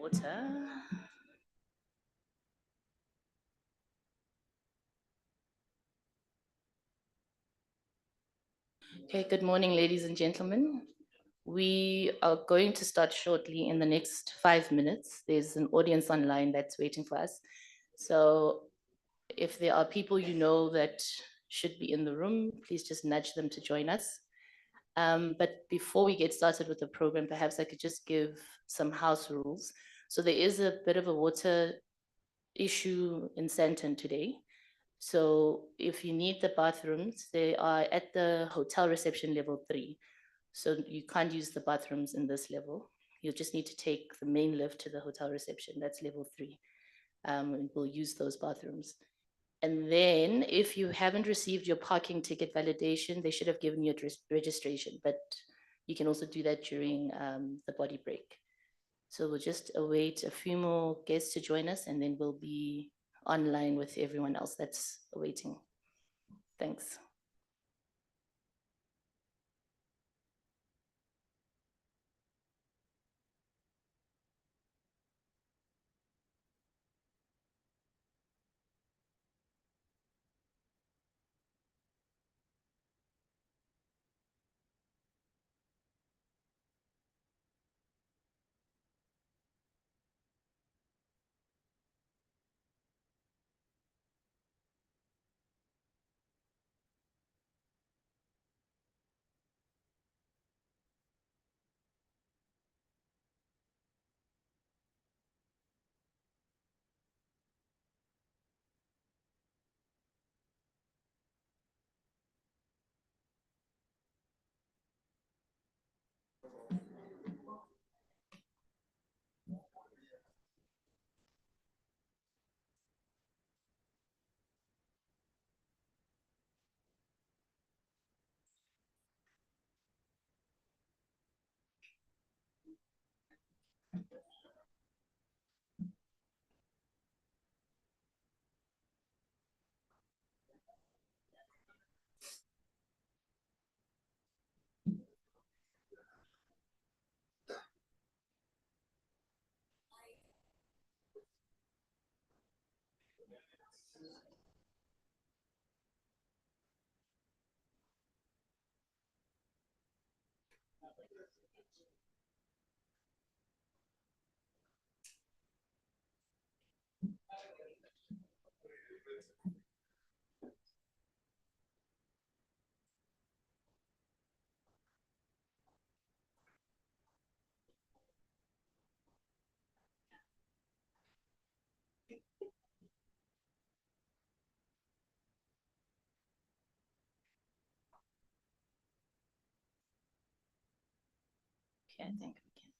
water. Okay, good morning, ladies and gentlemen. We are going to start shortly in the next 5 minutes. There's an audience online that's waiting for us. So if there are people you know that should be in the room, please just nudge them to join us. But before we get started with the program, perhaps I could just give some house rules. So there is a bit of a water issue in Sandton today. So if you need the bathrooms, they are at the hotel reception level 3. So you can't use the bathrooms in this level. You'll just need to take the main lift to the hotel reception. That's level 3. And we'll use those bathrooms. And then if you haven't received your parking ticket validation, they should have given you a registration, but you can also do that during the body break. So we'll just await a few more guests to join us, and then we'll be online with everyone else that's awaiting. Thanks. Okay, I think we can.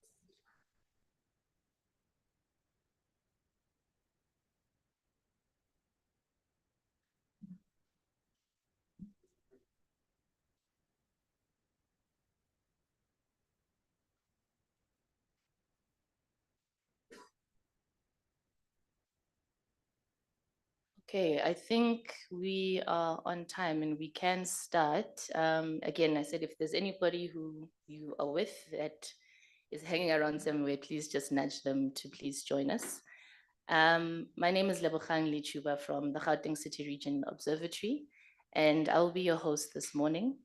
Okay, I think we are on time and we can start. Again, I said if there's anybody who you are with that is hanging around somewhere, please just nudge them to please join us. My name is Lebogang Lichuba from the Gauteng City Region Observatory, and I'll be your host this morning.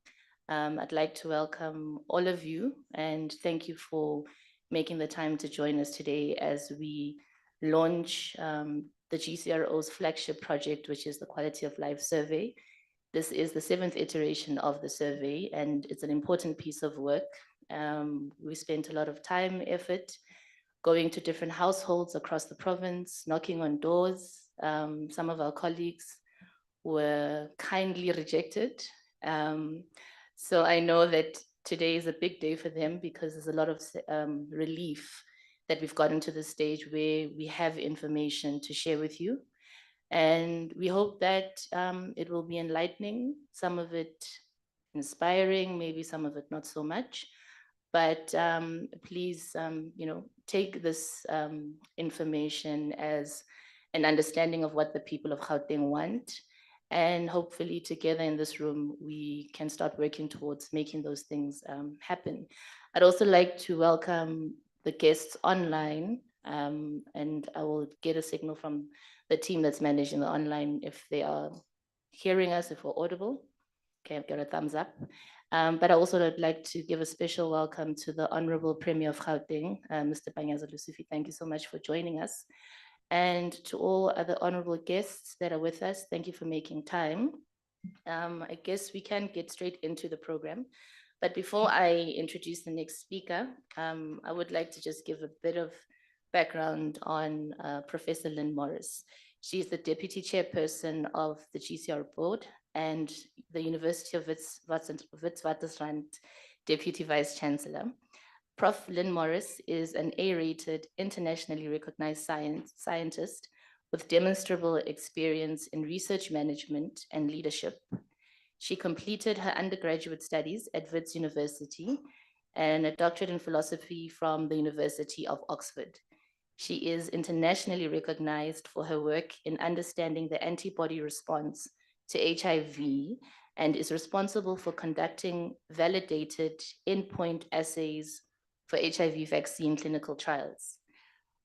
I'd like to welcome all of you and thank you for making the time to join us today as we launch the GCRO's flagship project, which is the Quality of Life Survey. This is the 7th iteration of the survey, and it's an important piece of work. We spent a lot of time, effort, going to different households across the province, knocking on doors. Some of our colleagues were kindly rejected. So I know that today is a big day for them because there's a lot of relief that we've gotten to the stage where we have information to share with you. And we hope that it will be enlightening, some of it inspiring, maybe some of it not so much. But please, take this information as an understanding of what the people of Gauteng want. And hopefully together in this room, we can start working towards making those things happen. I'd also like to welcome the guests online. And I will get a signal from the team that's managing the online if they are hearing us, if we're audible. Okay, I've got a thumbs up. But I also would like to give a special welcome to the Honorable Premier of Gauteng, Mr. Panyaza Lusufi. Thank you so much for joining us. And to all other honorable guests that are with us, thank you for making time. I guess we can get straight into the program. But before I introduce the next speaker, I would like to just give a bit of background on Professor Lynn Morris. She's the Deputy Chairperson of the GCR Board and the University of Witwatersrand Deputy Vice Chancellor. Prof. Lynn Morris is an A-rated, internationally recognized scientist with demonstrable experience in research management and leadership. She completed her undergraduate studies at Wits University and a doctorate in philosophy from the University of Oxford. She is internationally recognized for her work in understanding the antibody response to HIV and is responsible for conducting validated endpoint assays for HIV vaccine clinical trials.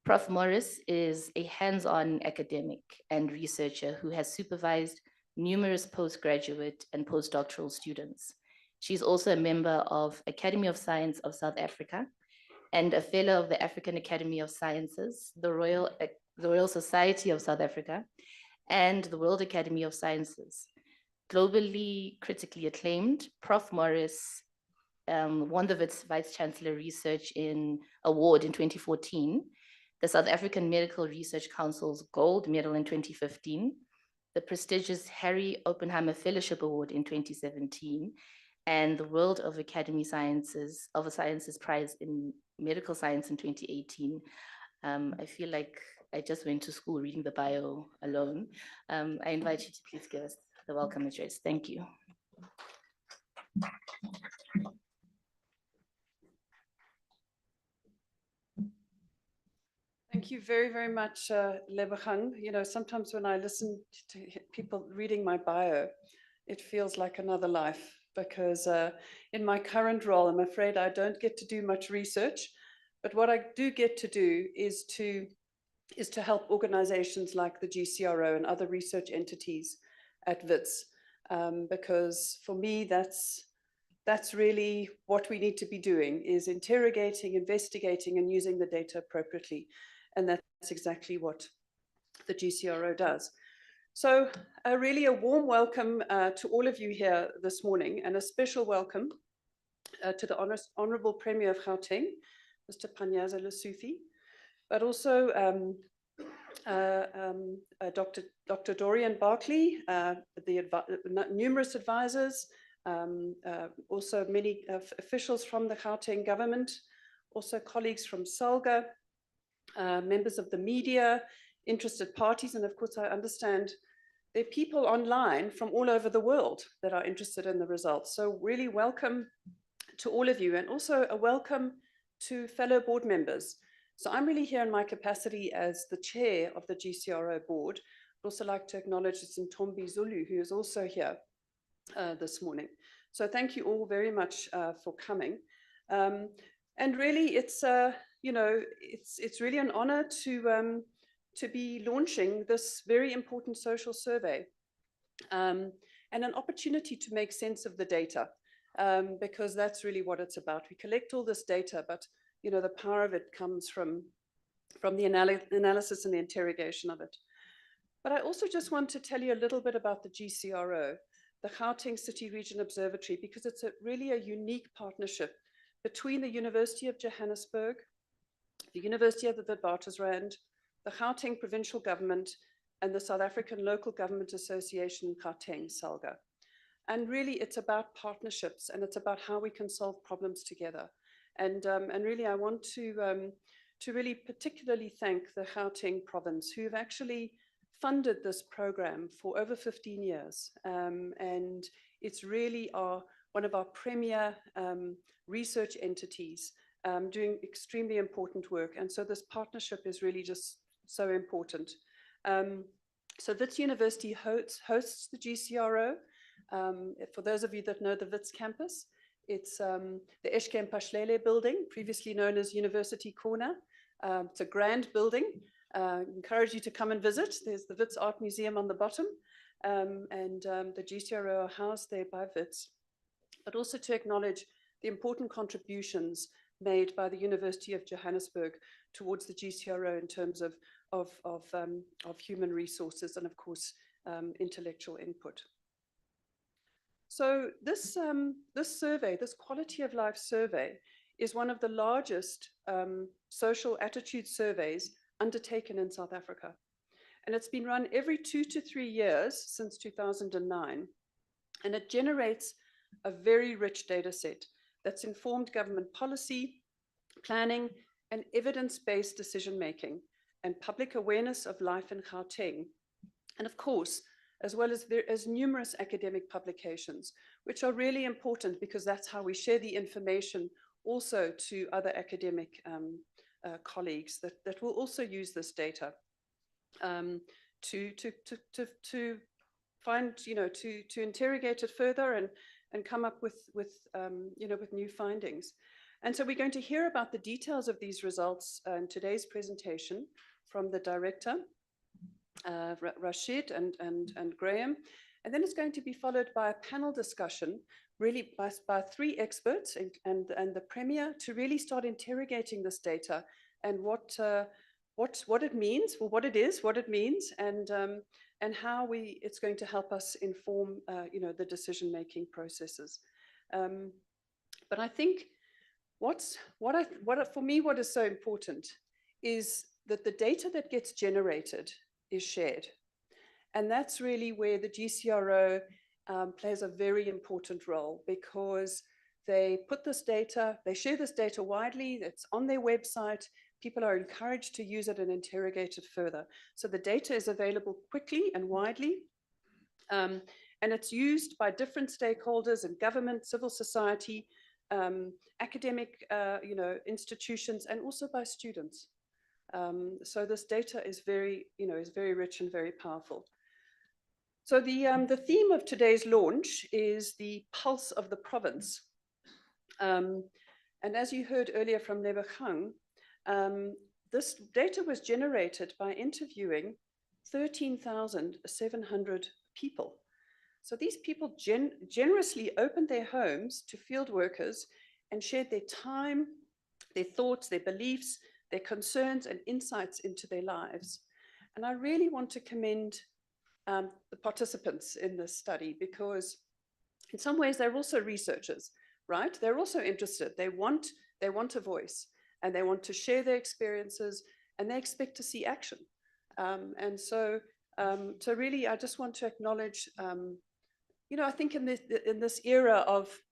Prof. Morris is a hands-on academic and researcher who has supervised numerous postgraduate and postdoctoral students. She's also a member of Academy of Science of South Africa and a fellow of the African Academy of Sciences, the Royal Society of South Africa, and the World Academy of Sciences. Globally critically acclaimed, Prof. Morris won the Wits Vice Chancellor Research Award in 2014, the South African Medical Research Council's Gold Medal in 2015, the prestigious Harry Oppenheimer Fellowship Award in 2017, and the World of Academy Sciences Prize in Medical Science in 2018. I feel like I just went to school reading the bio alone. I invite you to please give us the welcome address. Thank you. Thank you very, very much, Lebogang. You know, sometimes when I listen to people reading my bio, it feels like another life because in my current role, I'm afraid I don't get to do much research, but what I do get to do is to help organizations like the GCRO and other research entities at WITS, because for me, that's really what we need to be doing, is interrogating, investigating, and using the data appropriately. And that's exactly what the GCRO does. So really a warm welcome to all of you here this morning, and a special welcome to the Honourable Premier of Gauteng, Mr. Panyaza Lesufi, but also Dr. Dorian Barkley, numerous advisors, also many officials from the Gauteng government, also colleagues from SALGA, members of the media, interested parties, and of course I understand there are people online from all over the world that are interested in the results. So really welcome to all of you, and also a welcome to fellow board members. So I'm really here in my capacity as the chair of the GCRO board. I'd also like to acknowledge Ntombi Zulu, who is also here this morning. So thank you all very much for coming. And really, it's you know, it's really an honor to be launching this very important social survey, and an opportunity to make sense of the data, because that's really what it's about. We collect all this data, but you know, the power of it comes from the analysis and the interrogation of it. But I also just want to tell you a little bit about the GCRO, the Gauteng City Region Observatory, because it's really a unique partnership between the University of Johannesburg, the University of the Witwatersrand, the Gauteng Provincial Government, and the South African Local Government Association in Gauteng, SALGA. And really, it's about partnerships, and it's about how we can solve problems together. And really, I want to really particularly thank the Gauteng province, who've actually funded this program for over 15 years. And it's really one of our premier research entities doing extremely important work. And so this partnership is really just so important. So Wits University hosts the GCRO. For those of you that know the Wits campus, it's the Eshke Mpashlele building, previously known as University Corner. It's a grand building. Encourage you to come and visit. There's the Wits Art Museum on the bottom, and the GCRO are housed there by Wits. But also to acknowledge the important contributions made by the University of Johannesburg towards the GCRO in terms of human resources and, of course, intellectual input. So this survey, this quality of life survey, is one of the largest social attitude surveys undertaken in South Africa. And it's been run every 2 to 3 years since 2009. And it generates a very rich data set that's informed government policy, planning, and evidence-based decision-making, and public awareness of life in Gauteng. And of course, as well as numerous academic publications, which are really important because that's how we share the information also to other academic colleagues that will also use this data to find, to interrogate it further and come up with new findings. And so we're going to hear about the details of these results in today's presentation from the director, Rashid and Graham. And then it's going to be followed by a panel discussion, really by 3 experts and the Premier, to really start interrogating this data and what it means, well, what it means, and how it's going to help us inform the decision-making processes. But I think for me, what is so important is that the data that gets generated is shared. And that's really where the GCRO plays a very important role, because they put this data, they share this data widely, it's on their website, people are encouraged to use it and interrogate it further. So the data is available quickly and widely, and it's used by different stakeholders in government, civil society, academic institutions, and also by students. So this data is very rich and very powerful. So the theme of today's launch is the pulse of the province. And as you heard earlier from Lebogang, this data was generated by interviewing 13,700 people. So these people generously opened their homes to field workers and shared their time, their thoughts, their beliefs, their concerns and insights into their lives. And I really want to commend the participants in this study, because in some ways they're also researchers, right? They're also interested. They want a voice, and they want to share their experiences, and they expect to see action. And so really, I just want to acknowledge, I think in this era of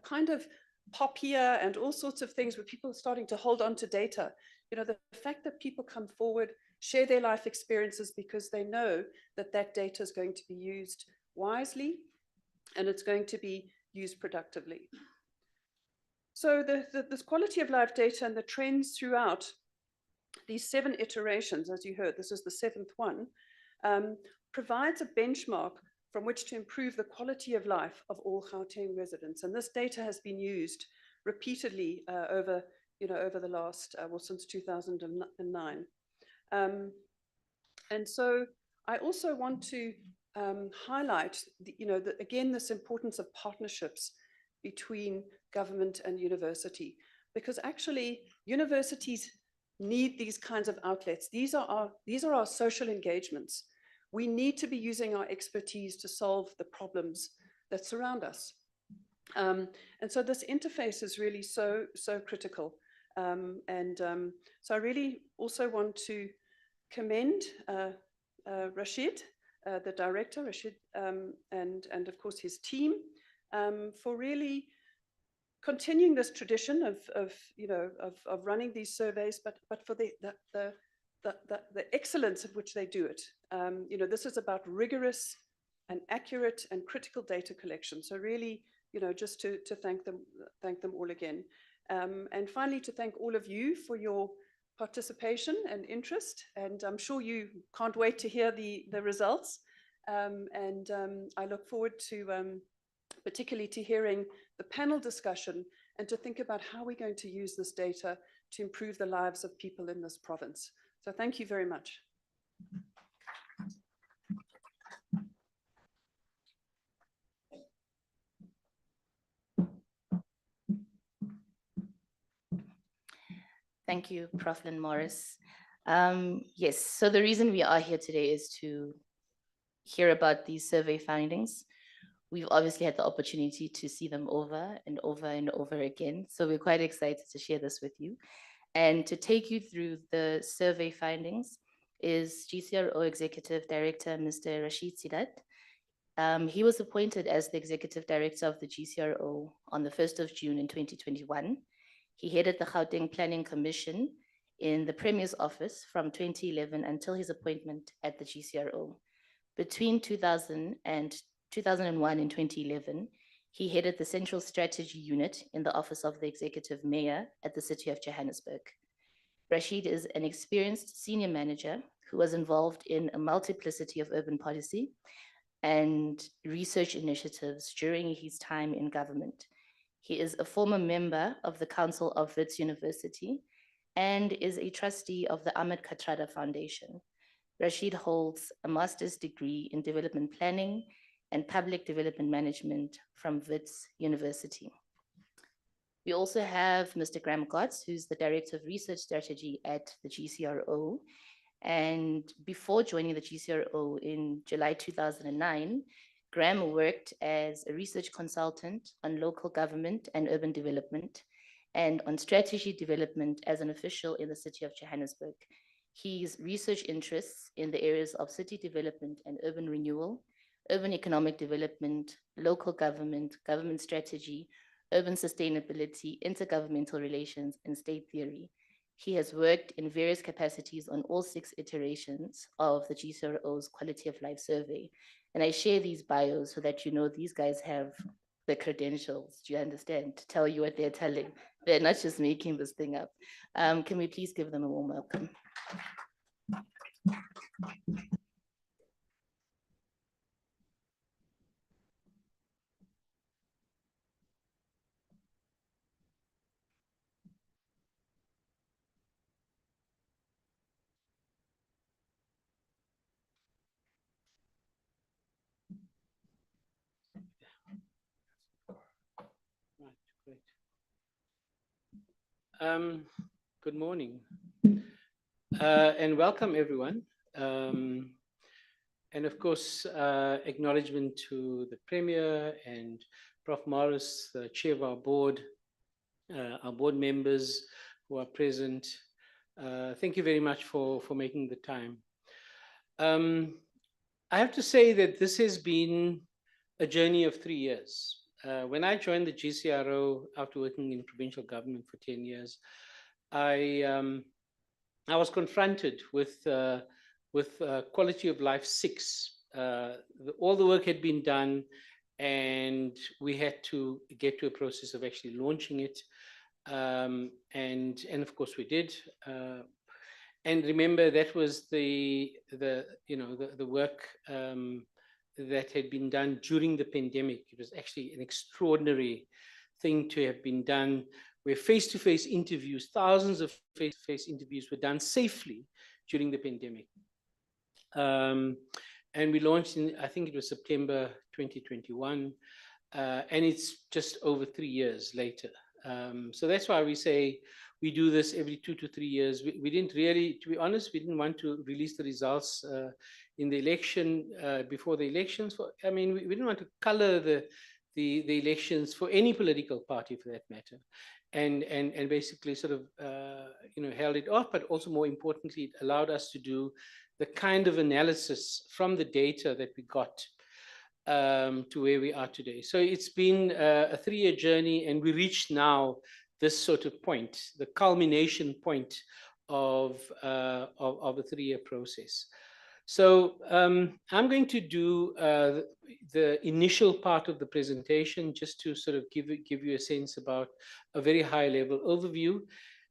kind of pop here and all sorts of things where people are starting to hold on to data, the fact that people come forward, share their life experiences because they know that that data is going to be used wisely and it's going to be used productively. So this quality of life data and the trends throughout these 7 iterations, as you heard, this is the 7th one, provides a benchmark from which to improve the quality of life of all Gauteng residents. And this data has been used repeatedly over the last, since 2009. And so I also want to highlight, again, this importance of partnerships between government and university, because actually universities need these kinds of outlets. These are our social engagements. We need to be using our expertise to solve the problems that surround us. And so this interface is really so critical. So I really also want to commend Rashid, the director, and of course his team, for really continuing this tradition of running these surveys, but for the excellence of which they do it. This is about rigorous and accurate and critical data collection. So really, just to thank them all again. And finally, to thank all of you for your participation and interest. And I'm sure you can't wait to hear the results. I look forward to particularly to hearing the panel discussion and to think about how we're going to use this data to improve the lives of people in this province. So thank you very much. Thank you, Prof. Lynn Morris. Yes, so the reason we are here today is to hear about these survey findings. We've obviously had the opportunity to see them over and over and over again. So we're quite excited to share this with you. And to take you through the survey findings is GCRO Executive Director, Mr. Rashid Sidat. He was appointed as the Executive Director of the GCRO on the 1st of June in 2021. He headed the Gauteng Planning Commission in the Premier's office from 2011 until his appointment at the GCRO. Between 2001 and 2011, he headed the Central Strategy Unit in the Office of the Executive Mayor at the City of Johannesburg. Rashid is an experienced senior manager who was involved in a multiplicity of urban policy and research initiatives during his time in government. He is a former member of the Council of Wits University and is a trustee of the Ahmed Kathrada Foundation. Rashid holds a master's degree in development planning and public development management from Wits University. We also have Mr. Graham Gotts, who's the Director of Research Strategy at the GCRO. And before joining the GCRO in July 2009, Graham worked as a research consultant on local government and urban development and on strategy development as an official in the City of Johannesburg. His research interests in the areas of city development and urban renewal, urban economic development, local government, government strategy, urban sustainability, intergovernmental relations, and state theory. He has worked in various capacities on all 6 iterations of the GCRO's Quality of Life Survey. And I share these bios so that you know these guys have the credentials, do you understand, to tell you what they're telling. They're not just making this thing up. Can we please give them a warm welcome? Right, great. Good morning and welcome everyone. And of course, acknowledgement to the Premier and Prof. Morris, the Chair of our board members who are present. Thank you very much for making the time. I have to say that this has been a journey of 3 years. When I joined the GCRO after working in provincial government for 10 years, I was confronted with Quality of Life 6. All the work had been done, and we had to get to a process of actually launching it. And of course we did. And remember, that was the work that had been done during the pandemic. It was actually an extraordinary thing to have been done, where face-to-face interviews, thousands of face-to-face interviews were done safely during the pandemic. And we launched in, I think it was September 2021, and it's just over 3 years later. So that's why we say we do this every 2 to 3 years. We didn't really, to be honest, we didn't want to release the results in the election, before the elections. I mean, we didn't want to color the elections for any political party, for that matter, and basically sort of held it off. But also, more importantly, it allowed us to do the kind of analysis from the data that we got to where we are today. So it's been a 3-year journey, and we reached now this sort of point, the culmination point of a 3-year process. So I'm going to do the initial part of the presentation, just to sort of give you a sense about a very high level overview.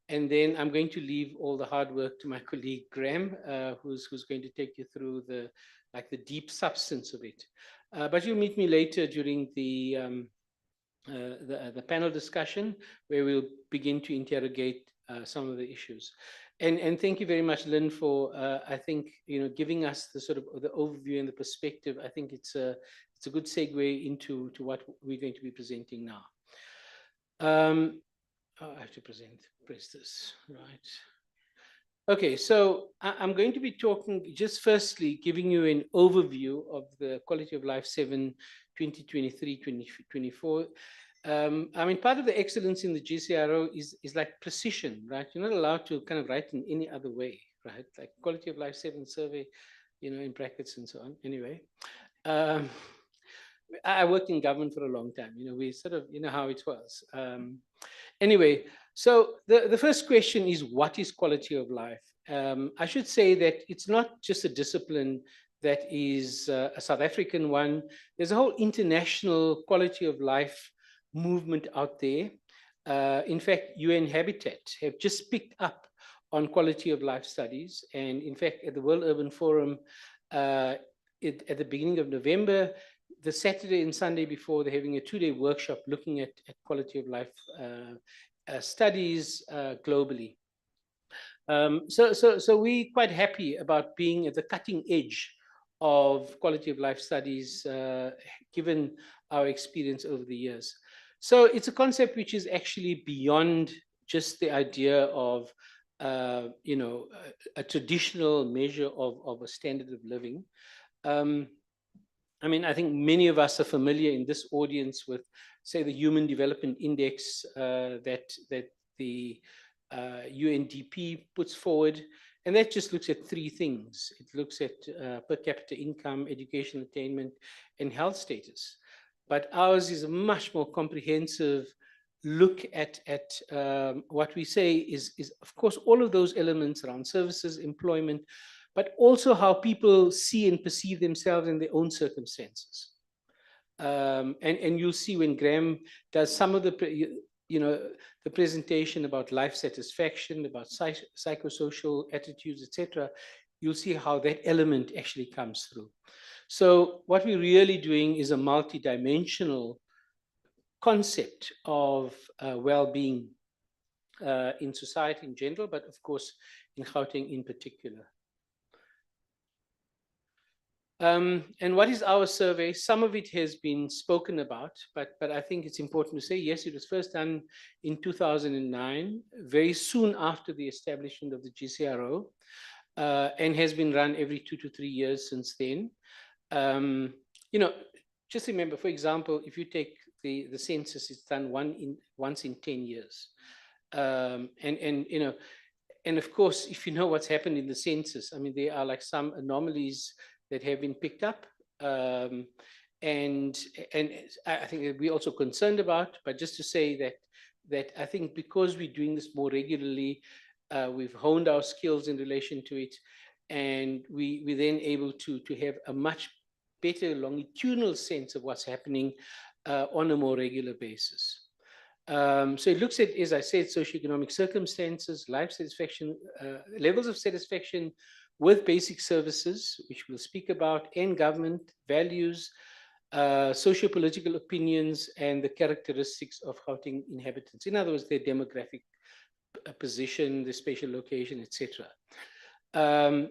And then I'm going to leave all the hard work to my colleague Graham, who's going to take you through the deep substance of it. But you'll meet me later during the panel discussion, where we'll begin to interrogate some of the issues. And thank you very much, Lynn, for I think giving us the sort of the overview and the perspective. I think it's a good segue into what we're going to be presenting now. I have to press this, right? Okay, so I'm going to be talking just firstly, giving you an overview of the Quality of Life 7 2023-2024. I mean, part of the excellence in the GCRO is like precision, right? You're not allowed to kind of write in any other way, right? Like Quality of Life 7 survey, in brackets and so on. Anyway, I worked in government for a long time. We sort of, how it was. Anyway, so the first question is, what is quality of life? I should say that it's not just a discipline that is a South African one. There's a whole international quality of life movement out there. In fact, UN Habitat have just picked up on quality of life studies. And in fact, at the World Urban Forum, at the beginning of November, the Saturday and Sunday before, they're having a 2-day workshop looking at quality of life studies globally. So we're quite happy about being at the cutting edge of quality of life studies, given our experience over the years. So it's a concept which is actually beyond just the idea of a traditional measure of a standard of living. I mean, I think many of us are familiar in this audience with, say, the Human Development Index that the UNDP puts forward. And that just looks at 3 things. It looks at per capita income, education attainment, and health status. But ours is a much more comprehensive look at what we say is, of course, all of those elements around services, employment, but also how people see and perceive themselves in their own circumstances. And you'll see when Graham does some of the presentation about life satisfaction, about psychosocial attitudes, etc., you'll see how that element actually comes through. So what we're really doing is a multidimensional concept of well-being in society in general, but of course in Gauteng in particular. And what is our survey? Some of it has been spoken about, but I think it's important to say, yes, it was first done in 2009, very soon after the establishment of the GCRO, and has been run every 2 to 3 years since then. Just remember, for example, if you take the census, it's done once in 10 years. And of course, if you know what's happened in the census, I mean, there are like some anomalies that have been picked up, and I think we're also concerned about. But just to say that I think because we're doing this more regularly, we've honed our skills in relation to it, and we're then able to have a much better longitudinal sense of what's happening on a more regular basis. So it looks at, as I said, socioeconomic circumstances, life satisfaction, levels of satisfaction with basic services, which we'll speak about, and government values, socio-political opinions, and the characteristics of Gauteng inhabitants. In other words, their demographic position, their spatial location, etc. And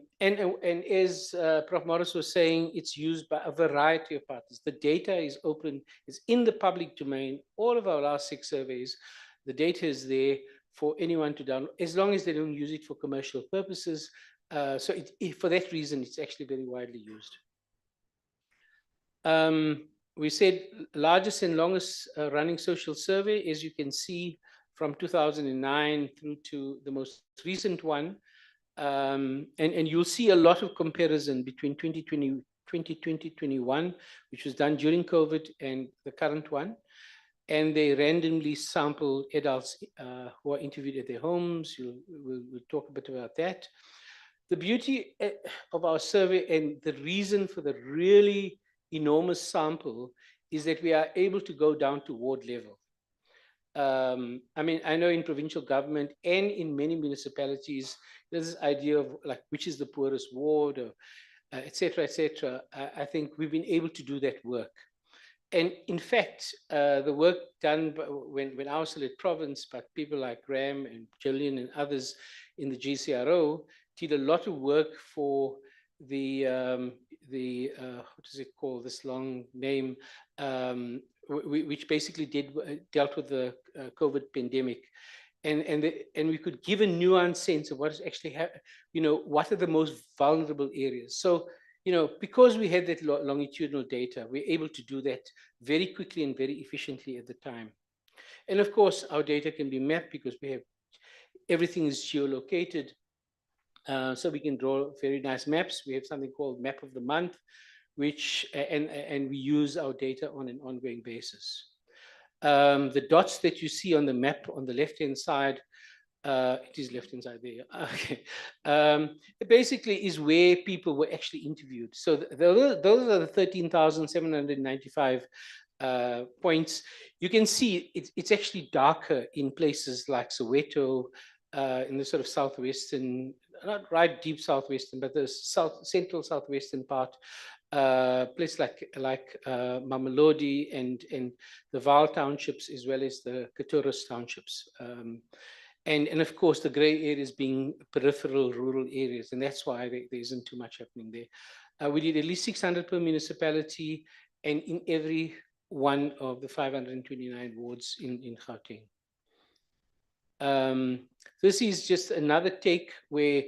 as Prof. Morris was saying, it's used by a variety of parties. The data is open, it's in the public domain. All of our last 6 surveys, the data is there for anyone to download, as long as they don't use it for commercial purposes. So for that reason, it's actually very widely used. We said largest and longest running social survey, as you can see, from 2009 through to the most recent one. And you'll see a lot of comparison between 2020-21, which was done during COVID, and the current one. And they randomly sample adults who are interviewed at their homes. We'll talk a bit about that. The beauty of our survey and the reason for the really enormous sample is that we are able to go down to ward level. I mean, I know in provincial government and in many municipalities, there's this idea of like, which is the poorest ward, or et cetera, et cetera. I think we've been able to do that work. And in fact, the work done when I was still at Province, but people like Graham and Gillian and others in the GCRO did a lot of work for the what is it called? This long name, which basically dealt with the COVID pandemic, and we could give a nuanced sense of what is actually what are the most vulnerable areas. So because we had that longitudinal data, we're able to do that very quickly and very efficiently at the time. And of course, our data can be mapped because we have everything is geolocated. So we can draw very nice maps. We have something called Map of the Month, which and we use our data on an ongoing basis. The dots that you see on the map on the left-hand side, it is left-hand side there. Okay. It basically is where people were actually interviewed. So those are the 13,795 points. You can see it's actually darker in places like Soweto, in the sort of southwestern, not right deep southwestern, but the central southwestern part. Places like Mamelodi and the Vaal townships, as well as the Katoris townships. And of course, the grey areas being peripheral rural areas, and that's why there isn't too much happening there. We did at least 600 per municipality, and in every one of the 529 wards in Gauteng. This is just another take where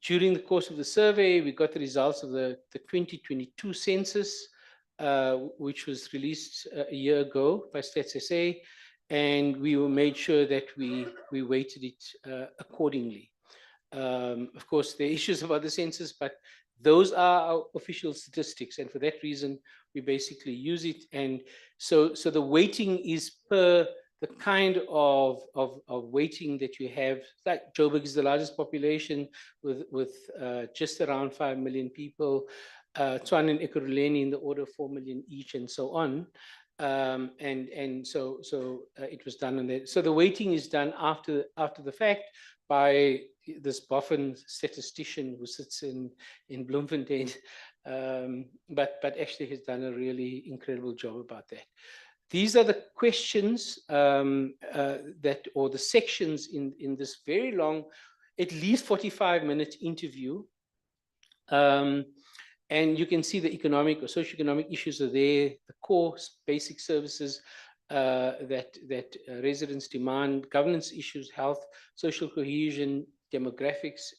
during the course of the survey, we got the results of the 2022 census, which was released a year ago by Stats SA, and we made sure that we weighted it accordingly. Of course, there are issues about the census, but those are our official statistics, and for that reason, we basically use it. And so the weighting is per the kind of weighting that you have. Like Joburg is the largest population with just around 5 million people. Tshwane and Ekurhuleni in the order of 4 million each, and so on. And so it was done on that. So the weighting is done after the fact by this boffin statistician who sits in Bloemfontein, but actually has done a really incredible job about that. These are the questions that, or the sections in this very long, at least 45-minute interview. And you can see the economic or socioeconomic issues are there, the core basic services that residents demand, governance issues, health, social cohesion, demographics,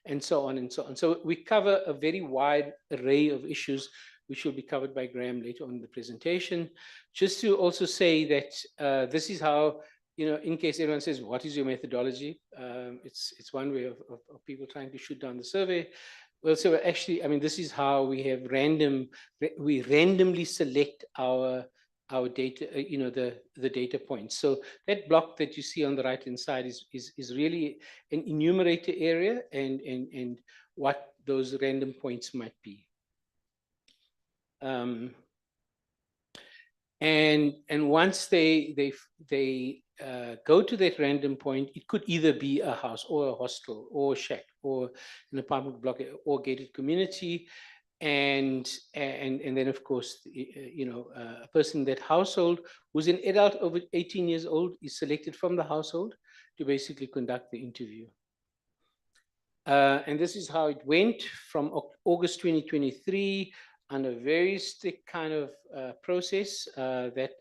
and so on and so on. So we cover a very wide array of issues, which will be covered by Graham later on in the presentation. Just to also say that this is how, in case everyone says, what is your methodology? It's one way of people trying to shoot down the survey. Well, so actually, I mean, this is how we have we randomly select our data, the data points. So that block that you see on the right-hand side is really an enumerator area and what those random points might be. And once they go to that random point, it could either be a house or a hostel or a shack or an apartment block or gated community, and then of course a person in that household who's an adult over 18 years old is selected from the household to basically conduct the interview. And this is how it went from August 2023 on a very strict kind of process that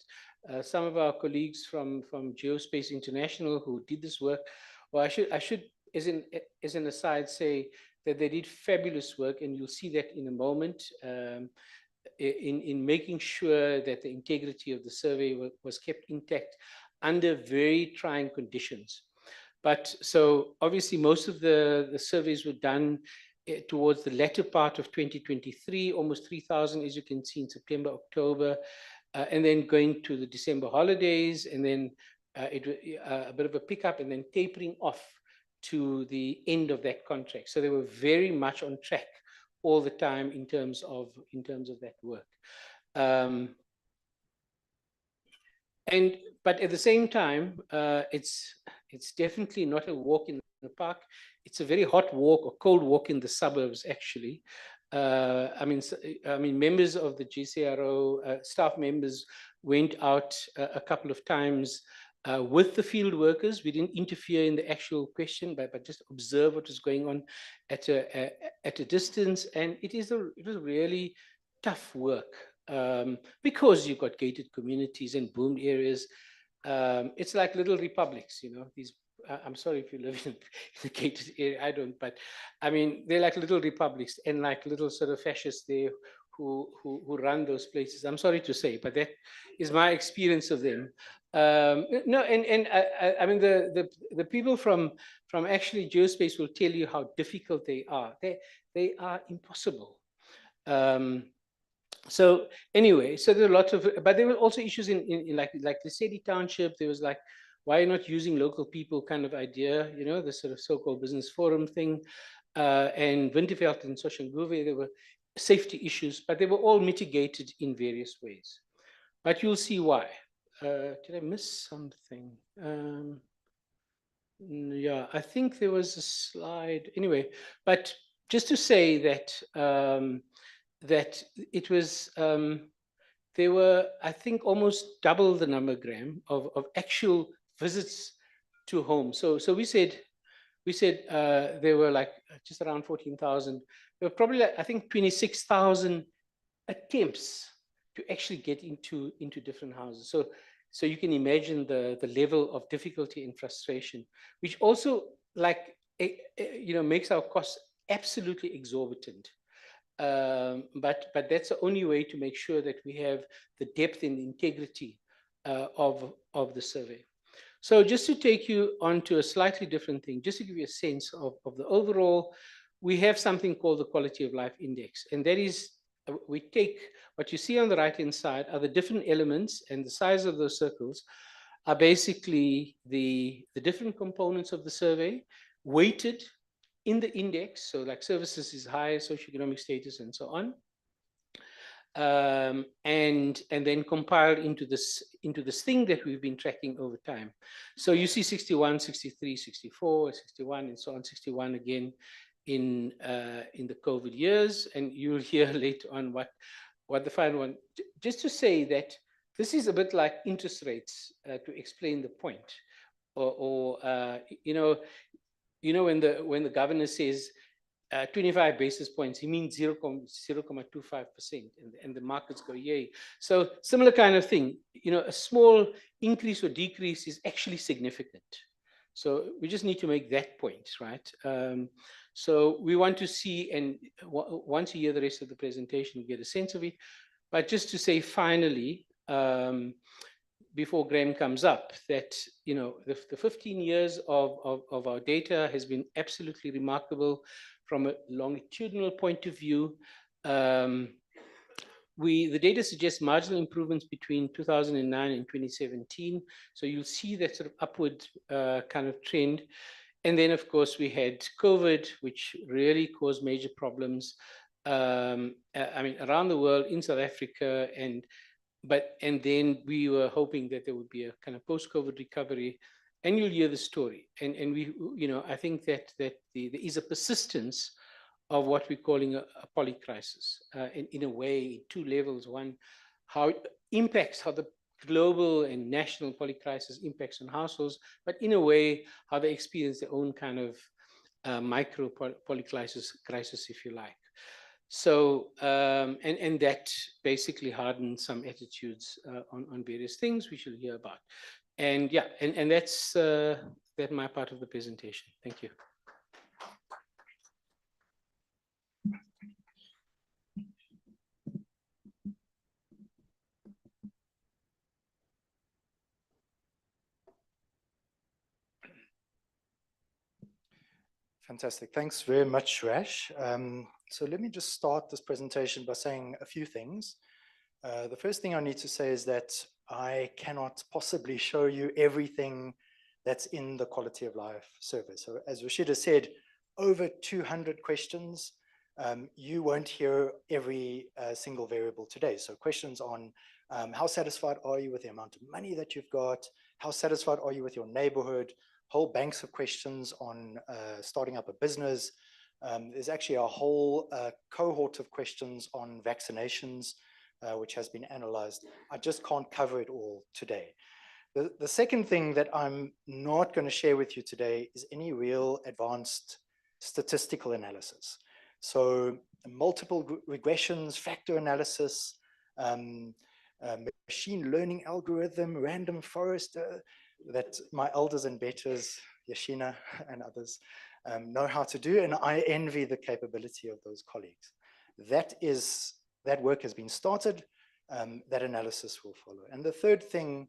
some of our colleagues from Geospace International who did this work, well, I should as an aside say that they did fabulous work, and you'll see that in a moment, in making sure that the integrity of the survey was kept intact under very trying conditions. But so obviously most of the surveys were done towards the latter part of 2023, almost 3,000, as you can see, in September, October, and then going to the December holidays, and then a bit of a pickup, and then tapering off to the end of that contract. So they were very much on track all the time in terms of that work. But at the same time, it's definitely not a walk in the park. It's a very hot walk or cold walk in the suburbs, actually. I mean, members of the GCRO, staff members went out a couple of times with the field workers. We didn't interfere in the actual question, but just observe what was going on at a distance. And it was really tough work because you've got gated communities and boomed areas. It's like little republics, you know, these. I'm sorry if you live in a gated area, I don't, but I mean, they're like little republics and like little sort of fascists there who run those places. I'm sorry to say, but that is my experience of them. No, and I mean, the people from actually geospace will tell you how difficult they are. They are impossible. So anyway, so there are lots of, but there were also issues in like the city township. There was like, why not using local people kind of idea, you know, the sort of so-called business forum thing. And Winterveld and Soshanguve, there were safety issues, but they were all mitigated in various ways. But you'll see why. Did I miss something? Yeah, I think there was a slide. Anyway, but just to say that that it was there were, I think, almost double the number, Graham, of actual visits to home. So we said there were like just around 14,000. There were probably like, I think 26,000 attempts to actually get into different houses. So you can imagine the level of difficulty and frustration, which also like you know, makes our costs absolutely exorbitant. But that's the only way to make sure that we have the depth and integrity of the survey. So just to take you on to a slightly different thing, just to give you a sense of the overall, we have something called the Quality of Life Index. And that is, we take what you see on the right-hand side are the different elements, and the size of those circles are basically the different components of the survey, weighted in the index. So like services is high, socioeconomic status, and so on. And then compiled into this thing that we've been tracking over time. So you see 61, 63, 64, 61, and so on, 61 again in the COVID years, and you'll hear later on what the final one. Just to say that this is a bit like interest rates to explain the point, or you know when the governor says 25 basis points, he means 0.25%, and the markets go yay. So similar kind of thing, you know, a small increase or decrease is actually significant. So we just need to make that point, right? So we want to see, and once you hear the rest of the presentation, you get a sense of it. But just to say finally, before Graham comes up, that you know the 15 years of our data has been absolutely remarkable from a longitudinal point of view. The data suggests marginal improvements between 2009 and 2017. So you'll see that sort of upward kind of trend. And then, of course, we had COVID, which really caused major problems. I mean, around the world, in South Africa, and then we were hoping that there would be a kind of post-COVID recovery, and you'll hear the story. And we, you know, I think that there is a persistence of what we're calling a polycrisis, in a way, 2 levels. One, how it impacts, how the global and national polycrisis impacts on households, but in a way, how they experience their own kind of micro polycrisis, if you like. So, and that basically hardened some attitudes on various things we should hear about. And yeah, and that's my part of the presentation. Thank you. Fantastic. Thanks very much, Rash. So let me just start this presentation by saying a few things. The first thing I need to say is that I cannot possibly show you everything that's in the quality of life survey. So as Rashida said, over 200 questions. You won't hear every single variable today. So questions on how satisfied are you with the amount of money that you've got? How satisfied are you with your neighborhood? Whole banks of questions on starting up a business. There's actually a whole cohort of questions on vaccinations, which has been analyzed. I just can't cover it all today. The second thing that I'm not going to share with you today is any real advanced statistical analysis. So multiple regressions, factor analysis, machine learning algorithm, random forest, that my elders and betters, Yashina and others, know how to do, and I envy the capability of those colleagues. That work has been started, that analysis will follow. And the third thing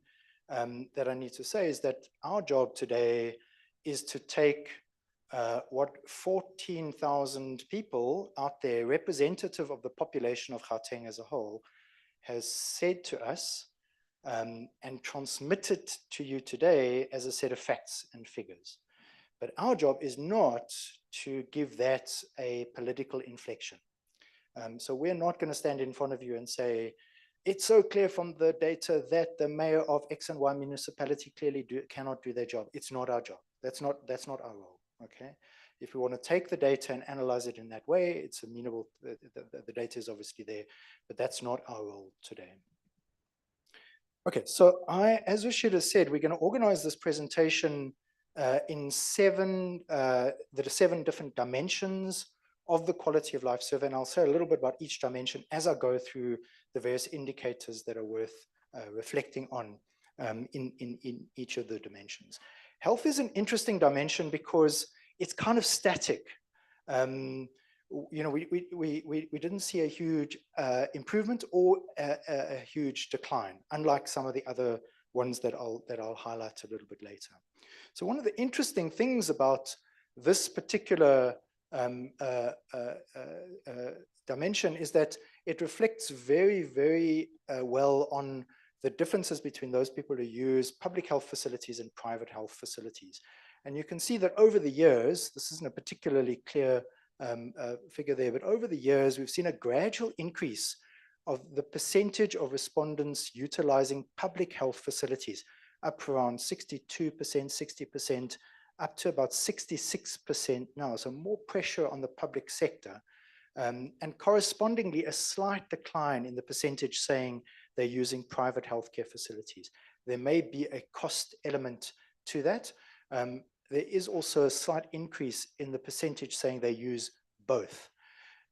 that I need to say is that our job today is to take what 14,000 people out there, representative of the population of Gauteng as a whole, has said to us and transmit it to you today as a set of facts and figures. But our job is not to give that a political inflection. So we're not going to stand in front of you and say, it's so clear from the data that the mayor of X and Y municipality clearly cannot do their job. It's not our job. That's not our role. Okay. If we want to take the data and analyze it in that way, it's amenable. The data is obviously there, but that's not our role today. Okay, so as Rashida said, we're going to organize this presentation in seven different dimensions of the quality of life survey, and I'll say a little bit about each dimension as I go through the various indicators that are worth reflecting on in each of the dimensions. Health is an interesting dimension because it's kind of static. You know, we didn't see a huge improvement or a huge decline, unlike some of the other ones that I'll highlight a little bit later. So one of the interesting things about this particular dimension is that it reflects very, very well on the differences between those people who use public health facilities and private health facilities. And you can see that over the years, this isn't a particularly clear figure there, but over the years, we've seen a gradual increase of the percentage of respondents utilizing public health facilities, up around 62%, 60%, up to about 66% now. So more pressure on the public sector, and correspondingly a slight decline in the percentage saying they're using private healthcare facilities. There may be a cost element to that. There is also a slight increase in the percentage saying they use both.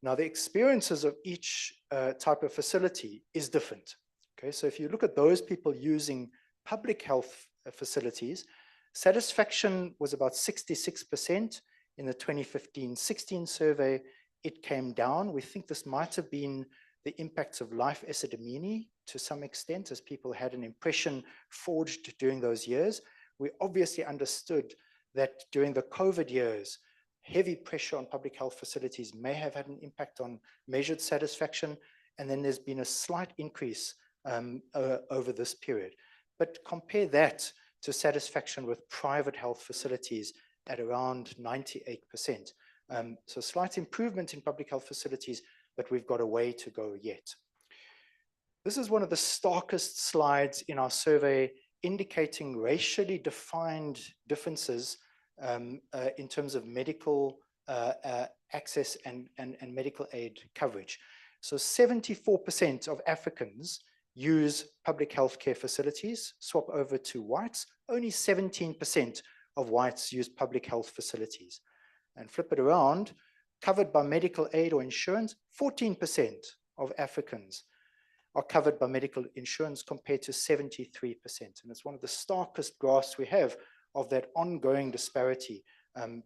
Now, the experiences of each type of facility is different. Okay, so if you look at those people using public health facilities, satisfaction was about 66% in the 2015-16 survey. It came down. We think this might have been the impacts of life epidemic to some extent, as people had an impression forged during those years. We obviously understood that during the COVID years, heavy pressure on public health facilities may have had an impact on measured satisfaction, and then there's been a slight increase over this period. But compare that to satisfaction with private health facilities at around 98%. So slight improvement in public health facilities, but we've got a way to go yet. This is one of the starkest slides in our survey, indicating racially defined differences in terms of medical access and medical aid coverage. So 74% of Africans use public health care facilities. Swap over to whites, only 17% of whites use public health facilities. And flip it around, covered by medical aid or insurance, 14% of Africans are covered by medical insurance compared to 73%. And it's one of the starkest graphs we have of that ongoing disparity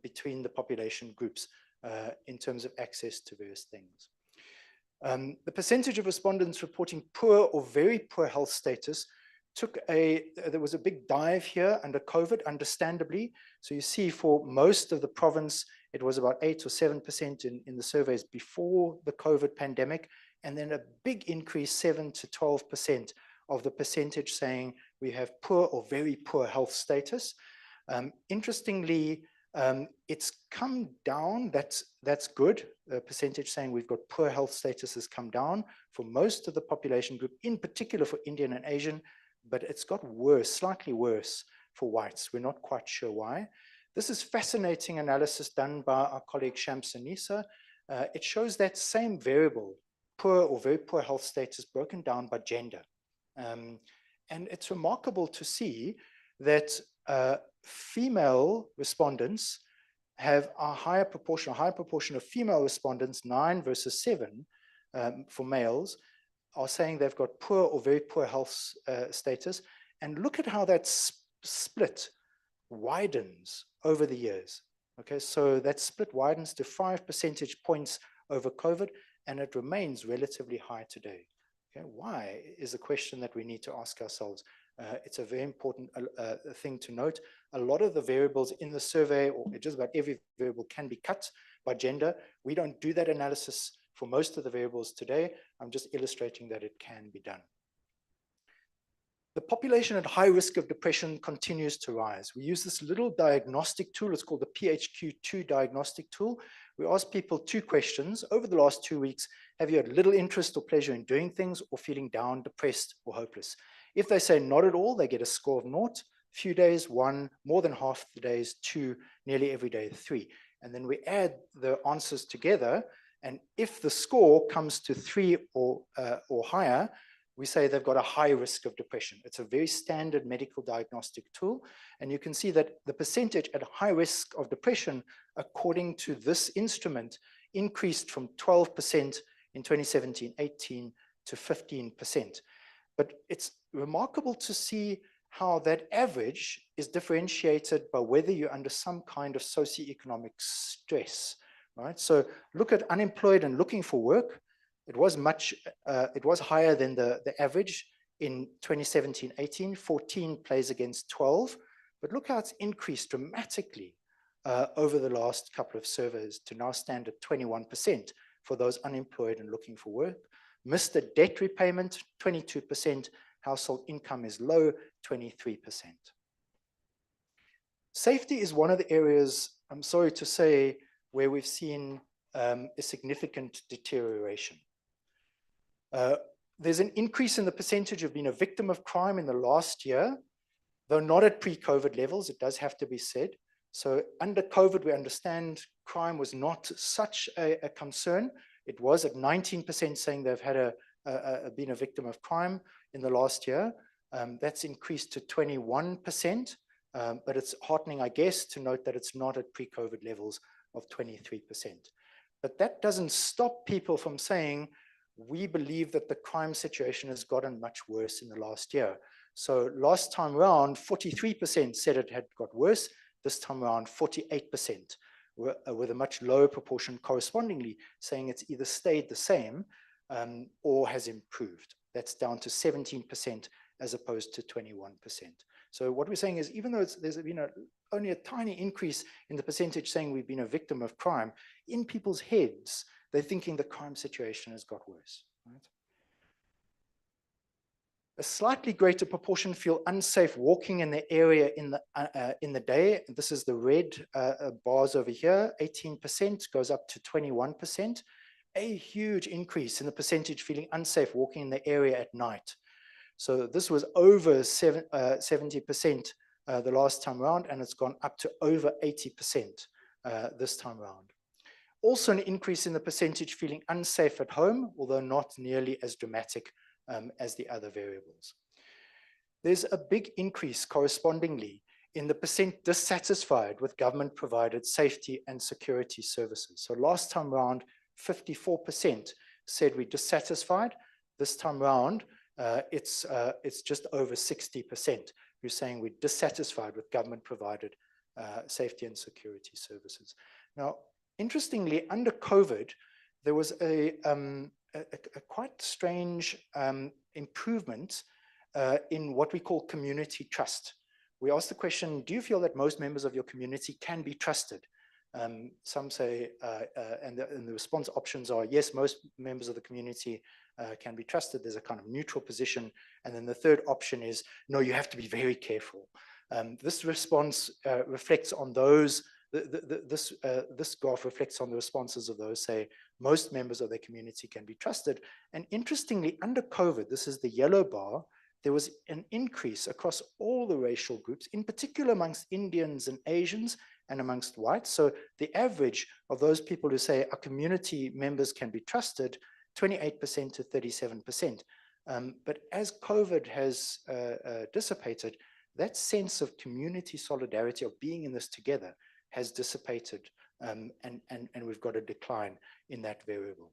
between the population groups in terms of access to various things. The percentage of respondents reporting poor or very poor health status there was a big dive here under COVID, understandably. So you see for most of the province, it was about 8 or 7% in the surveys before the COVID pandemic, and then a big increase, 7 to 12% of the percentage saying we have poor or very poor health status. Interestingly, it's come down. That's good. The percentage saying we've got poor health status has come down for most of the population group, in particular for Indian and Asian, but it's got worse, slightly worse for whites. We're not quite sure why. This is fascinating analysis done by our colleague Shams and Nisa. It shows that same variable, poor or very poor health status, broken down by gender. And it's remarkable to see that female respondents have a higher proportion of female respondents, 9 versus 7 for males, are saying they've got poor or very poor health status. And look at how that split widens over the years. Okay, so that split widens to 5 percentage points over COVID, and it remains relatively high today. Okay, why is a question that we need to ask ourselves. It's a very important thing to note. A lot of the variables in the survey, or just about every variable, can be cut by gender. We don't do that analysis for most of the variables today. I'm just illustrating that it can be done. The population at high risk of depression continues to rise. We use this little diagnostic tool. It's called the PHQ-2 diagnostic tool. We ask people 2 questions. Over the last 2 weeks, have you had little interest or pleasure in doing things, or feeling down, depressed, or hopeless? If they say not at all, they get a score of 0. Few days, 1, more than half the days, 2, nearly every day, 3. And then we add the answers together. And if the score comes to 3 or higher, we say they've got a high risk of depression. It's a very standard medical diagnostic tool. And you can see that the percentage at high risk of depression, according to this instrument, increased from 12% in 2017-18 to 15%. But it's remarkable to see how that average is differentiated by whether you're under some kind of socioeconomic stress, right? So look at unemployed and looking for work. It was higher than the average in 2017-18. 14 plays against 12, but look how it's increased dramatically over the last couple of surveys to now stand at 21% for those unemployed and looking for work. Missed a debt repayment, 22%. Household income is low, 23%. Safety is one of the areas, I'm sorry to say, where we've seen a significant deterioration. There's an increase in the percentage of being a victim of crime in the last year, though not at pre-COVID levels, it does have to be said. So under COVID, we understand crime was not such a concern. It was at 19% saying they've had been a victim of crime in the last year. That's increased to 21%, but it's heartening, I guess, to note that it's not at pre-COVID levels of 23%. But that doesn't stop people from saying, we believe that the crime situation has gotten much worse in the last year. So last time around, 43% said it had got worse. This time around, 48%, with a much lower proportion correspondingly saying it's either stayed the same or has improved. That's down to 17% as opposed to 21%. So what we're saying is, even though there's been only a tiny increase in the percentage saying we've been a victim of crime, in people's heads, they're thinking the crime situation has got worse. Right? A slightly greater proportion feel unsafe walking in the area in the day. This is the red bars over here. 18% goes up to 21%. A huge increase in the percentage feeling unsafe walking in the area at night. So this was over 70% the last time around, and it's gone up to over 80% this time around. Also an increase in the percentage feeling unsafe at home, although not nearly as dramatic as the other variables. There's a big increase correspondingly in the percent dissatisfied with government provided safety and security services. So last time around, 54% said we're dissatisfied. This time around, it's just over 60% who's saying we're dissatisfied with government provided safety and security services. Now, interestingly, under COVID, there was a quite strange improvement in what we call community trust. We asked the question, do you feel that most members of your community can be trusted? Some say, and the response options are, yes, most members of the community can be trusted. There's a kind of neutral position. And then the third option is, no, you have to be very careful. This response reflects on those, this graph reflects on the responses of those, say, most members of their community can be trusted. And interestingly, under COVID, this is the yellow bar, there was an increase across all the racial groups, in particular amongst Indians and Asians and amongst whites. So the average of those people who say our community members can be trusted, 28% to 37%. But as COVID has dissipated, that sense of community solidarity, of being in this together, has dissipated, and we've got a decline in that variable.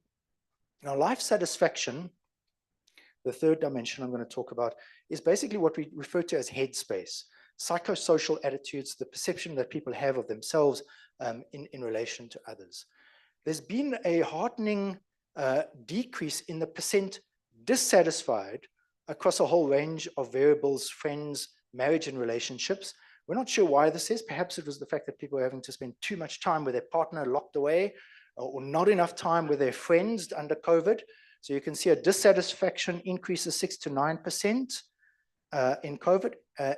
Now, life satisfaction, the third dimension I'm going to talk about, is basically what we refer to as headspace, psychosocial attitudes, the perception that people have of themselves in relation to others. There's been a heartening decrease in the percent dissatisfied across a whole range of variables, friends, marriage and relationships. We're not sure why this is. Perhaps it was the fact that people are having to spend too much time with their partner locked away, or not enough time with their friends under COVID. So you can see a dissatisfaction increases 6 to 9% in COVID,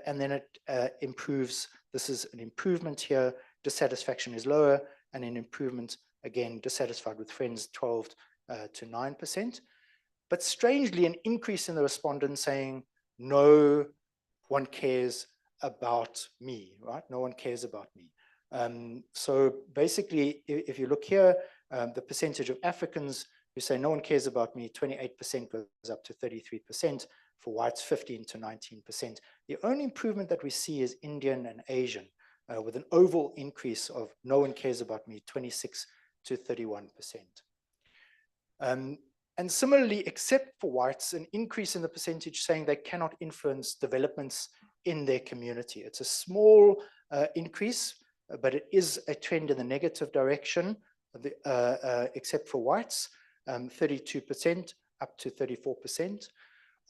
and then it improves. This is an improvement here. Dissatisfaction is lower, and an improvement, again, dissatisfied with friends, 12 to 9%. But strangely, an increase in the respondents saying, no one cares about me, right? No one cares about me. So basically, if you look here, the percentage of Africans who say no one cares about me, 28% goes up to 33%. For whites, 15 to 19%. The only improvement that we see is Indian and Asian, with an overall increase of no one cares about me, 26 to 31%. And similarly, except for whites, an increase in the percentage saying they cannot influence developments in their community. It's a small increase, but it is a trend in the negative direction, except for whites, 32% up to 34%.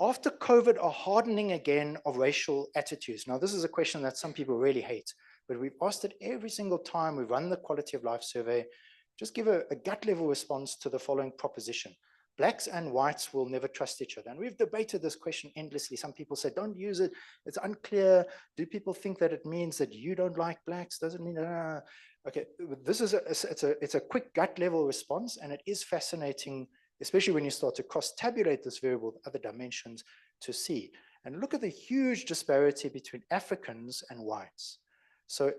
After COVID, a hardening again of racial attitudes. Now, this is a question that some people really hate, but we've asked it every single time we run the quality of life survey. Just give a gut level response to the following proposition. Blacks and whites will never trust each other. And we've debated this question endlessly. Some people say, don't use it. It's unclear. Do people think that it means that you don't like blacks? Does it mean, okay, this is it's a quick gut level response, and it is fascinating, especially when you start to cross-tabulate this variable with other dimensions to see. And look at the huge disparity between Africans and whites. So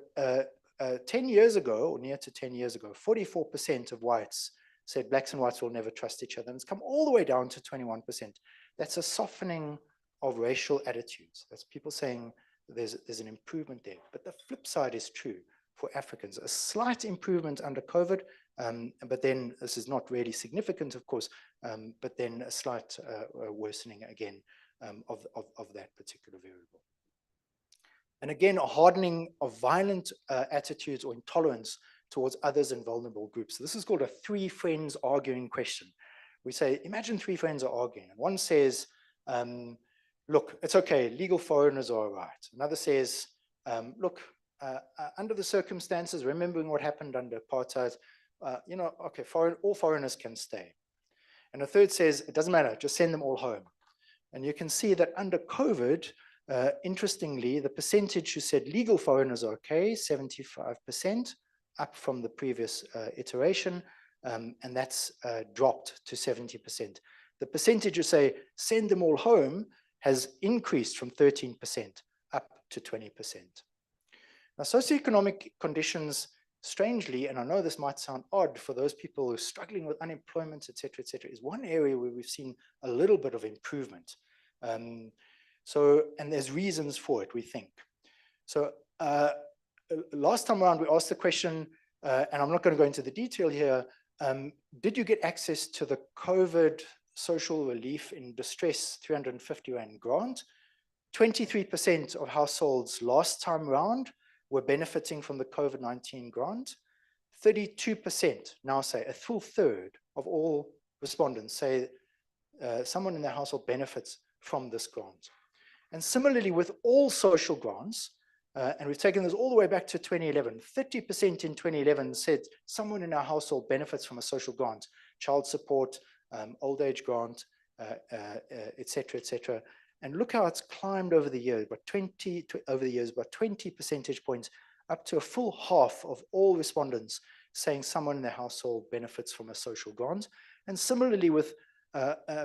10 years ago, or near to 10 years ago, 44% of whites said blacks and whites will never trust each other. And it's come all the way down to 21%. That's a softening of racial attitudes. That's people saying there's an improvement there. But the flip side is true for Africans. A slight improvement under COVID, but then this is not really significant, of course, but then a slight worsening again of that particular variable. And again, a hardening of violent attitudes or intolerance towards others and vulnerable groups. This is called a three friends arguing question. We say, imagine three friends are arguing. And one says, look, it's okay, legal foreigners are all right. Another says, look, under the circumstances, remembering what happened under apartheid, you know, okay, all foreigners can stay. And a third says, it doesn't matter, just send them all home. And you can see that under COVID, interestingly, the percentage who said legal foreigners are okay, 75%, up from the previous iteration, and that's dropped to 70%. The percentage who say send them all home has increased from 13% up to 20%. Now, socioeconomic conditions, strangely, and I know this might sound odd for those people who are struggling with unemployment, et cetera, is one area where we've seen a little bit of improvement. And there's reasons for it, we think. So last time around, we asked the question, and I'm not going to go into the detail here, did you get access to the COVID social relief in distress 350 Rand grant? 23% of households last time round were benefiting from the COVID-19 grant. 32% now say, a full third of all respondents say someone in their household benefits from this grant. And similarly with all social grants, and we've taken this all the way back to 2011, 30% in 2011 said someone in our household benefits from a social grant, child support, old age grant, et cetera, and look how it's climbed over the years, about 20 percentage points, up to a full half of all respondents saying someone in their household benefits from a social grant. And similarly with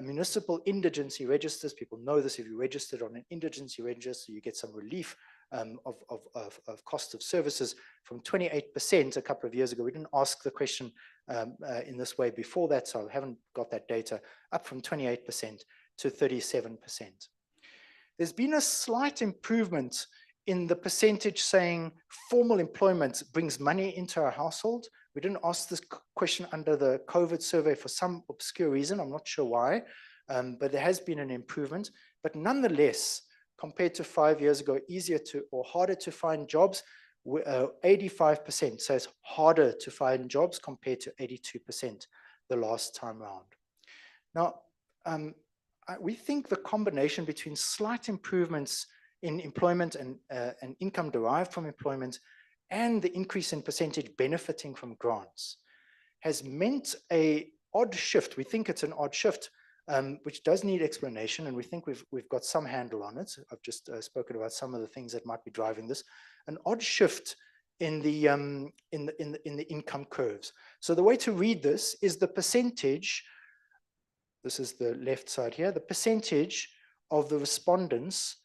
municipal indigency registers, people know this, if you registered on an indigency register, you get some relief of cost of services from 28% a couple of years ago. We didn't ask the question in this way before that, so I haven't got that data, up from 28% to 37%. There's been a slight improvement in the percentage saying formal employment brings money into our household. We didn't ask this question under the COVID survey for some obscure reason. I'm not sure why, but there has been an improvement. But nonetheless, compared to 5 years ago, easier to or harder to find jobs, 85%. So it's harder to find jobs compared to 82% the last time around. Now, we think the combination between slight improvements in employment and income derived from employment and the increase in percentage benefiting from grants has meant an odd shift. We think it's an odd shift, which does need explanation, and we think we've got some handle on it. I've just spoken about some of the things that might be driving this. An odd shift in the income curves. So the way to read this is the percentage. This is the left side here. The percentage of the respondents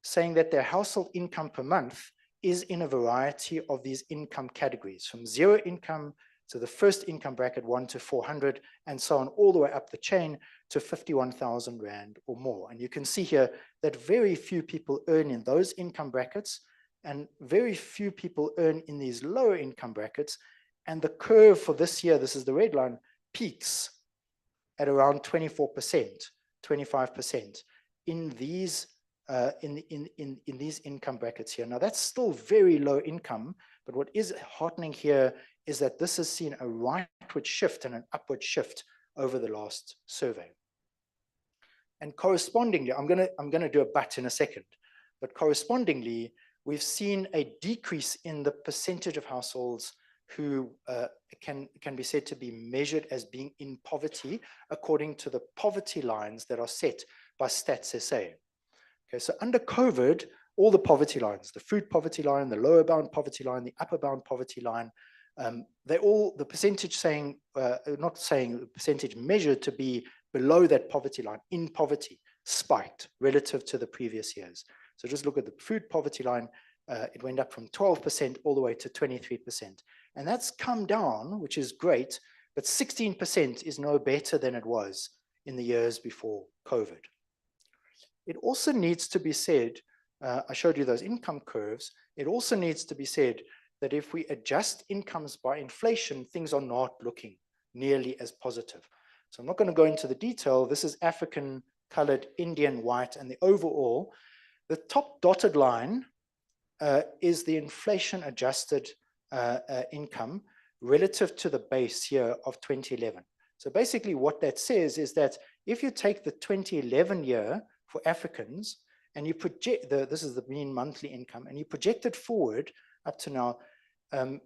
saying that their household income per month is in a variety of these income categories, from zero income to the first income bracket 1 to 400, and so on, all the way up the chain to 51,000 Rand or more. And you can see here that very few people earn in those income brackets, and very few people earn in these lower income brackets. And the curve for this year, this is the red line, peaks at around 24%, 25% in these these income brackets here. Now that's still very low income, but what is heartening here is that this has seen a rightward shift and an upward shift over the last survey. And correspondingly, I'm gonna do a but in a second, but correspondingly, we've seen a decrease in the percentage of households who can be said to be measured as being in poverty according to the poverty lines that are set by Stats SA. Okay, so under COVID, all the poverty lines, the food poverty line, the lower bound poverty line, the upper bound poverty line, the percentage saying, not saying the percentage measured to be below that poverty line, in poverty, spiked relative to the previous years. So just look at the food poverty line, it went up from 12% all the way to 23%. And that's come down, which is great, but 16% is no better than it was in the years before COVID. It also needs to be said, I showed you those income curves, it also needs to be said that if we adjust incomes by inflation, things are not looking nearly as positive. So I'm not going to go into the detail. This is African, colored, Indian, white, and the overall. The top dotted line is the inflation adjusted income relative to the base year of 2011. So basically what that says is that if you take the 2011 year for Africans and you project, this is the mean monthly income, and you project it forward up to now,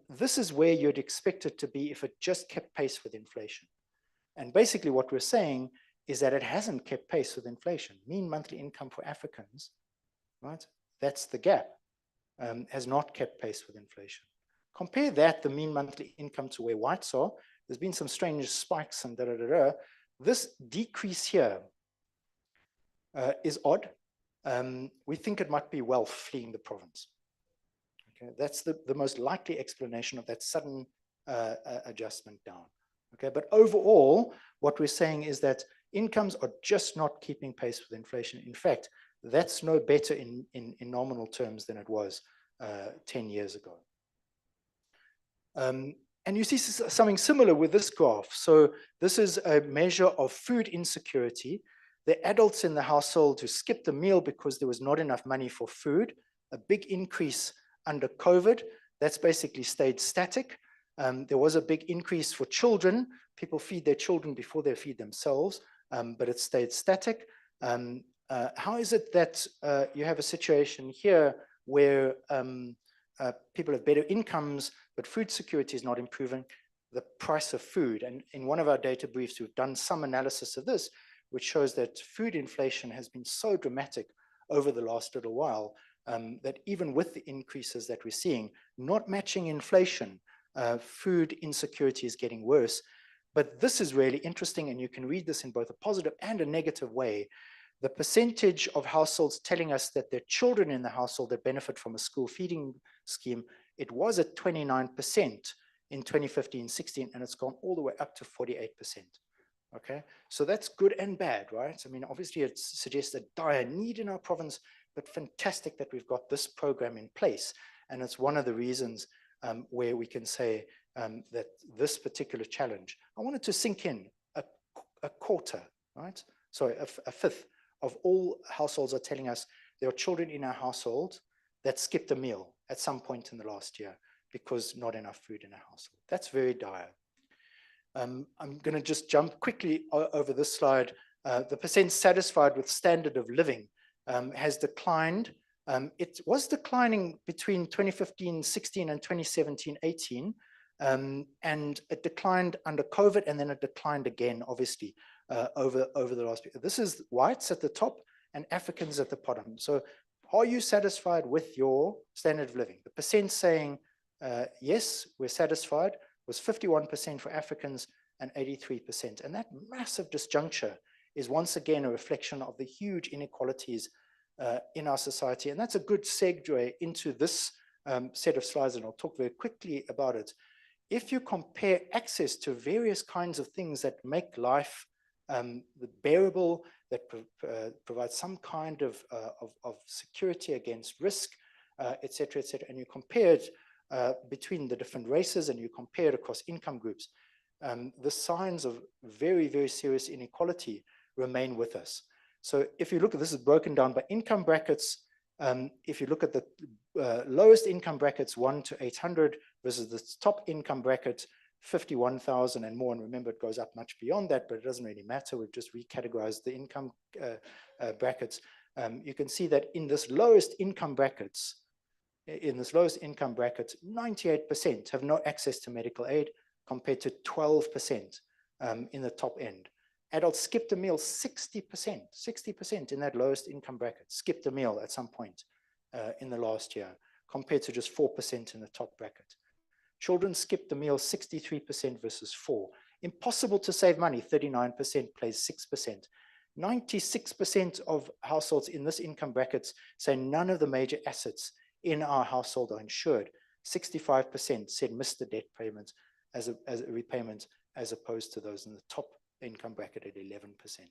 this is where you'd expect it to be if it just kept pace with inflation. And basically what we're saying is that it hasn't kept pace with inflation. Mean monthly income for Africans, right? That's the gap, has not kept pace with inflation. Compare that, the mean monthly income, to where whites are. There's been some strange spikes and da-da-da-da. This decrease here is odd. We think it might be wealth fleeing the province. Okay, that's the most likely explanation of that sudden adjustment down. Okay, but overall, what we're saying is that incomes are just not keeping pace with inflation. In fact, that's no better in nominal terms than it was 10 years ago. And you see something similar with this graph. So this is a measure of food insecurity. The adults in the household who skipped a meal because there was not enough money for food, a big increase under COVID. That's basically stayed static. There was a big increase for children. People feed their children before they feed themselves, but it stayed static. How is it that you have a situation here where people have better incomes, but food security is not improving? The price of food. And in one of our data briefs, we've done some analysis of this, which shows that food inflation has been so dramatic over the last little while that even with the increases that we're seeing, not matching inflation, food insecurity is getting worse. But this is really interesting, and you can read this in both a positive and a negative way. the percentage of households telling us that their children in the household that benefit from a school feeding scheme, it was at 29% in 2015-16, and it's gone all the way up to 48%. Okay, so that's good and bad, right? I mean, obviously it suggests a dire need in our province, but fantastic that we've got this program in place. And it's one of the reasons where we can say that this particular challenge, I wanted to sink in a quarter, right? Sorry, a fifth of all households are telling us there are children in our household that skipped a meal at some point in the last year because not enough food in our household. That's very dire. I'm going to just jump quickly over this slide. The percent satisfied with standard of living has declined. It was declining between 2015-16 and 2017-18, and it declined under COVID, and then it declined again, obviously, over the last year. This is whites at the top and Africans at the bottom. So are you satisfied with your standard of living? The percent saying, yes, we're satisfied, was 51% for Africans and 83%. And that massive disjuncture is once again a reflection of the huge inequalities in our society. And that's a good segue into this set of slides, and I'll talk very quickly about it. If you compare access to various kinds of things that make life bearable, that provide some kind of security against risk, et cetera, and you compare it between the different races, and you compare it across income groups, the signs of very, very serious inequality remain with us. So if you look at this, is broken down by income brackets. If you look at the lowest income brackets, 1 to 800, versus the top income bracket, 51,000 and more. And remember, it goes up much beyond that, but it doesn't really matter. We've just recategorized the income brackets. You can see that in this lowest income brackets, 98% have no access to medical aid, compared to 12% in the top end. Adults skipped a meal, 60% in that lowest income bracket skipped a meal at some point in the last year, compared to just 4% in the top bracket. Children skipped the meal, 63% versus 4%. Impossible to save money, 39% plays 6%. 96% of households in this income brackets say none of the major assets in our household are insured. 65% said missed the debt payment as a repayment, as opposed to those in the top income bracket at 11%.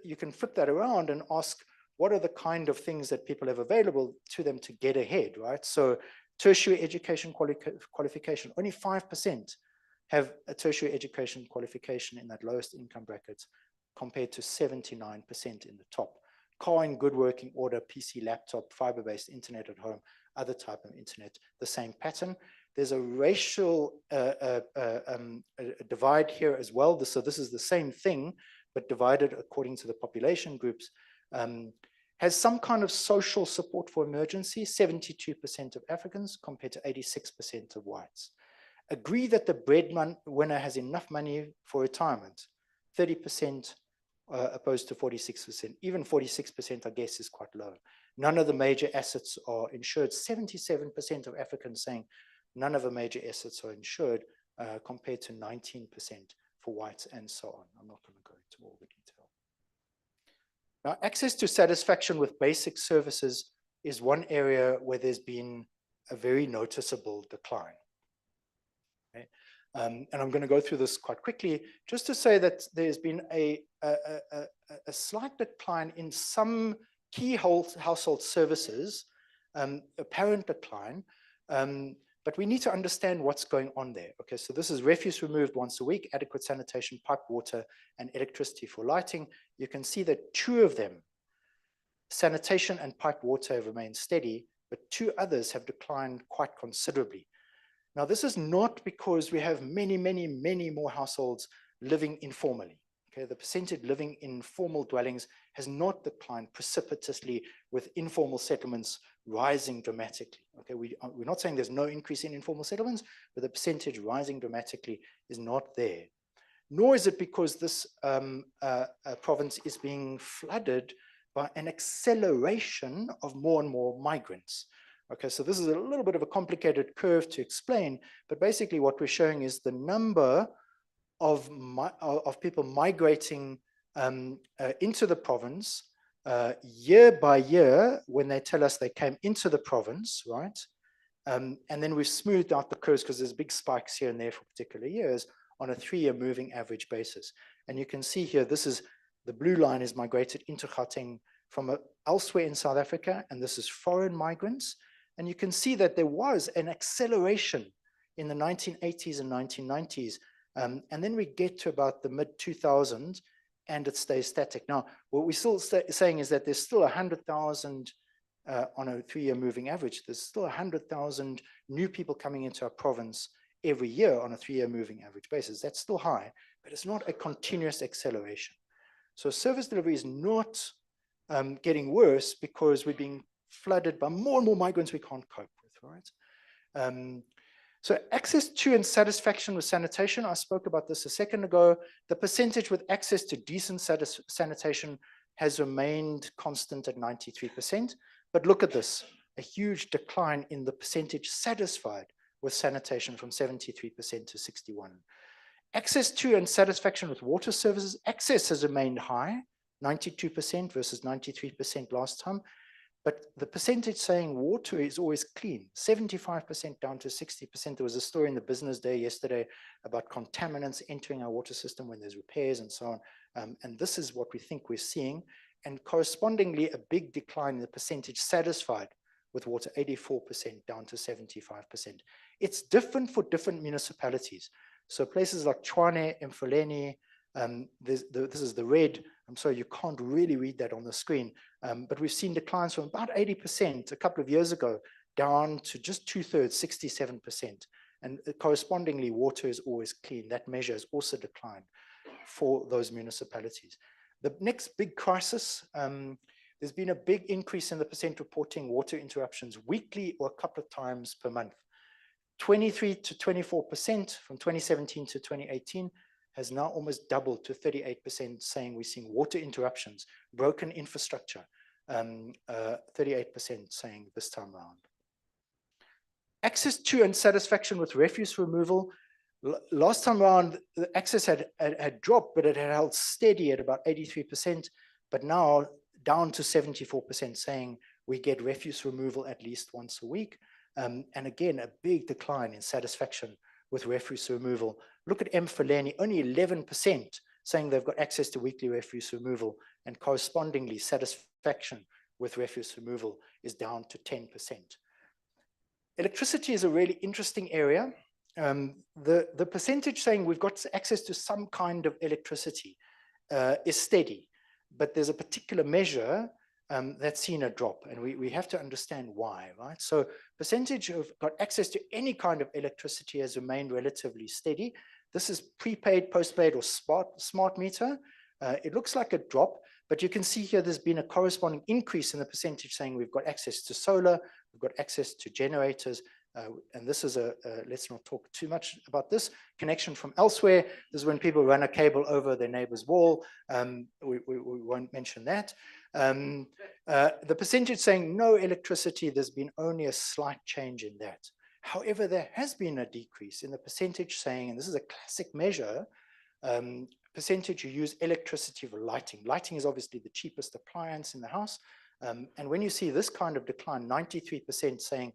You can flip that around and ask, what are the kind of things that people have available to them to get ahead, right? So tertiary education qualification, only 5% have a tertiary education qualification in that lowest income bracket, compared to 79% in the top. Car in good working order, PC, laptop, fiber-based internet at home, other type of internet, the same pattern. There's a racial divide here as well. So this is the same thing, but divided according to the population groups. Has some kind of social support for emergency, 72% of Africans compared to 86% of whites. Agree that the breadwinner has enough money for retirement, 30% opposed to 46%. Even 46%, I guess, is quite low. None of the major assets are insured. 77% of Africans saying none of the major assets are insured, compared to 19% for whites, and so on. I'm not going to go into all the detail. Now, access to satisfaction with basic services is one area where there's been a very noticeable decline. Okay? And I'm going to go through this quite quickly, just to say that there's been a slight decline in some key household services, apparent decline, but we need to understand what's going on there. Okay, so this is refuse removed once a week, adequate sanitation, pipe water, and electricity for lighting. You can see that 2 of them, sanitation and pipe water, have remained steady, but 2 others have declined quite considerably. Now, this is not because we have many more households living informally. Okay, the percentage living in formal dwellings has not declined precipitously, with informal settlements rising dramatically. Okay, we're not saying there's no increase in informal settlements, but the percentage rising dramatically is not there. Nor is it because this province is being flooded by an acceleration of more and more migrants. Okay, so this is a little bit of a complicated curve to explain, but basically what we're showing is the number of people migrating into the province year by year when they tell us they came into the province, right? And then we've smoothed out the curves because there's big spikes here and there for particular years on a 3-year moving average basis. And you can see here, this is the blue line is migrated into Gauteng from elsewhere in South Africa, and this is foreign migrants. And you can see that there was an acceleration in the 1980s and 1990s. And then we get to about the mid-2000s, and it stays static. Now, what we're still saying is that there's still 100,000 on a 3-year moving average. There's still 100,000 new people coming into our province every year on a 3-year moving average basis. That's still high, but it's not a continuous acceleration. So service delivery is not getting worse because we're being flooded by more and more migrants we can't cope with, right? So access to and satisfaction with sanitation, I spoke about this a second ago. The percentage with access to decent sanitation has remained constant at 93%. But look at this, a huge decline in the percentage satisfied with sanitation from 73% to 61%. Access to and satisfaction with water services, access has remained high, 92% versus 93% last time. But the percentage saying water is always clean, 75% down to 60%. There was a story in the Business Day yesterday about contaminants entering our water system when there's repairs and so on. And this is what we think we're seeing. And correspondingly, a big decline in the percentage satisfied with water, 84% down to 75%. It's different for different municipalities. So places like Tshwane, Mfuleni, this is the red. I'm sorry, you can't really read that on the screen. But we've seen declines from about 80% a couple of years ago down to just 2/3, 67%. And correspondingly, water is always clean. That measure has also declined for those municipalities. The next big crisis, there's been a big increase in the percent reporting water interruptions weekly or a couple of times per month. 23 to 24% from 2017 to 2018 has now almost doubled to 38% saying we're seeing water interruptions, broken infrastructure, 38% saying this time around. Access to and satisfaction with refuse removal. Last time around, the access had dropped, but it had held steady at about 83%, but now down to 74% saying we get refuse removal at least once a week. And again, a big decline in satisfaction with refuse removal. Look at Mfuleni, only 11% saying they've got access to weekly refuse removal, and correspondingly satisfaction with refuse removal is down to 10%. Electricity is a really interesting area. The percentage saying we've got access to some kind of electricity is steady, but there's a particular measure that's seen a drop, and we have to understand why, right? So percentage of got access to any kind of electricity has remained relatively steady. This is prepaid, postpaid, or smart meter. It looks like a drop, but you can see here there's been a corresponding increase in the percentage saying we've got access to solar, we've got access to generators, and this is let's not talk too much about this, connection from elsewhere. This is when people run a cable over their neighbor's wall. We won't mention that. The percentage saying no electricity, there's been only a slight change in that. However, there has been a decrease in the percentage saying, and this is a classic measure, percentage you use electricity for lighting. Lighting is obviously the cheapest appliance in the house. And when you see this kind of decline, 93% saying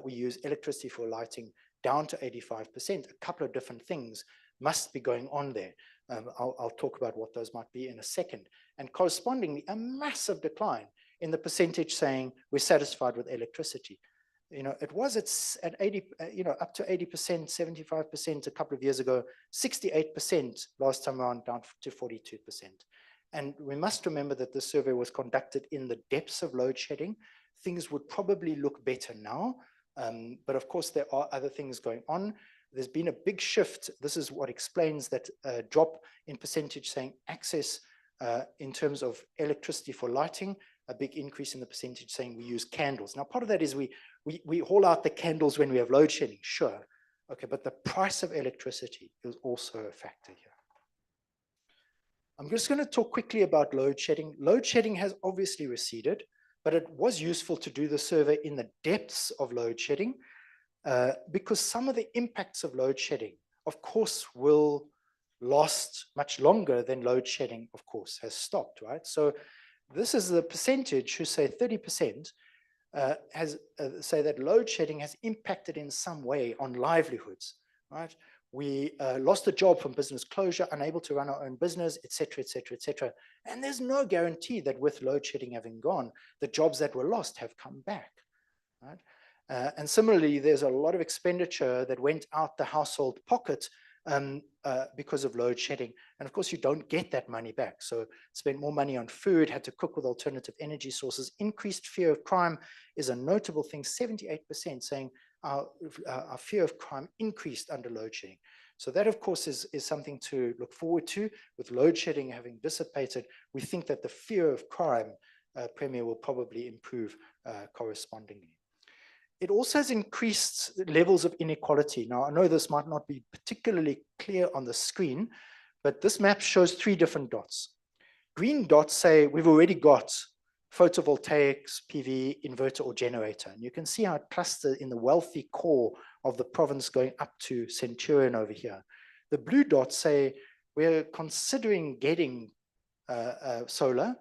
we use electricity for lighting, down to 85%, a couple of different things must be going on there. I'll talk about what those might be in a second. And correspondingly, a massive decline in the percentage saying we're satisfied with electricity. You know, it was at 80, up to 80%, 75% a couple of years ago, 68% last time around, down to 42%. And we must remember that the survey was conducted in the depths of load shedding. Things would probably look better now, but of course there are other things going on. There's been a big shift. This is what explains that drop in percentage saying access in terms of electricity for lighting, a big increase in the percentage saying we use candles. Now, part of that is we haul out the candles when we have load shedding, sure. Okay, but the price of electricity is also a factor here. I'm just going to talk quickly about load shedding. Load shedding has obviously receded, but it was useful to do the survey in the depths of load shedding because some of the impacts of load shedding, of course, will last much longer than load shedding, of course, has stopped, right? So this is the percentage who say 30% say that load shedding has impacted in some way on livelihoods, right? We lost a job from business closure, unable to run our own business, et cetera, et cetera, et cetera. And there's no guarantee that with load shedding having gone, the jobs that were lost have come back, right? And similarly, there's a lot of expenditure that went out the household pocket because of load shedding. And of course, you don't get that money back. So spent more money on food, had to cook with alternative energy sources. Increased fear of crime is a notable thing, 78% saying our fear of crime increased under load shedding. So that, of course, is something to look forward to. With load shedding having dissipated, we think that the fear of crime, Premier, will probably improve correspondingly. It also has increased levels of inequality. Now, I know this might not be particularly clear on the screen, but this map shows 3 different dots. Green dots say we've already got photovoltaics, PV, inverter, or generator. And you can see how it clusters in the wealthy core of the province going up to Centurion over here. The blue dots say we're considering getting solar.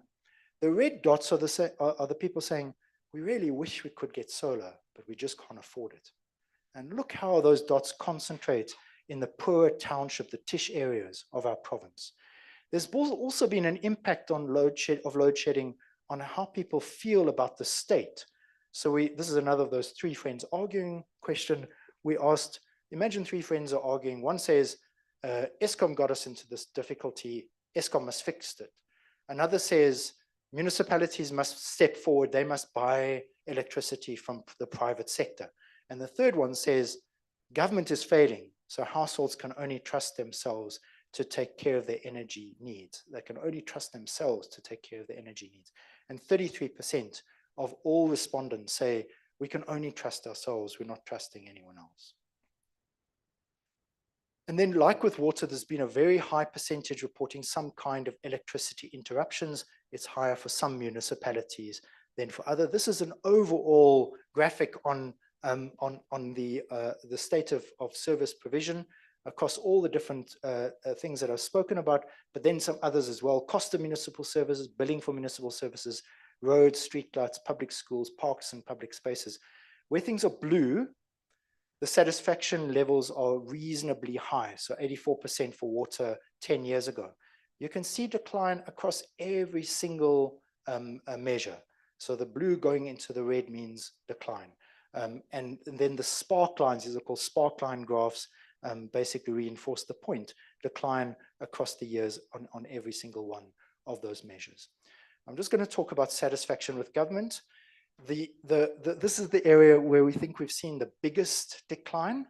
The red dots are the people saying, we really wish we could get solar, but we just can't afford it. And look how those dots concentrate in the poor township, the Tish areas of our province. There's also been an impact on load shedding on how people feel about the state. So this is another of those 3 friends arguing question. We asked, imagine 3 friends are arguing. One says, Eskom got us into this difficulty, Eskom must fix it. Another says, municipalities must step forward, they must buy electricity from the private sector. And the third one says, government is failing, so households can only trust themselves to take care of their energy needs. They can only trust themselves to take care of their energy needs. And 33% of all respondents say, we can only trust ourselves, we're not trusting anyone else. And then, like with water, there's been a very high percentage reporting some kind of electricity interruptions. It's higher for some municipalities than for others. This is an overall graphic on the state of service provision across all the different things that I've spoken about, but then some others as well. Cost of municipal services, billing for municipal services, roads, streetlights, public schools, parks, and public spaces. Where things are blue, the satisfaction levels are reasonably high, so 84% for water 10 years ago. You can see decline across every single measure. So the blue going into the red means decline. And then the spark lines, these are called spark line graphs, basically reinforce the point, decline across the years on every single one of those measures. I'm just going to talk about satisfaction with government. This is the area where we think we've seen the biggest decline.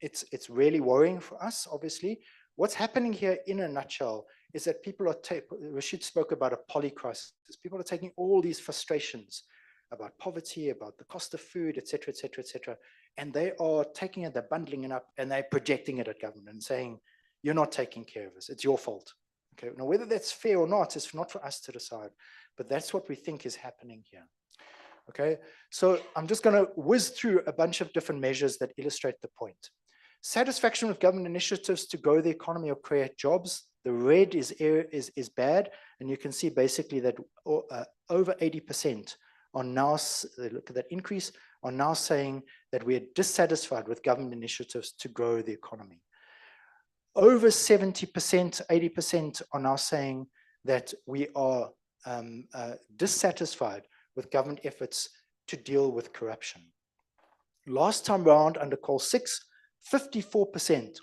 It's really worrying for us, obviously. What's happening here in a nutshell is that people are, Rashid spoke about a polycrisis. People are taking all these frustrations about poverty, about the cost of food, et cetera, et cetera, et cetera, and they are taking it, they're bundling it up, and they're projecting it at government and saying, you're not taking care of us, it's your fault. Okay, now whether that's fair or not is not for us to decide, but that's what we think is happening here. Okay, so I'm just going to whiz through a bunch of different measures that illustrate the point. Satisfaction with government initiatives to grow the economy or create jobs. The red is bad, and you can see basically that over 80% are now, look at that increase, are now saying that we are dissatisfied with government initiatives to grow the economy. Over 70%, 80% are now saying that we are dissatisfied with government efforts to deal with corruption. Last time round under QoL 6, 54%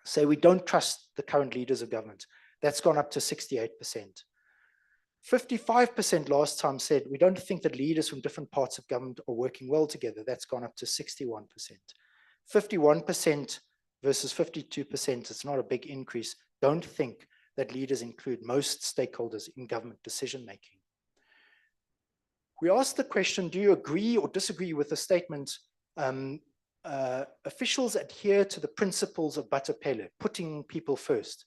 say we don't trust the current leaders of government. That's gone up to 68%. 55% last time said we don't think that leaders from different parts of government are working well together. That's gone up to 61%. 51% versus 52%, it's not a big increase, don't think that leaders include most stakeholders in government decision making. We asked the question, do you agree or disagree with the statement, officials adhere to the principles of Batapele, putting people first?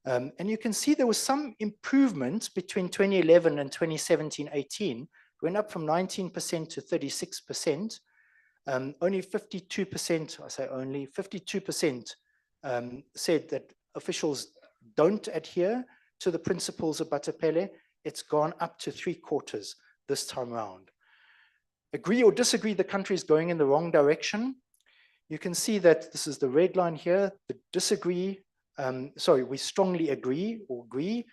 And you can see there was some improvement between 2011 and 2017-18, went up from 19% to 36%. Only 52%, I say only, 52% said that officials don't adhere to the principles of Batapele, it's gone up to 3/4 this time around. Agree or disagree the country is going in the wrong direction? You can see that this is the red line here, the disagree, we strongly agree or agree,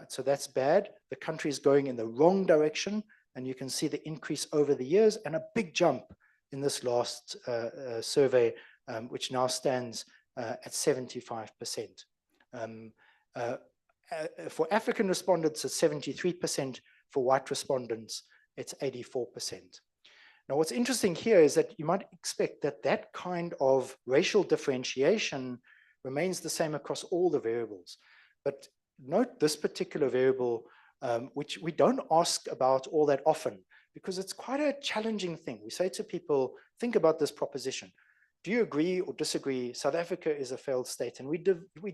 so that's bad. The country is going in the wrong direction, and you can see the increase over the years and a big jump in this last survey, which now stands at 75%. For African respondents, it's 73%. For white respondents, it's 84%. Now, what's interesting here is that you might expect that that kind of racial differentiation remains the same across all the variables. But note this particular variable, which we don't ask about all that often, because it's quite a challenging thing. We say to people, think about this proposition. Do you agree or disagree South Africa is a failed state? And we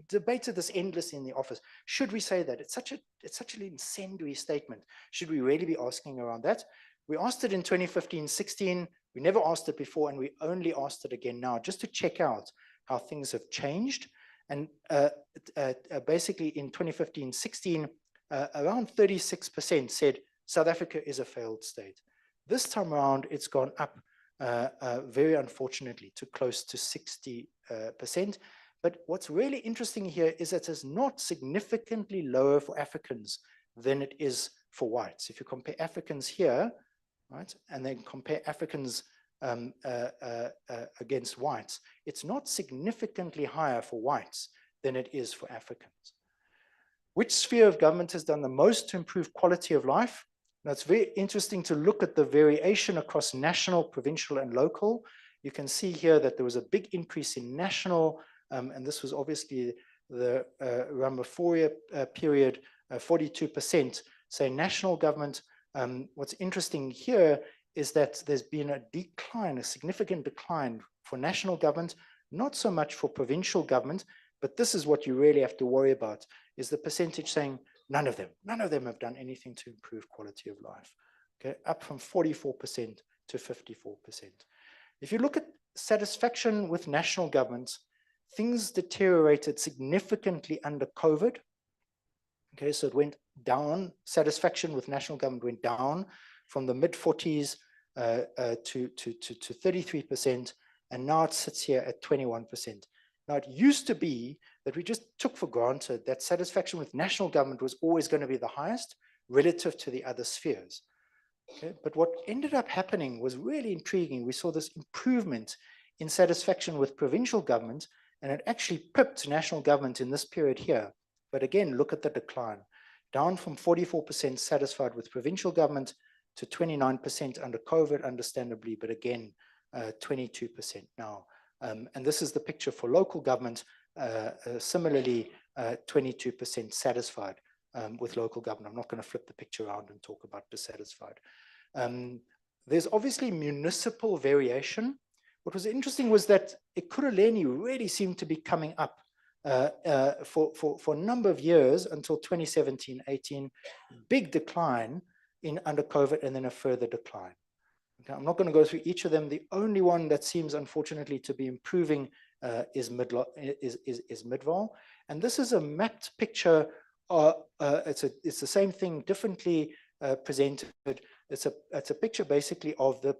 debated this endlessly in the office. Should we say that? It's such an incendiary statement. Should we really be asking around that? We asked it in 2015-16. We never asked it before, and we only asked it again now, just to check out how things have changed. And basically in 2015-16, around 36% said South Africa is a failed state. This time around, it's gone up very unfortunately to close to 60%. But what's really interesting here is that it's not significantly lower for Africans than it is for whites. If you compare Africans here, right, and then compare Africans against whites, it's not significantly higher for whites than it is for Africans. Which sphere of government has done the most to improve quality of life? Now, it's very interesting to look at the variation across national, provincial, and local. You can see here that there was a big increase in national, and this was obviously the Ramaphosa period, 42%. So national government, what's interesting here is that there's been a decline, a significant decline for national government, not so much for provincial government, but this is what you really have to worry about, is the percentage saying none of them have done anything to improve quality of life. Okay, up from 44% to 54%. If you look at satisfaction with national governments, things deteriorated significantly under COVID. Okay, so it went down, satisfaction with national government went down from the mid-40s to 33%, and now it sits here at 21%. Now, it used to be that we just took for granted that satisfaction with national government was always going to be the highest relative to the other spheres. Okay? But what ended up happening was really intriguing. We saw this improvement in satisfaction with provincial government, and it actually pipped national government in this period here. But again, look at the decline. Down from 44% satisfied with provincial government to 29% under COVID, understandably, but again, 22% now. And this is the picture for local government, similarly, 22% satisfied with local government. I'm not going to flip the picture around and talk about dissatisfied. There's obviously municipal variation. What was interesting was that Ekurhuleni really seemed to be coming up for a number of years until 2017-18, big decline under COVID, and then a further decline. Okay, I'm not going to go through each of them. The only one that seems, unfortunately, to be improving is Midvaal. And this is a mapped picture. It's the same thing, differently presented. It's a picture basically of the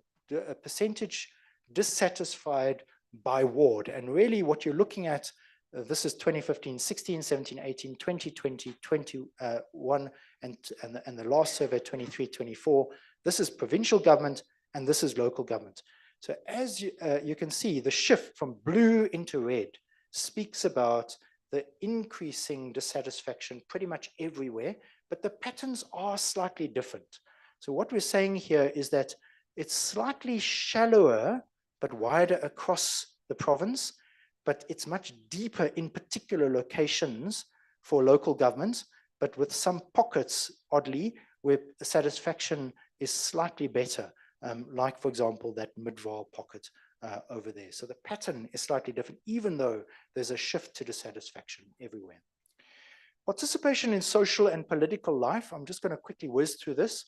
percentage dissatisfied by ward. And really what you're looking at, this is 2015, 16, 17, 18, 2020, 21, and the last survey, 23, 24. This is provincial government, and this is local government. So as you can see, the shift from blue into red speaks about the increasing dissatisfaction pretty much everywhere, but the patterns are slightly different. So what we're saying here is that it's slightly shallower, but wider across the province, but it's much deeper in particular locations for local governments, but with some pockets, oddly, where satisfaction is slightly better. Like, for example, that Midvaal pocket over there. So the pattern is slightly different, even though there's a shift to dissatisfaction everywhere. Participation in social and political life. I'm just going to quickly whiz through this.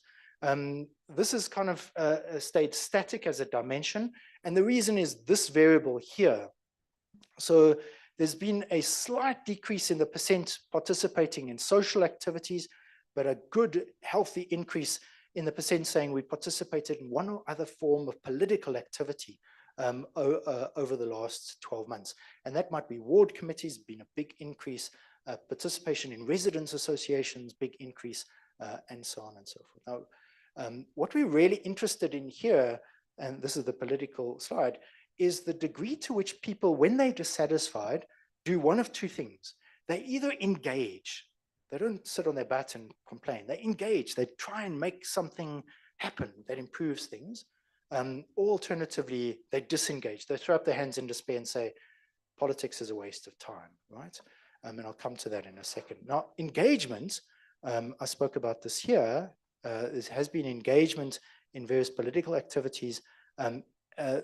This is kind of stayed static as a dimension. And the reason is this variable here. So There's been a slight decrease in the percent participating in social activities, but a good, healthy increase in the percent saying we participated in one or other form of political activity over the last 12 months. And that might be ward committees, been a big increase, participation in residents associations, big increase, and so on and so forth. Now, what we're really interested in here, and this is the political slide, is the degree to which people, when they're dissatisfied, do one of two things. They either engage, they don't sit on their butt and complain, they engage, they try and make something happen that improves things. Alternatively, they disengage, they throw up their hands in despair and say, politics is a waste of time, right? And I'll come to that in a second. Now, engagement, I spoke about this here, there has been engagement in various political activities.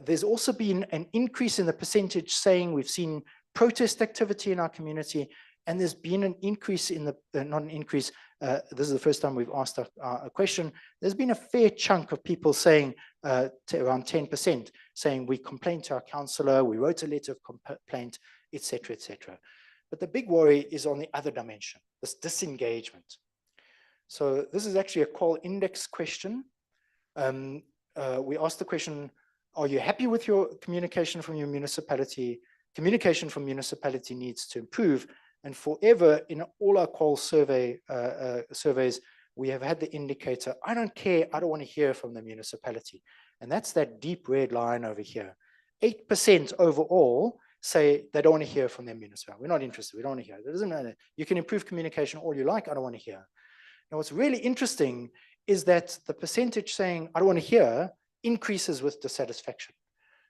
There's also been an increase in the percentage saying we've seen protest activity in our community, and there's been an increase in the, not an increase, this is the first time we've asked a question, there's been a fair chunk of people saying, around 10%, saying we complained to our councillor, we wrote a letter of complaint, etc., etc. But the big worry is on the other dimension, this disengagement. So this is actually a QoL index question. We asked the question, are you happy with your communication from your municipality? Communication from municipality needs to improve. And forever in all our QoL surveys, we have had the indicator, I don't care, I don't want to hear from the municipality. And that's that deep red line over here. 8% overall say they don't want to hear from their municipality. We're not interested, we don't want to hear. It doesn't matter. You can improve communication all you like, I don't want to hear. Now, what's really interesting is that the percentage saying, I don't want to hear, increases with dissatisfaction.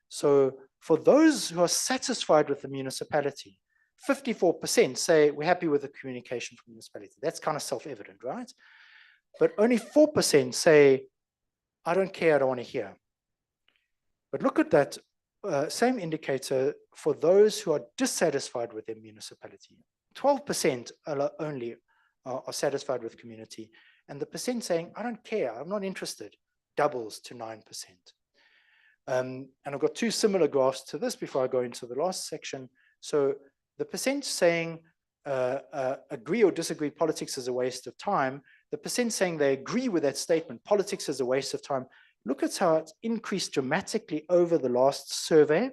So for those who are satisfied with the municipality, 54% say we're happy with the communication from the municipality. That's kind of self-evident, right? But only 4% say, I don't care, I don't want to hear. But look at that same indicator for those who are dissatisfied with their municipality. 12% only are satisfied with community, and the percent saying, I don't care, I'm not interested, doubles to 9%. And I've got two similar graphs to this before I go into the last section. So the percent saying agree or disagree politics is a waste of time, the percent saying they agree with that statement, politics is a waste of time, look at how it's increased dramatically over the last survey,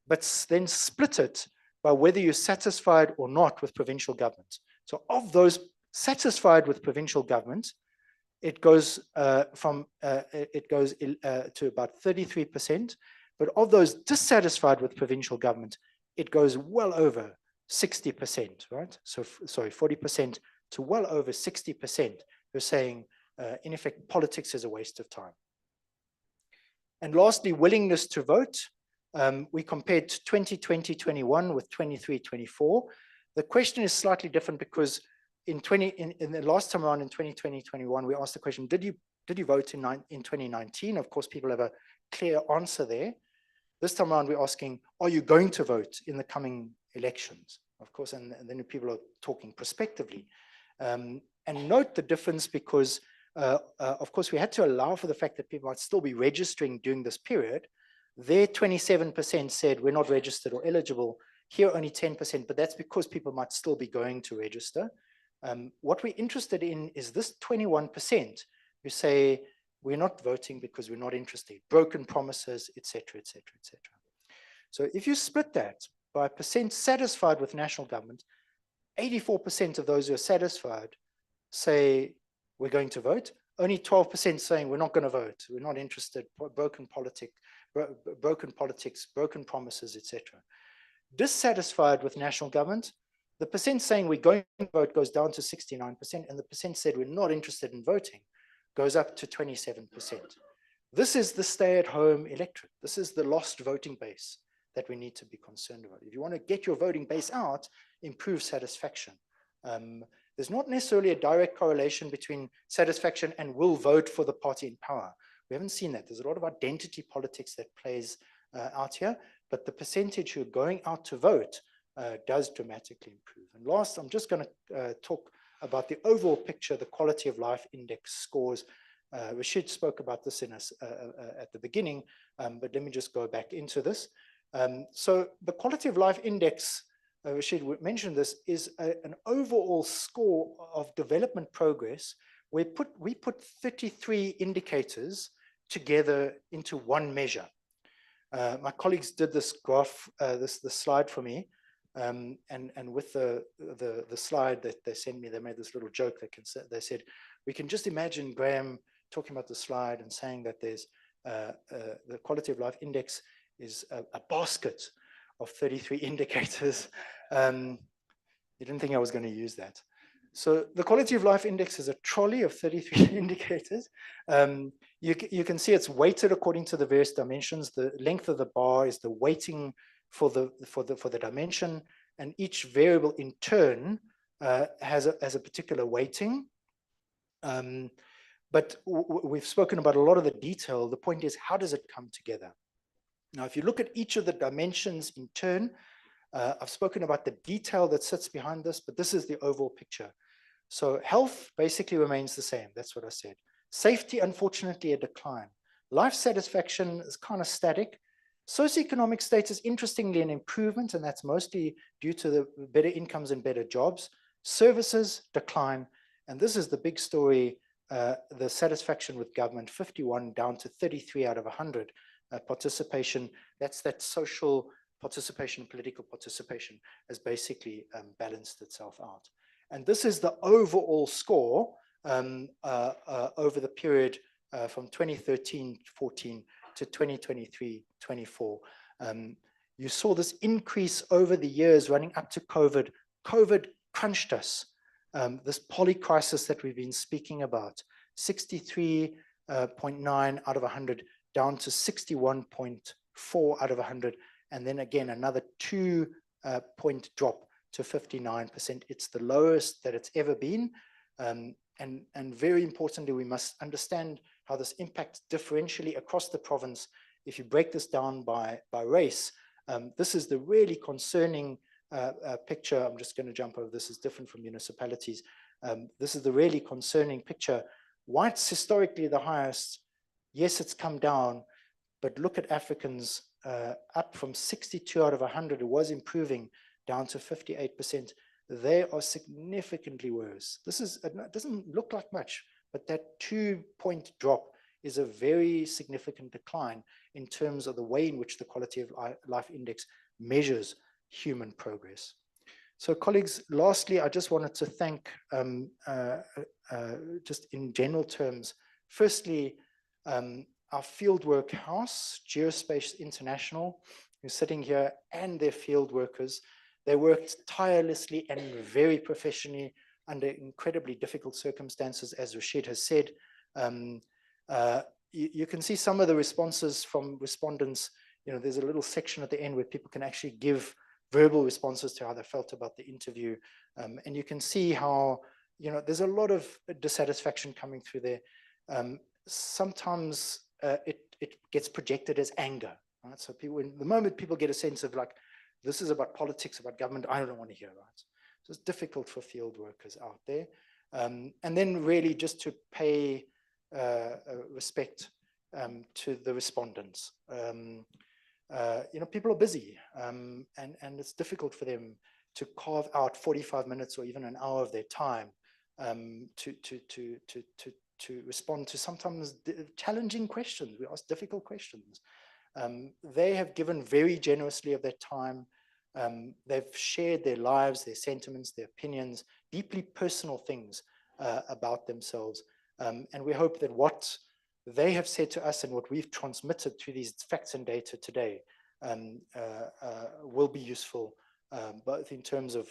but then split it by whether you're satisfied or not with provincial government. So of those satisfied with provincial government, it goes to about 33%, but of those dissatisfied with provincial government, it goes well over 60%, right? So, sorry, 40% to well over 60%. You're saying, in effect, politics is a waste of time. And lastly, willingness to vote. We compared 2020-21 with 23-24. The question is slightly different because in the last time around in 2020-21, we asked the question, did you vote in 2019? Of course, people have a clear answer there. This time around, we're asking, are you going to vote in the coming elections? Of course, and then people are talking prospectively. And note the difference because, of course, we had to allow for the fact that people might still be registering during this period. There, 27% said we're not registered or eligible. Here, only 10%, but that's because people might still be going to register. What we're interested in is this 21% who say we're not voting because we're not interested, broken promises, etc., etc., etc. So if you split that by percent satisfied with national government, 84% of those who are satisfied say we're going to vote. Only 12% saying we're not going to vote, we're not interested, broken politics, broken promises, etc. Dissatisfied with national government, the percent saying we're going to vote goes down to 69%, and the percent said we're not interested in voting goes up to 27%. This is the stay-at-home electorate. This is the lost voting base that we need to be concerned about. If you want to get your voting base out, improve satisfaction. There's not necessarily a direct correlation between satisfaction and will vote for the party in power. We haven't seen that. There's a lot of identity politics that plays out here, but the percentage who are going out to vote does dramatically improve. And last, I'm just going to talk about the overall picture, the quality of life index scores. Rashid spoke about this at the beginning, but let me just go back into this. So the quality of life index, Rashid mentioned this, is an overall score of development progress. We put 33 indicators together into one measure. My colleagues did this graph, this slide for me, and with the slide that they sent me, they made this little joke. They said, we can just imagine Graham talking about the slide and saying that there's the quality of life index is a basket of 33 indicators. You didn't think I was going to use that. So the quality of life index is a trolley of 33 indicators. You can see it's weighted according to the various dimensions. The length of the bar is the weighting for the dimension, and each variable in turn has a particular weighting. But we've spoken about a lot of the detail. The point is, how does it come together? Now, if you look at each of the dimensions in turn, I've spoken about the detail that sits behind this, but this is the overall picture. So health basically remains the same. That's what I said. Safety, unfortunately, a decline. Life satisfaction is kind of static. Socioeconomic status, interestingly, an improvement, and that's mostly due to the better incomes and better jobs. Services, decline. And this is the big story, the satisfaction with government, 51 down to 33 out of 100. Participation, that's that social participation, political participation has basically balanced itself out. And this is the overall score over the period from 2013-14 to 2023-24. You saw this increase over the years running up to COVID. COVID crunched us. This polycrisis that we've been speaking about, 63.9 out of 100 down to 61.4 out of 100. And then again, another 2-point drop to 59%. It's the lowest that it's ever been. And very importantly, we must understand how this impacts differentially across the province. If you break this down by race, this is the really concerning picture. I'm just going to jump over this. Is different from municipalities. This is the really concerning picture. Whites historically the highest. Yes, it's come down, but look at Africans up from 62 out of 100. It was improving down to 58%. They are significantly worse. It doesn't look like much, but that 2-point drop is a very significant decline in terms of the way in which the quality of life index measures human progress. So colleagues, lastly, I just wanted to thank, just in general terms, firstly, our fieldwork house, Geospace International, who's sitting here, and their field workers. They worked tirelessly and very professionally under incredibly difficult circumstances, as Rashid has said. You can see some of the responses from respondents. You know, there's a little section at the end where people can actually give verbal responses to how they felt about the interview. And you can see how, you know, there's a lot of dissatisfaction coming through there. Sometimes it gets projected as anger, right? So the moment people get a sense of like, this is about politics, about government, I don't want to hear, right? So it's difficult for field workers out there. And then really just to pay respect to the respondents. You know, people are busy and it's difficult for them to carve out 45 minutes or even an hour of their time to respond to sometimes challenging questions. We ask difficult questions. They have given very generously of their time. They've shared their lives, their sentiments, their opinions, deeply personal things about themselves. And we hope that what they have said to us and what we've transmitted through these facts and data today will be useful, both in terms of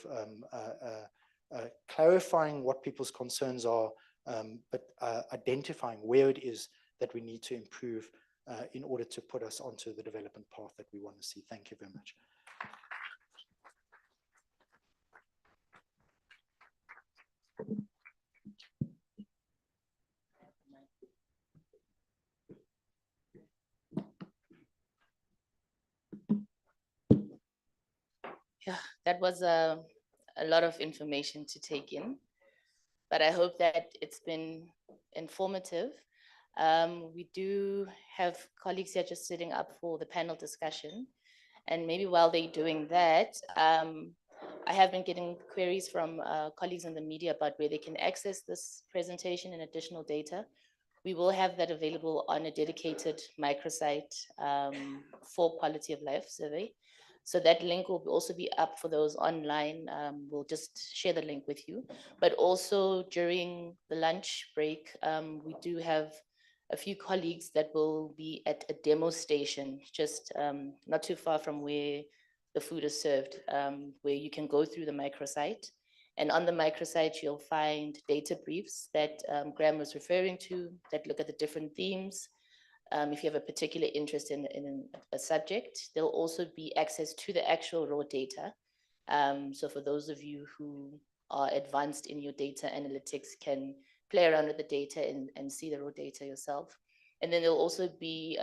clarifying what people's concerns are, but identifying where it is that we need to improve in order to put us onto the development path that we want to see. Thank you very much. Yeah, that was a lot of information to take in, but I hope that it's been informative. We do have colleagues here just sitting up for the panel discussion. And maybe while they're doing that, I have been getting queries from colleagues in the media about where they can access this presentation and additional data. We will have that available on a dedicated microsite for quality of life survey. So that link will also be up for those online. We'll just share the link with you. But also during the lunch break, we do have a few colleagues that will be at a demo station, just not too far from where the food is served, where you can go through the microsite. And on the microsite, you'll find data briefs that Graham was referring to that look at the different themes. If you have a particular interest in a subject, there'll also be access to the actual raw data. So for those of you who are advanced in your data analytics, can play around with the data and see the raw data yourself. And then there'll also be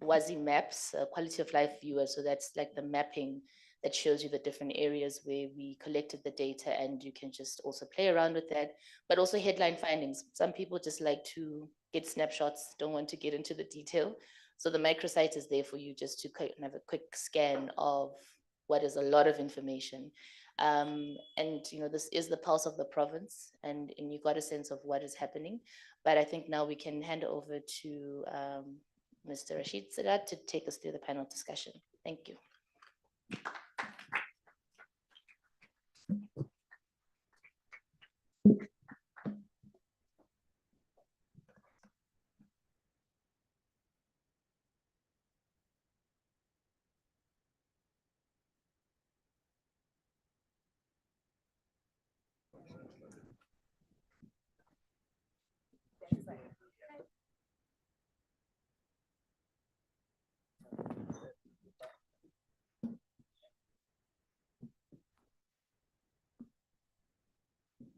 WASI maps, quality of life viewers. So that's like the mapping that shows you the different areas where we collected the data, and you can just also play around with that, but also headline findings. Some people just like to get snapshots, don't want to get into the detail. So the microsite is there for you just to have a quick scan of what is a lot of information. And this is the pulse of the province, and you got a sense of what is happening. But I think now we can hand over to Mr. Rashid Sadat to take us through the panel discussion. Thank you.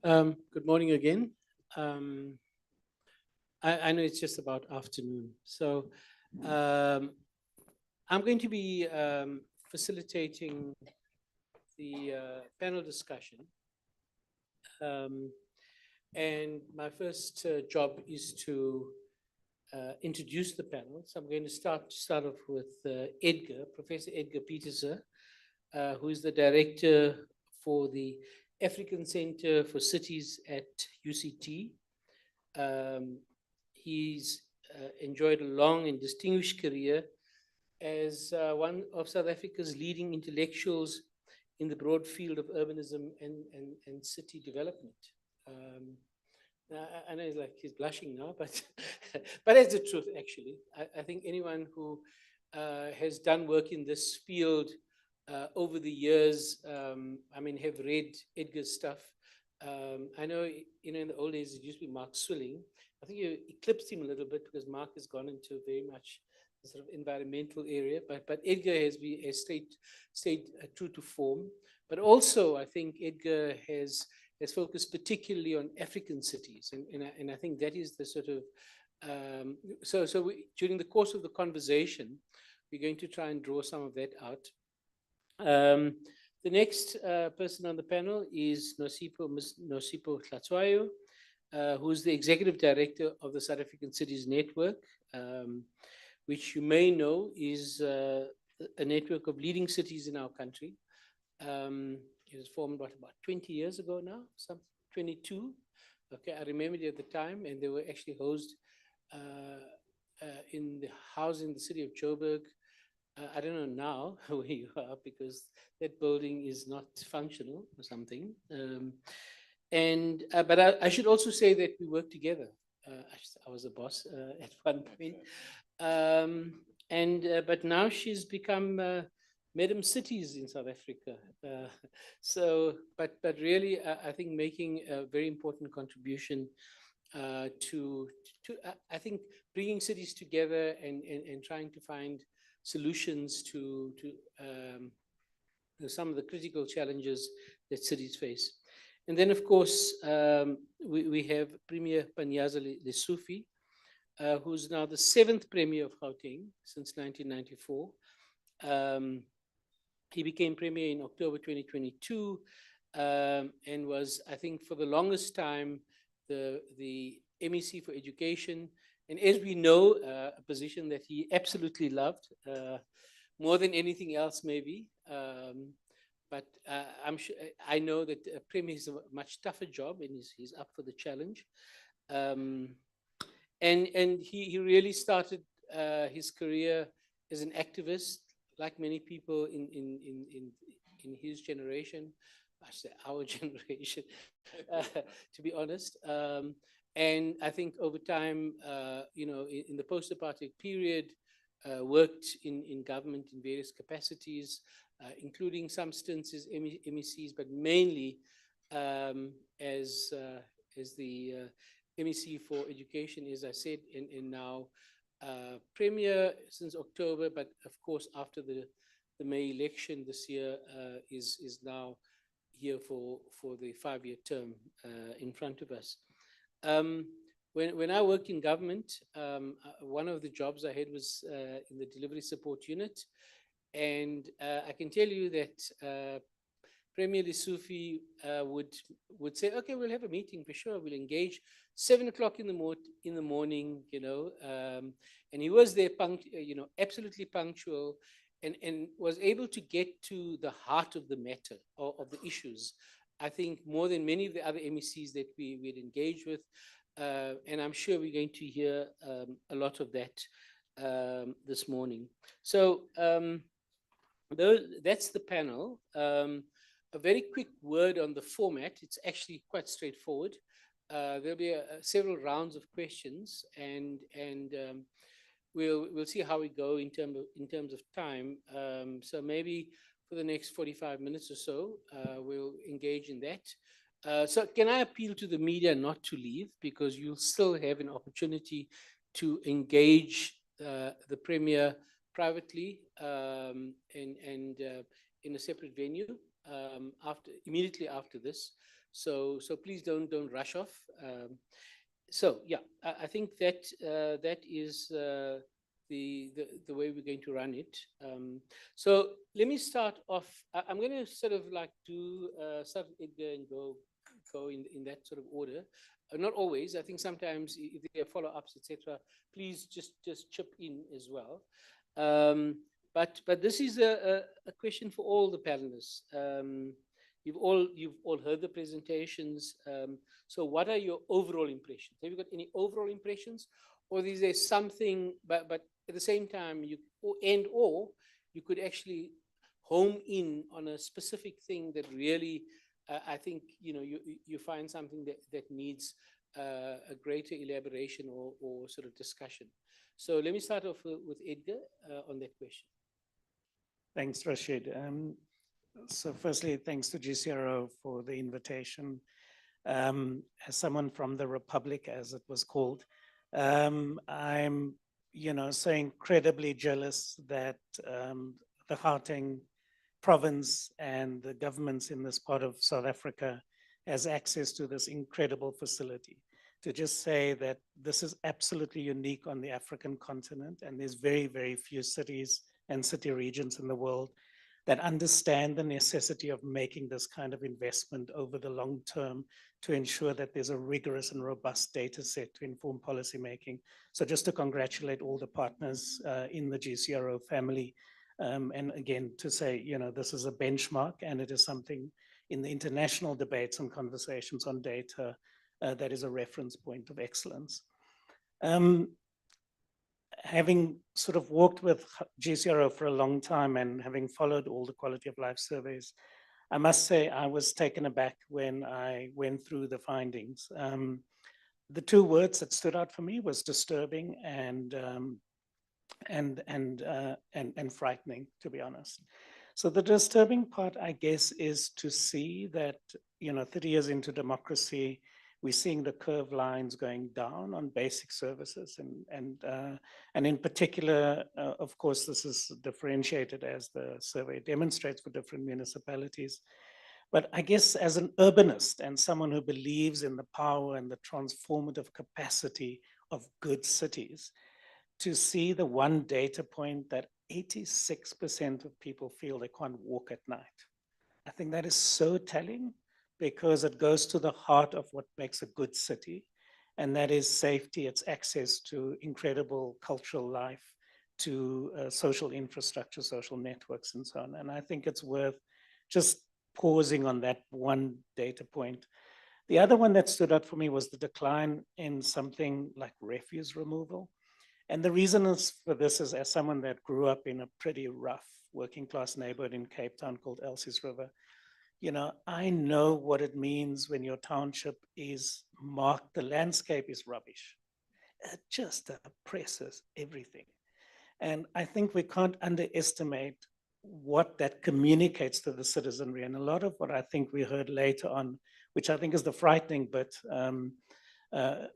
Good morning again. I know it's just about afternoon. So I'm going to be facilitating the panel discussion. And my first job is to introduce the panel. So I'm going to start off with Edgar, Professor Edgar Pieterse, who is the director for the African Center for Cities at UCT. He's enjoyed a long and distinguished career as one of South Africa's leading intellectuals in the broad field of urbanism and city development. I know he's blushing now, but but it's the truth, actually. I think anyone who has done work in this field over the years, have read Edgar's stuff. I know, in the old days, it used to be Mark Swilling. I think you eclipsed him a little bit because Mark has gone into very much the sort of environmental area, but Edgar has stayed true to form. But also, I think Edgar has focused particularly on African cities, and I think that is the sort of during the course of the conversation, we're going to try and draw some of that out. The next person on the panel is Nosipho Tlatswayo, who's the Executive Director of the South African Cities Network, which you may know is a network of leading cities in our country. It was formed about 20 years ago now, some 22. Okay, I remember it at the time, and they were actually housed in the house in the city of Joburg. I don't know now where you are because that building is not functional or something. But I should also say that we work together. I was a boss at one point. But now she's become Madam Cities in South Africa. But really, I think making a very important contribution to I think bringing cities together and trying to find solutions to some of the critical challenges that cities face. And then, of course, we have Premier Panyaza Lesufi, who's now the 7th Premier of Gauteng since 1994. He became Premier in October 2022 and was, I think, for the longest time, the MEC for Education. And as we know, a position that he absolutely loved. more than anything else, maybe. But I'm sure I know that Premier is a much tougher job, and he's up for the challenge. Um, and he really started his career as an activist, like many people in his generation. I should say our generation, to be honest. And I think over time, in the post-apartheid period, worked in government in various capacities, including some stints as MECs, but mainly as the MEC for Education, as I said, and now Premier since October, but of course after the May election this year is now here for the 5-year term in front of us. When I worked in government, one of the jobs I had was in the delivery support unit. And I can tell you that Premier Lessufi would say, okay, we'll have a meeting for sure. We'll engage 7 o'clock in the morning, and he was there, absolutely punctual, and was able to get to the heart of the matter of the issues. I think more than many of the other MECs that we'd engaged with, and I'm sure we're going to hear a lot of that this morning. So that's the panel. A very quick word on the format. It's actually quite straightforward. There'll be several rounds of questions, and we'll see how we go in terms of time. So maybe for the next 45 minutes or so, we'll engage in that. So can I appeal to the media not to leave, because you'll still have an opportunity to engage the Premier privately and in a separate venue immediately after this. So please don't rush off. So yeah, I think that that is the way we're going to run it. So let me start off. I'm going to sort of like do start with Edgar and go in that sort of order. Not always. I think sometimes if there are follow-ups, etc., please just chip in as well. But this is a question for all the panelists. You've all heard the presentations. So what are your overall impressions? Have you got any overall impressions, or is there something? But at the same time, or you could actually home in on a specific thing that really, I think you find something that needs a greater elaboration or sort of discussion. So let me start off with Edgar on that question. Thanks, Rashid. So firstly, thanks to GCRO for the invitation. As someone from the Republic, as it was called, I'm, so incredibly jealous that the Gauteng province and the governments in this part of South Africa has access to this incredible facility. To just say that this is absolutely unique on the African continent, and there's very, very few cities and city regions in the world that understand the necessity of making this kind of investment over the long term to ensure that there's a rigorous and robust data set to inform policymaking. So just to congratulate all the partners in the GCRO family. And again, to say, this is a benchmark, and it is something in the international debates and conversations on data that is a reference point of excellence. Having sort of worked with GCRO for a long time and having followed all the quality of life surveys, I must say I was taken aback when I went through the findings. The two words that stood out for me was disturbing and frightening, to be honest. So the disturbing part, I guess, is to see that 30 years into democracy, we're seeing the curve lines going down on basic services, and in particular, of course, this is differentiated as the survey demonstrates for different municipalities. But I guess as an urbanist and someone who believes in the power and the transformative capacity of good cities, to see the one data point that 86% of people feel they can't walk at night, I think that is so telling, because it goes to the heart of what makes a good city, and that is safety, it's access to incredible cultural life, to social infrastructure, social networks, and so on. And I think it's worth just pausing on that one data point. The other one that stood out for me was the decline in something like refuse removal. And the reason is for this is, as someone that grew up in a pretty rough working class neighborhood in Cape Town called Elsie's River, I know what it means when your township is marked, the landscape is rubbish. It just oppresses everything. And I think we can't underestimate what that communicates to the citizenry. And a lot of what I think we heard later on, which I think is the frightening bit,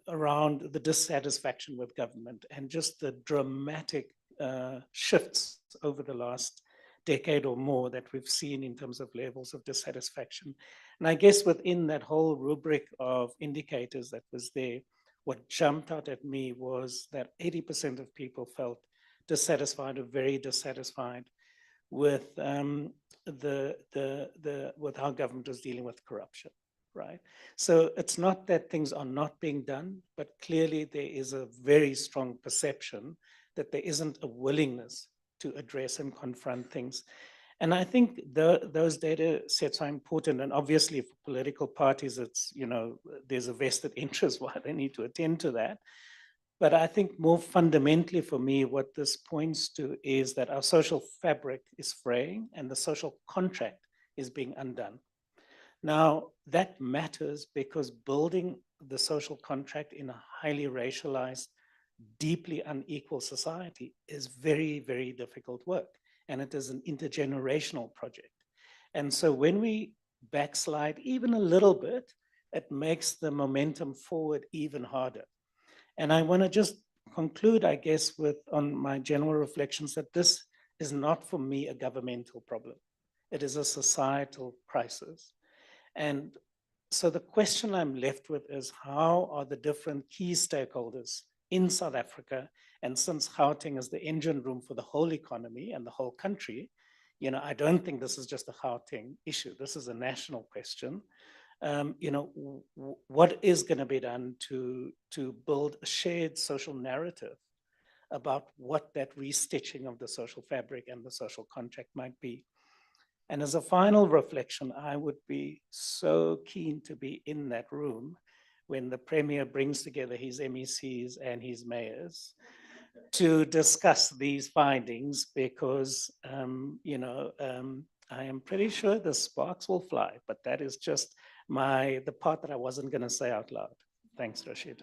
around the dissatisfaction with government and just the dramatic shifts over the last decade or more that we've seen in terms of levels of dissatisfaction. And I guess within that whole rubric of indicators that was there, what jumped out at me was that 80% of people felt dissatisfied or very dissatisfied with with how government is dealing with corruption, right? So it's not that things are not being done, but clearly there is a very strong perception that there isn't a willingness to address and confront things. And I think those data sets are important. And obviously for political parties, it's, there's a vested interest why they need to attend to that. But I think more fundamentally for me, what this points to is that our social fabric is fraying and the social contract is being undone. Now, that matters because building the social contract in a highly racialized, deeply unequal society is very, very difficult work. And it is an intergenerational project. And so when we backslide even a little bit, it makes the momentum forward even harder. And I want to just conclude, I guess, on my general reflections that this is not for me a governmental problem. It is a societal crisis. And so the question I'm left with is, how are the different key stakeholders in South Africa, and since Gauteng is the engine room for the whole economy and the whole country, I don't think this is just a Gauteng issue. This is a national question. What is going to be done to build a shared social narrative about what that restitching of the social fabric and the social contract might be? And as a final reflection, I would be so keen to be in that room when the Premier brings together his MECs and his mayors to discuss these findings, because, I am pretty sure the sparks will fly, but that is just the part that I wasn't going to say out loud. Thanks, Rashid.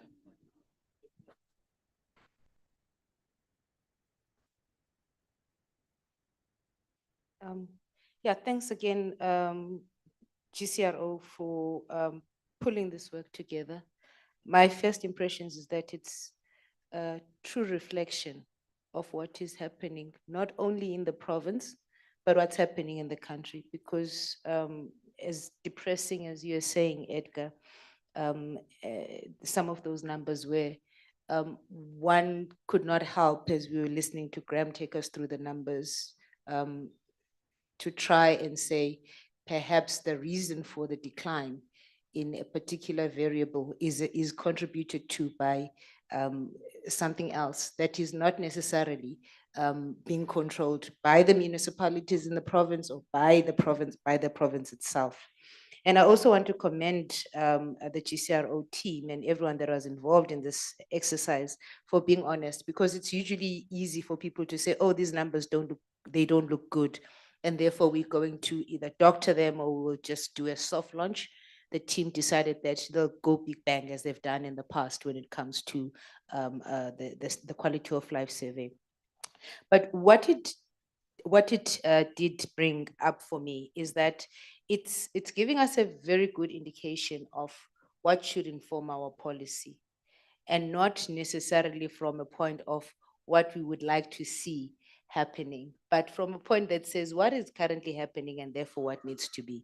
Yeah, thanks again, GCRO, for pulling this work together. My first impressions is that it's a true reflection of what is happening, not only in the province, but what's happening in the country. Because as depressing as you're saying, Edgar, some of those numbers were, one could not help, as we were listening to Graham take us through the numbers, to try and say, perhaps the reason for the decline in a particular variable is contributed to by something else that is not necessarily being controlled by the municipalities in the province or by the province itself. And I also want to commend the GCRO team and everyone that was involved in this exercise for being honest, because it's usually easy for people to say, oh, these numbers don't look good, and therefore we're going to either doctor them or we'll just do a soft launch. The team decided that they'll go big bang, as they've done in the past when it comes to the quality of life survey. But what it did bring up for me is that it's giving us a very good indication of what should inform our policy, and not necessarily from a point of what we would like to see happening, but from a point that says what is currently happening and therefore what needs to be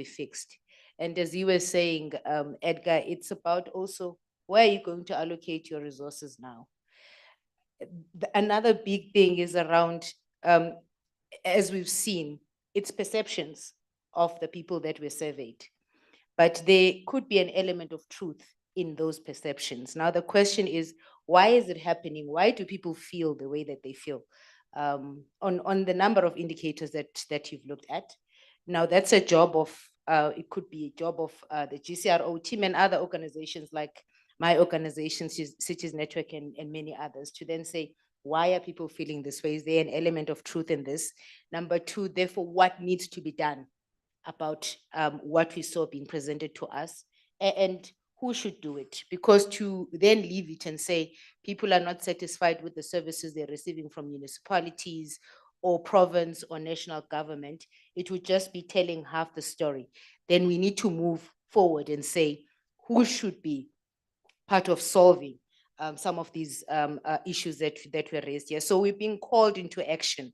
fixed. And as you were saying, Edgar, it's about also where are you going to allocate your resources now? Another big thing is around, as we've seen, it's perceptions of the people that were surveyed, but there could be an element of truth in those perceptions. Now, the question is, why is it happening? Why do people feel the way that they feel? On the number of indicators that you've looked at. Now, that's a job of, it could be a job of the GCRO team and other organizations like my organization, Cities Network, and many others, to then say, why are people feeling this way? Is there an element of truth in this? Number two, therefore, what needs to be done about what we saw being presented to us, and who should do it? Because to then leave it and say people are not satisfied with the services they're receiving from municipalities or province or national government, it would just be telling half the story. Then we need to move forward and say who should be part of solving some of these issues that were raised here. So we've been called into action,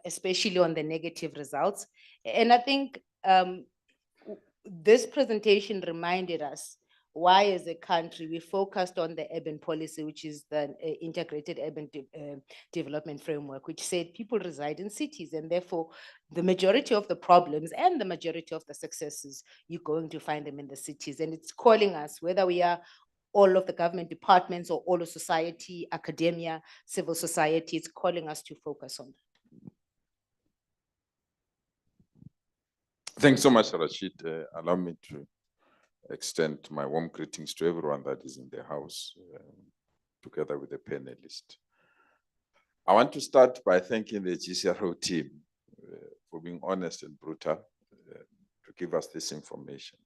especially on the negative results. And I think this presentation reminded us why, as a country, we focused on the urban policy, which is the integrated urban development framework, which said people reside in cities, and therefore the majority of the problems and the majority of the successes, you're going to find them in the cities. And it's calling us, whether we are all of the government departments or all of society, academia, civil society, it's calling us to focus on that. Thanks so much, Rashid. Allow me to extend my warm greetings to everyone that is in the house, together with the panelists. I want to start by thanking the GCRO team for being honest and brutal to give us this information.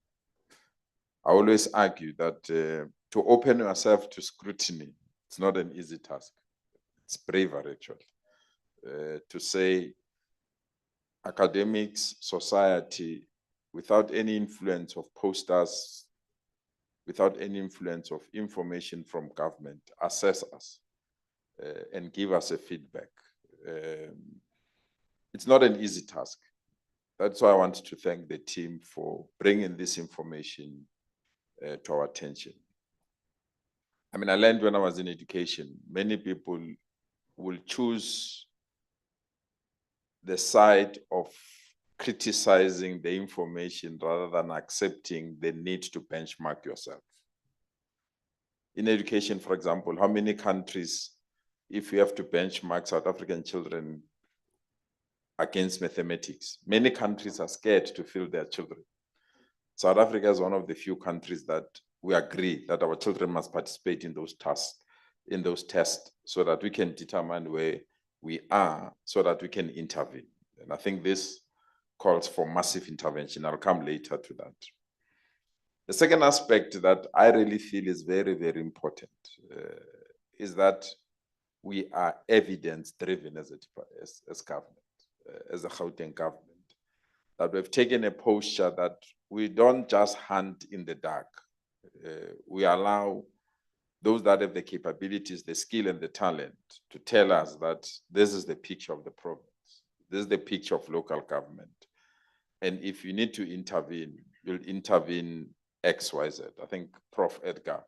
I always argue that to open yourself to scrutiny, it's not an easy task. It's braver, actually, to say academics, society, without any influence of posters, without any influence of information from government, assess us and give us a feedback. It's not an easy task. That's why I want to thank the team for bringing this information to our attention. I mean, I learned when I was in education, many people will choose the side of criticizing the information rather than accepting the need to benchmark yourself. In education, for example, how many countries, if you have to benchmark South African children against mathematics, many countries are scared to fill their children. South Africa is one of the few countries that we agree that our children must participate in those tests, so that we can determine where we are, so that we can intervene. And I think this calls for massive intervention. I'll come later to that. The second aspect that I really feel is very, very important is that we are evidence-driven as government, as a Gauteng government, that we've taken a posture that we don't just hunt in the dark. We allow those that have the capabilities, the skill, and the talent to tell us that this is the picture of the province. This is the picture of local government. And if you need to intervene, you'll intervene X, Y, Z. I think Prof. Edgar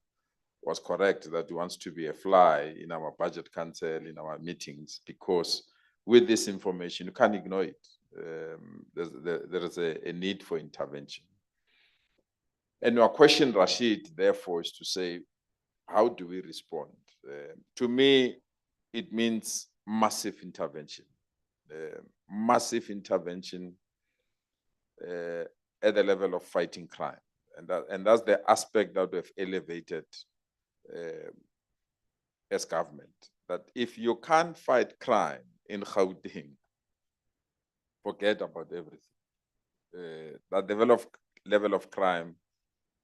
was correct that he wants to be a fly in our budget council, in our meetings, because with this information, you can't ignore it. There is a need for intervention. And your question, Rashid, therefore, is to say, how do we respond? To me, it means massive intervention. Massive intervention at the level of fighting crime. And that's the aspect that we've elevated as government. That if you can't fight crime in Gauteng, forget about everything. That level of crime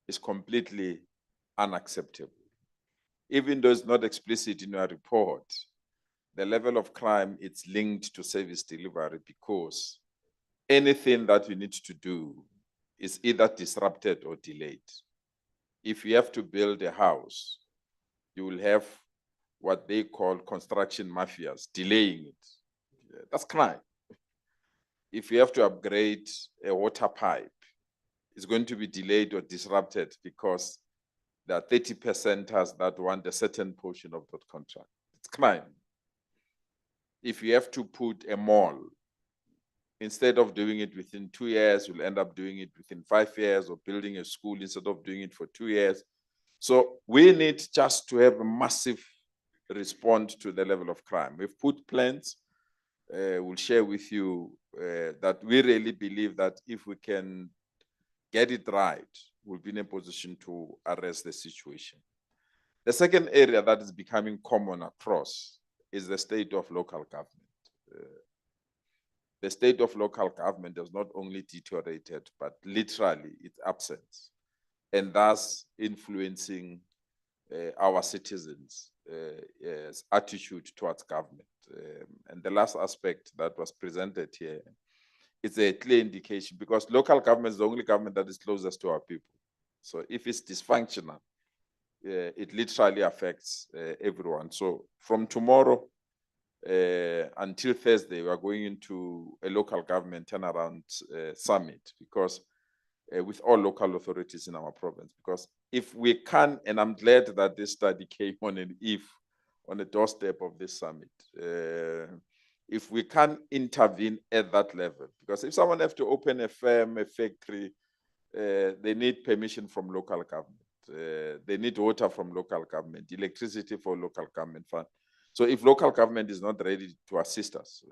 is completely unacceptable. Even though it's not explicit in your report, the level of crime, it's linked to service delivery, because anything that you need to do is either disrupted or delayed. If you have to build a house, you will have what they call construction mafias delaying it. That's crime. If you have to upgrade a water pipe, it's going to be delayed or disrupted because there are 30% that want a certain portion of that contract. It's crime. If you have to put a mall, instead of doing it within 2 years, you'll end up doing it within 5 years, or building a school instead of doing it for 2 years. So we need just to have a massive respond to the level of crime. We've put plans. We'll share with you that we really believe that if we can get it right, we'll be in a position to arrest the situation. The second area that is becoming common across is the state of local government. The state of local government has not only deteriorated, but literally its absence, and thus influencing our citizens' attitude towards government. And the last aspect that was presented here is a clear indication, because local government is the only government that is closest to our people. So if it's dysfunctional, it literally affects everyone. So from tomorrow until Thursday, we are going into a local government turnaround summit, because with all local authorities in our province, because if we can, and I'm glad that this study came on an eve, on the doorstep of this summit, if we can intervene at that level, because if someone has to open a firm, a factory, they need permission from local government. They need water from local government, electricity for local government fund. So if local government is not ready to assist us,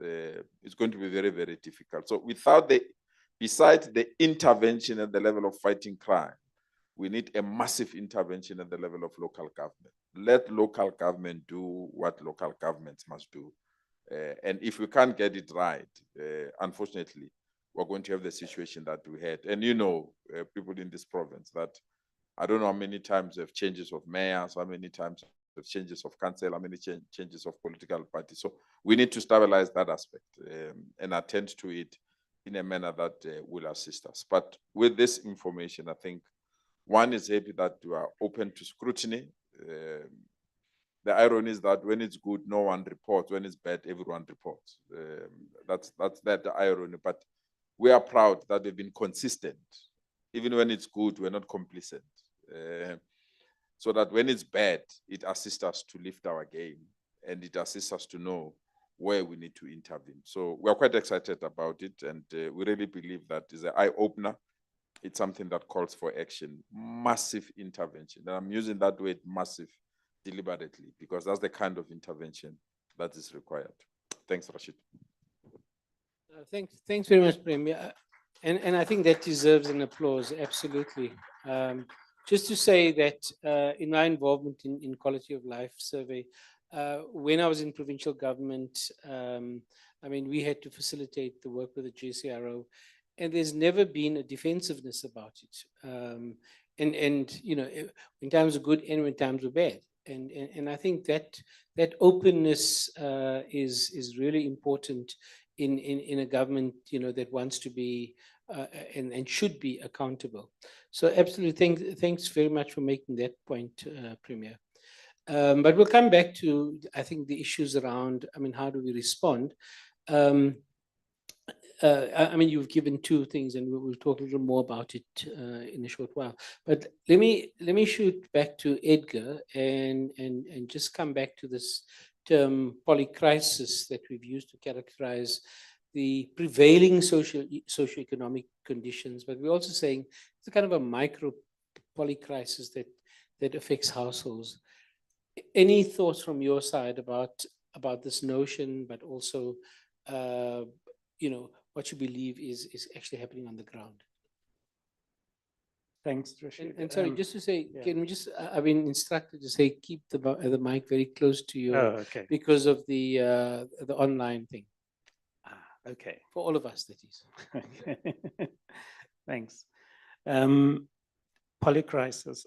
it's going to be very, very difficult. So besides the intervention at the level of fighting crime, we need a massive intervention at the level of local government. Let local government do what local governments must do. And if we can't get it right, unfortunately, we're going to have the situation that we had. And people in this province, that I don't know how many times we have changes of mayors, how many times we have changes of council, how many changes of political parties. So we need to stabilize that aspect and attend to it in a manner that will assist us. But with this information, I think one is happy that we are open to scrutiny. The irony is that when it's good, no one reports. When it's bad, everyone reports. That's the irony. But we are proud that we've been consistent. Even when it's good, we're not complacent. So that when it's bad, it assists us to lift our game, and it assists us to know where we need to intervene. So we're quite excited about it, and we really believe that is an eye-opener. It's something that calls for action, massive intervention. And I'm using that word massive deliberately, because that's the kind of intervention that is required. Thanks, Rashid. Thanks very much, Premier. And I think that deserves an applause, absolutely. Just to say that in my involvement in quality of life survey, when I was in provincial government, we had to facilitate the work with the GCRO, and there's never been a defensiveness about it. When times are good and when times are bad. And I think that openness is really important in a government, that wants to be and should be accountable. So absolutely, thanks very much for making that point, Premier. But we'll come back to, I think, the issues around, how do we respond? You've given two things, and we'll talk a little more about it in a short while. But let me shoot back to Edgar and just come back to this term polycrisis that we've used to characterize the prevailing socioeconomic conditions. But we're also saying it's a kind of a micro polycrisis that affects households. Any thoughts from your side about this notion, but also what you believe is actually happening on the ground? Thanks, Rashid. And sorry, just to say, yeah. can we just, I've been instructed to say, keep the mic very close to you okay. because of the online thing. Okay. For all of us, that is. Thanks. Polycrisis.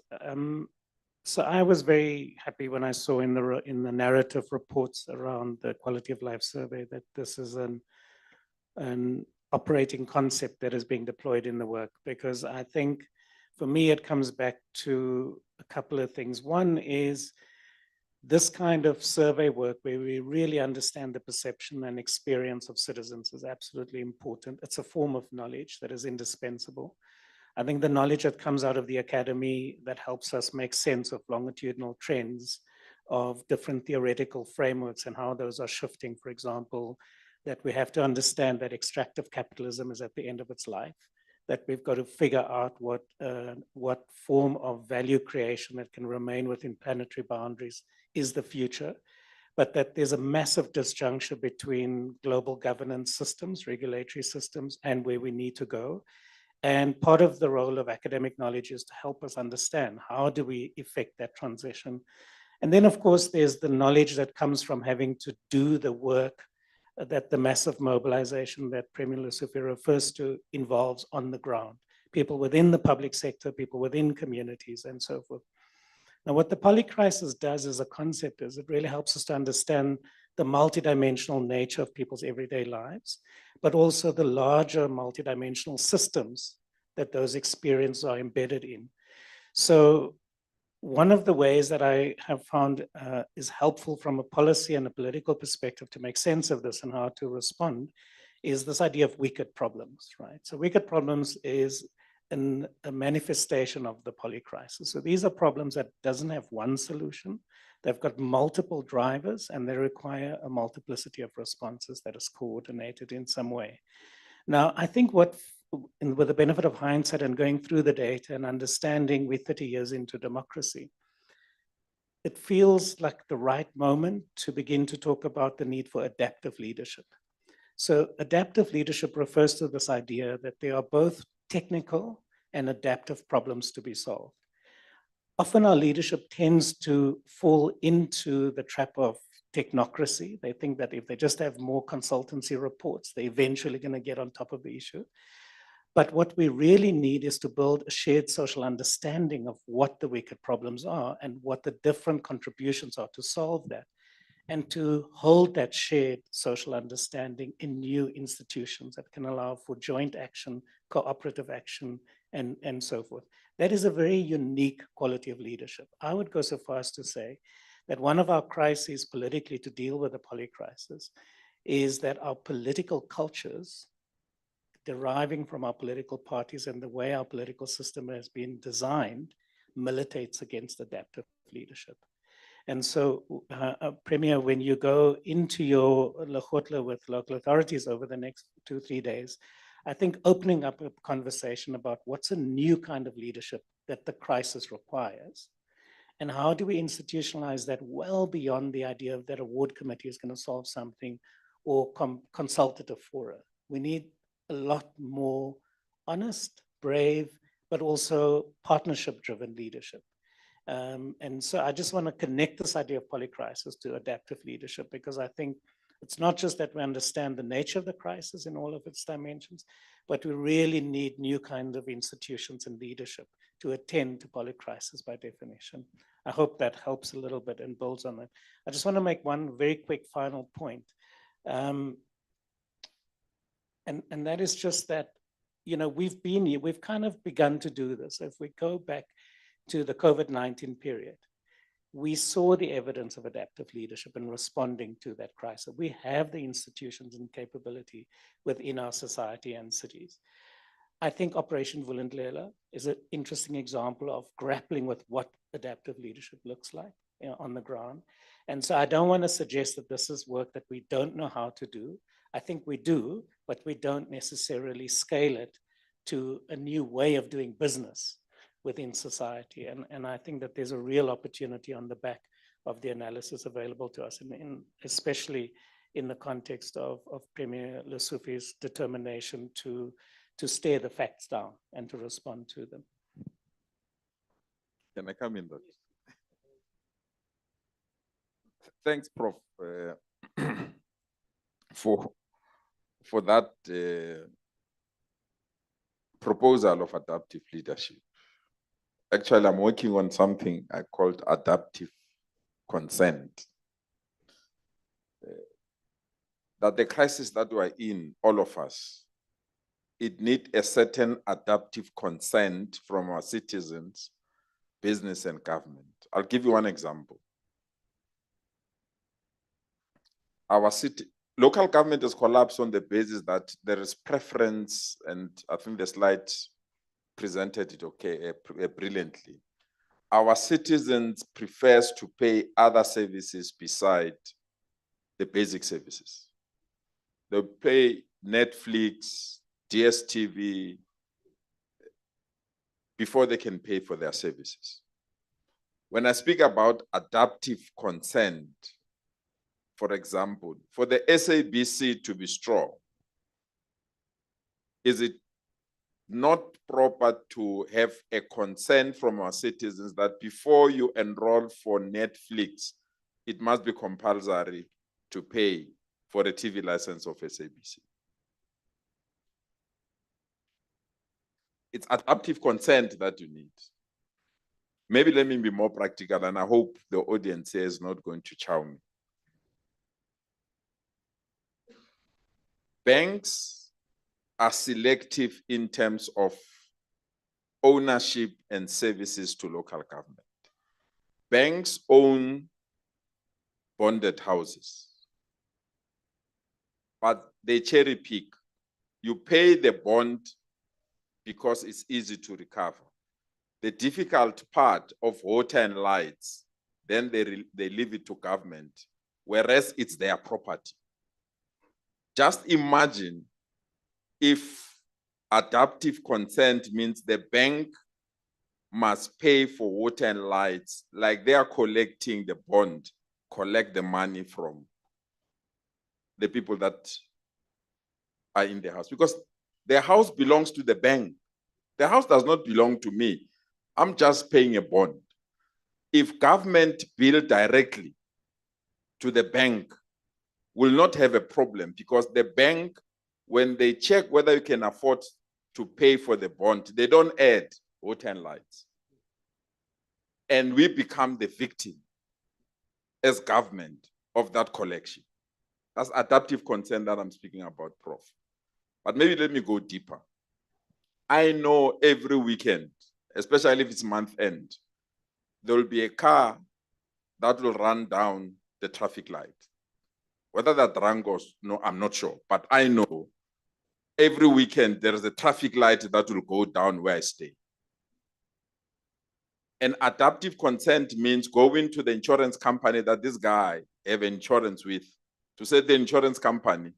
So I was very happy when I saw in the narrative reports around the quality of life survey that this is an operating concept that is being deployed in the work, because I think for me it comes back to a couple of things. One is this kind of survey work where we really understand the perception and experience of citizens is absolutely important. It's a form of knowledge that is indispensable. I think the knowledge that comes out of the academy that helps us make sense of longitudinal trends of different theoretical frameworks and how those are shifting, for example, that we have to understand that extractive capitalism is at the end of its life, that we've got to figure out what form of value creation that can remain within planetary boundaries is the future. but that there's a massive disjuncture between global governance systems, regulatory systems, and where we need to go. And part of the role of academic knowledge is to help us understand how do we effect that transition. And then, of course, there's the knowledge that comes from having to do the work that the massive mobilization that Premier Lesufi refers to involves on the ground. People within the public sector, people within communities, and so forth. Now, what the polycrisis does as a concept is it really helps us to understand the multidimensional nature of people's everyday lives, but also the larger multidimensional systems that those experiences are embedded in. So one of the ways that I have found is helpful from a policy and a political perspective to make sense of this and how to respond is this idea of wicked problems, right? So wicked problems is a manifestation of the polycrisis. So these are problems that doesn't have one solution. They've got multiple drivers and they require a multiplicity of responses that is coordinated in some way. Now, I think with the benefit of hindsight and going through the data and understanding we're 30 years into democracy, it feels like the right moment to begin to talk about the need for adaptive leadership. So adaptive leadership refers to this idea that there are both technical and adaptive problems to be solved. Often our leadership tends to fall into the trap of technocracy. They think that if they just have more consultancy reports, they're eventually going to get on top of the issue. But what we really need is to build a shared social understanding of what the wicked problems are and what the different contributions are to solve that, and to hold that shared social understanding in new institutions that can allow for joint action, cooperative action, and so forth. That is a very unique quality of leadership. I would go so far as to say that one of our crises politically to deal with the polycrisis is that our political cultures deriving from our political parties and the way our political system has been designed militates against adaptive leadership. And so, Premier, when you go into your lekgotla with local authorities over the next 2-3 days, I think opening up a conversation about what's a new kind of leadership that the crisis requires, and how do we institutionalize that well beyond the idea of that a ward committee is going to solve something or consultative fora. We need a lot more honest, brave, but also partnership-driven leadership. And so I just want to connect this idea of polycrisis to adaptive leadership, because I think it's not just that we understand the nature of the crisis in all of its dimensions, but we really need new kinds of institutions and leadership to attend to polycrisis by definition. I hope that helps a little bit and builds on it. I just want to make one very quick final point. And that is just that, you know, we've been here, we've kind of begun to do this. If we go back to the COVID-19 period, we saw the evidence of adaptive leadership in responding to that crisis. We have the institutions and capability within our society and cities. I think Operation Vulindlela is an interesting example of grappling with what adaptive leadership looks like, you know, on the ground. And so I don't want to suggest that this is work that we don't know how to do. I think we do, but we don't necessarily scale it to a new way of doing business within society. And I think that there's a real opportunity on the back of the analysis available to us, especially in the context of Premier Lesufi's determination to stare the facts down and to respond to them. Can I come in? That? Thanks, Prof, for that proposal of adaptive leadership. Actually, I'm working on something I called adaptive consent. That the crisis that we're in, all of us, it needs a certain adaptive consent from our citizens, business, and government. I'll give you one example. Our local government has collapsed on the basis that there is preference, and I think the slide presented it brilliantly. Our citizens prefers to pay other services beside the basic services. They pay Netflix, DSTV, before they can pay for their services. When I speak about adaptive consent, for example, for the SABC to be strong, is it not proper to have a consent from our citizens that before you enroll for Netflix, it must be compulsory to pay for a TV license of SABC? It's adaptive consent that you need. Maybe let me be more practical, and I hope the audience here is not going to chow me. Banks are selective in terms of ownership and services to local government. Banks own bonded houses, but they cherry pick. You pay the bond because it's easy to recover. The difficult part of water and lights, then they leave it to government, whereas it's their property. Just imagine if adaptive consent means the bank must pay for water and lights, like they are collecting the bond, collect the money from the people that are in the house, because the house belongs to the bank. The house does not belong to me. I'm just paying a bond. If government bill directly to the bank, will not have a problem, because the bank, when they check whether you can afford to pay for the bond, they don't add water and lights. And we become the victim as government of that collection. That's adaptive consent that I'm speaking about, Prof. But maybe let me go deeper. I know every weekend, especially if it's month end, there will be a car that will run down the traffic light. Whether that run goes, no, I'm not sure. But I know every weekend there is a traffic light that will go down where I stay. And adaptive consent means going to the insurance company that this guy have insurance with, to say the insurance company,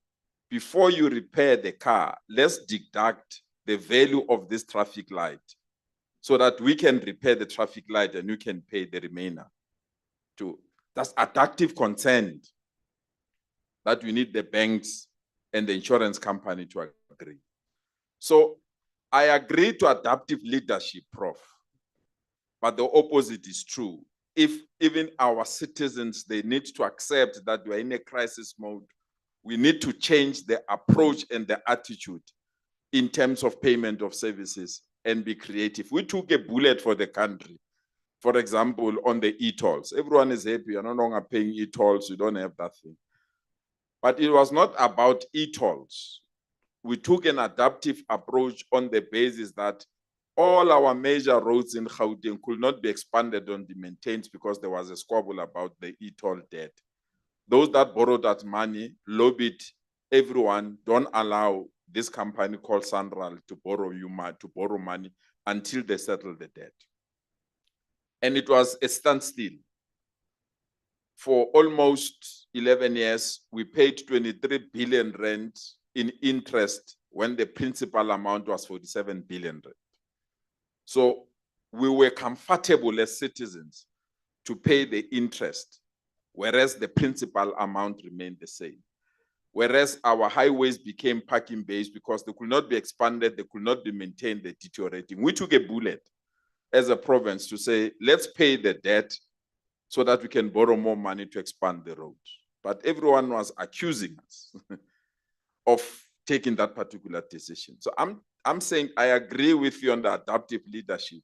before you repair the car, let's deduct the value of this traffic light so that we can repair the traffic light and you can pay the remainder. That's adaptive consent that we need the banks and the insurance company to agree. So I agree to adaptive leadership, Prof. But the opposite is true. If even our citizens, they need to accept that we're in a crisis mode, we need to change the approach and the attitude in terms of payment of services and be creative. We took a bullet for the country. For example, on the e-tolls. Everyone is happy, you're no longer paying e-tolls, you don't have that thing. But it was not about e-tolls. We took an adaptive approach on the basis that all our major roads in Gauteng could not be expanded on the maintained because there was a squabble about the e-toll debt. Those that borrowed that money lobbied everyone, don't allow this company called Sandral to borrow money until they settle the debt. And it was a standstill. For almost 11 years, we paid 23 billion rand in interest when the principal amount was 47 billion rand. So we were comfortable as citizens to pay the interest, whereas the principal amount remained the same. Whereas our highways became parking bays because they could not be expanded, they could not be maintained, they're deteriorating. We took a bullet as a province to say, let's pay the debt so that we can borrow more money to expand the road. But everyone was accusing us of taking that particular decision. So I'm saying I agree with you on the adaptive leadership,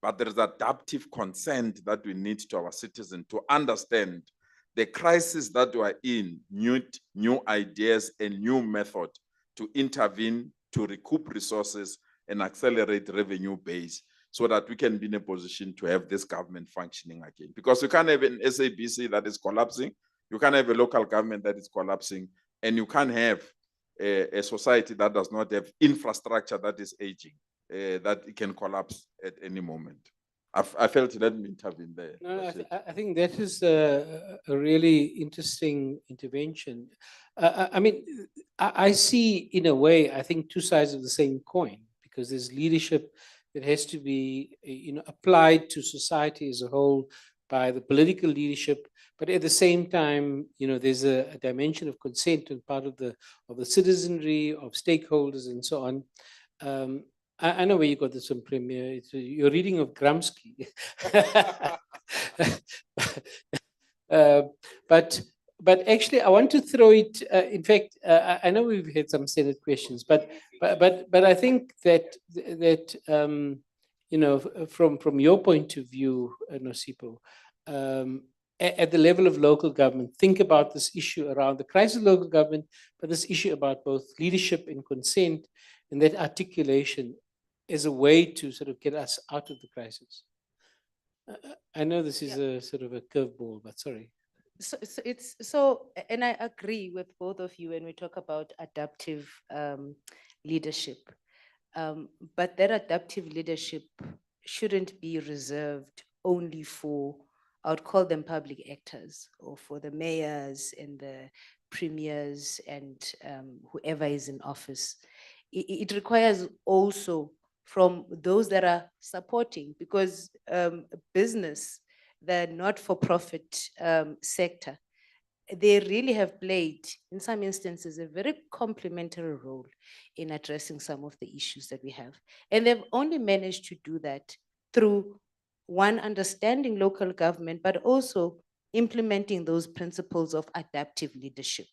but there is adaptive consent that we need to our citizens to understand the crisis that we are in, new ideas and new method to intervene, to recoup resources and accelerate revenue base so that we can be in a position to have this government functioning again. Because you can't have an SABC that is collapsing, you can't have a local government that is collapsing, and you can't have a society that does not have infrastructure that is aging, that it can collapse at any moment. I felt let me intervene there. No, I think that is a really interesting intervention. I mean, I see in a way, I think two sides of the same coin, because there's leadership that has to be applied to society as a whole by the political leadership, but at the same time, there's a dimension of consent on part of the citizenry, of stakeholders, and so on. I know where you got this from, Premier. It's your reading of Gramsci. But actually, I want to throw it. In fact, I know we've had some Senate questions, but I think that from your point of view, Nosipo, at the level of local government, think about this issue around the crisis of local government, but this issue about both leadership and consent, and that articulation as a way to sort of get us out of the crisis. I know this is a sort of a curveball, but sorry. And I agree with both of you when we talk about adaptive leadership. But that adaptive leadership shouldn't be reserved only for, I would call them public actors, or for the mayors and the premiers and whoever is in office. It requires also from those that are supporting, because business, the not-for-profit sector, they really have played, in some instances, a very complementary role in addressing some of the issues that we have. And they've only managed to do that through, one, understanding local government, but also implementing those principles of adaptive leadership.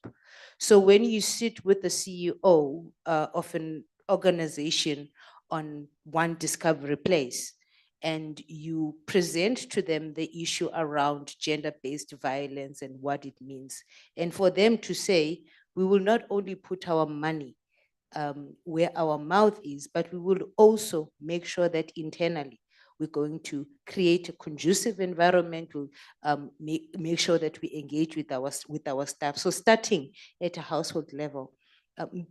So when you sit with the CEO of an organization on one Discovery Place, and you present to them the issue around gender-based violence and what it means, and for them to say, we will not only put our money where our mouth is, but we will also make sure that internally we're going to create a conducive environment. We'll make sure that we engage with our staff. So starting at a household level,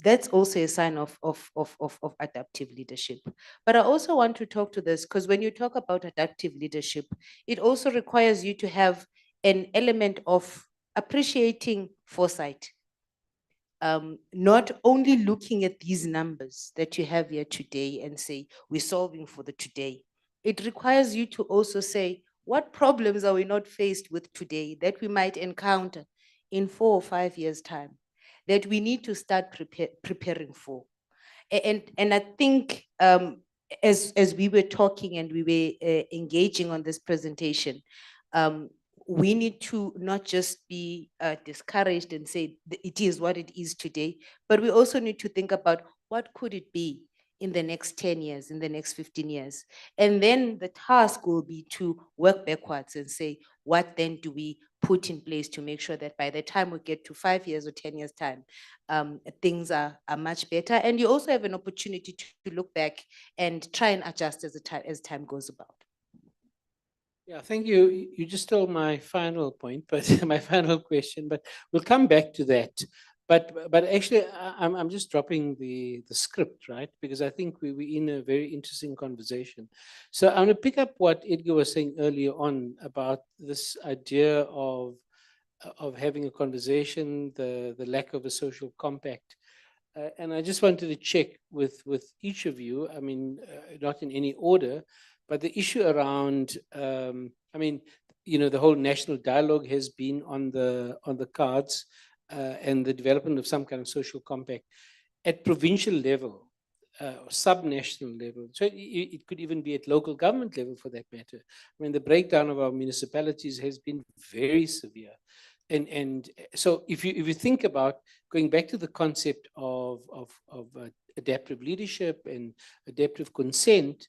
that's also a sign of adaptive leadership. But I also want to talk to this, because when you talk about adaptive leadership, it also requires you to have an element of appreciating foresight. Not only looking at these numbers that you have here today and say, we're solving for the today. It requires you to also say, what problems are we not faced with today that we might encounter in 4 or 5 years' time that we need to start preparing for? And I think as we were talking and we were engaging on this presentation, we need to not just be discouraged and say it is what it is today, but we also need to think about what could it be in the next 10 years, in the next 15 years. And then the task will be to work backwards and say, what then do we put in place to make sure that by the time we get to 5 years or 10 years time, things are much better. And you also have an opportunity to look back and try and adjust as time goes about. Yeah, thank you. You just stole my final point, but my final question, but we'll come back to that. But actually, I'm just dropping the script, right? Because I think we're in a very interesting conversation. So I'm going to pick up what Edgar was saying earlier on about this idea of having a conversation, the lack of a social compact. And I just wanted to check with each of you, I mean, not in any order, but the issue around, I mean, the whole national dialogue has been on the cards, and the development of some kind of social compact at provincial level, sub-national level. So it could even be at local government level for that matter. I mean, the breakdown of our municipalities has been very severe. And so if you think about going back to the concept of adaptive leadership and adaptive consent,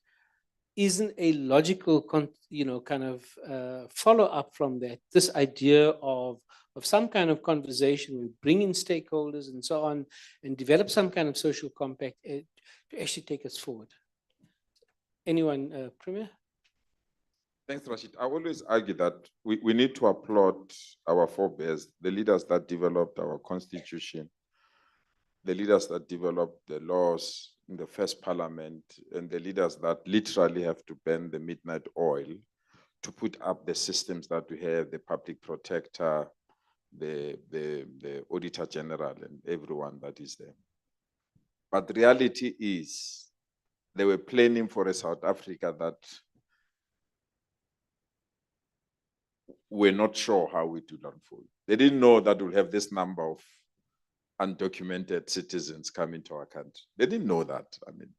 isn't a logical kind of follow-up from that, this idea of some kind of conversation, we bring in stakeholders and so on, and develop some kind of social compact to actually take us forward. Anyone, Premier? Thanks, Rashid. I always argue that we need to applaud our forebears, the leaders that developed our constitution, the leaders that developed the laws in the first parliament, and the leaders that literally have to burn the midnight oil to put up the systems that we have, the public protector, the auditor general, and everyone that is there. But the reality is, they were planning for a South Africa that were not sure how it would unfold. They didn't know that we'll have this number of undocumented citizens coming to our country. They didn't know that. I mean,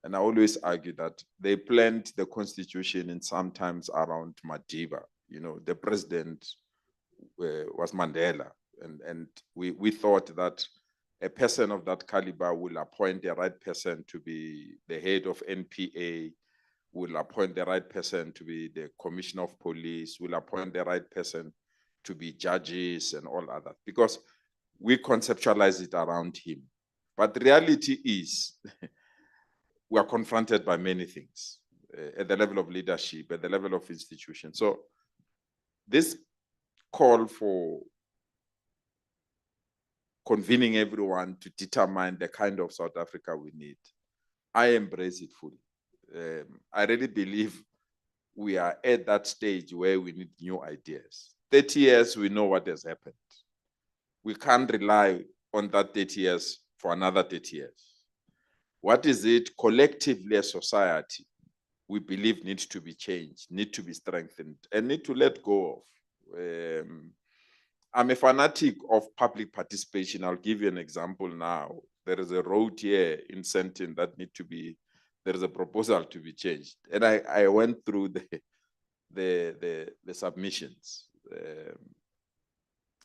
and I always argue that they planned the constitution in sometimes around Madiba. You know, the president was Mandela. And we thought that a person of that caliber will appoint the right person to be the head of NPA, will appoint the right person to be the commissioner of police, will appoint the right person to be judges and all other, because we conceptualize it around him. But the reality is we are confronted by many things at the level of leadership, at the level of institutions. So this call for convening everyone to determine the kind of South Africa we need, I embrace it fully. I really believe we are at that stage where we need new ideas. 30 years, we know what has happened. We can't rely on that 30 years for another 30 years. What is it collectively as society we believe needs to be changed, need to be strengthened, and need to let go of? I'm a fanatic of public participation. I'll give you an example now. There is a road here in Sentin that need to be, there is a proposal to be changed. And I went through the submissions.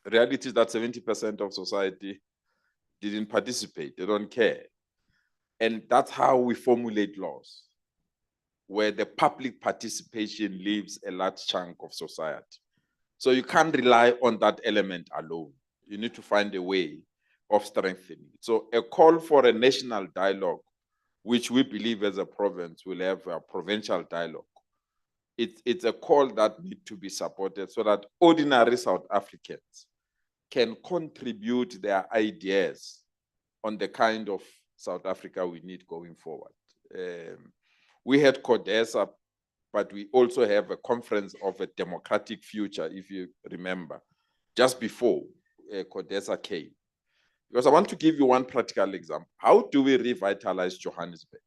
Reality is that 70% of society didn't participate, they don't care. And that's how we formulate laws, where the public participation leaves a large chunk of society. So you can't rely on that element alone. You need to find a way of strengthening it. So a call for a national dialogue, which we believe as a province will have a provincial dialogue. It's a call that needs to be supported so that ordinary South Africans can contribute their ideas on the kind of South Africa we need going forward. We had CODESA, but we also have a conference of a democratic future, if you remember, just before CODESA came. Because I want to give you one practical example. How do we revitalize Johannesburg?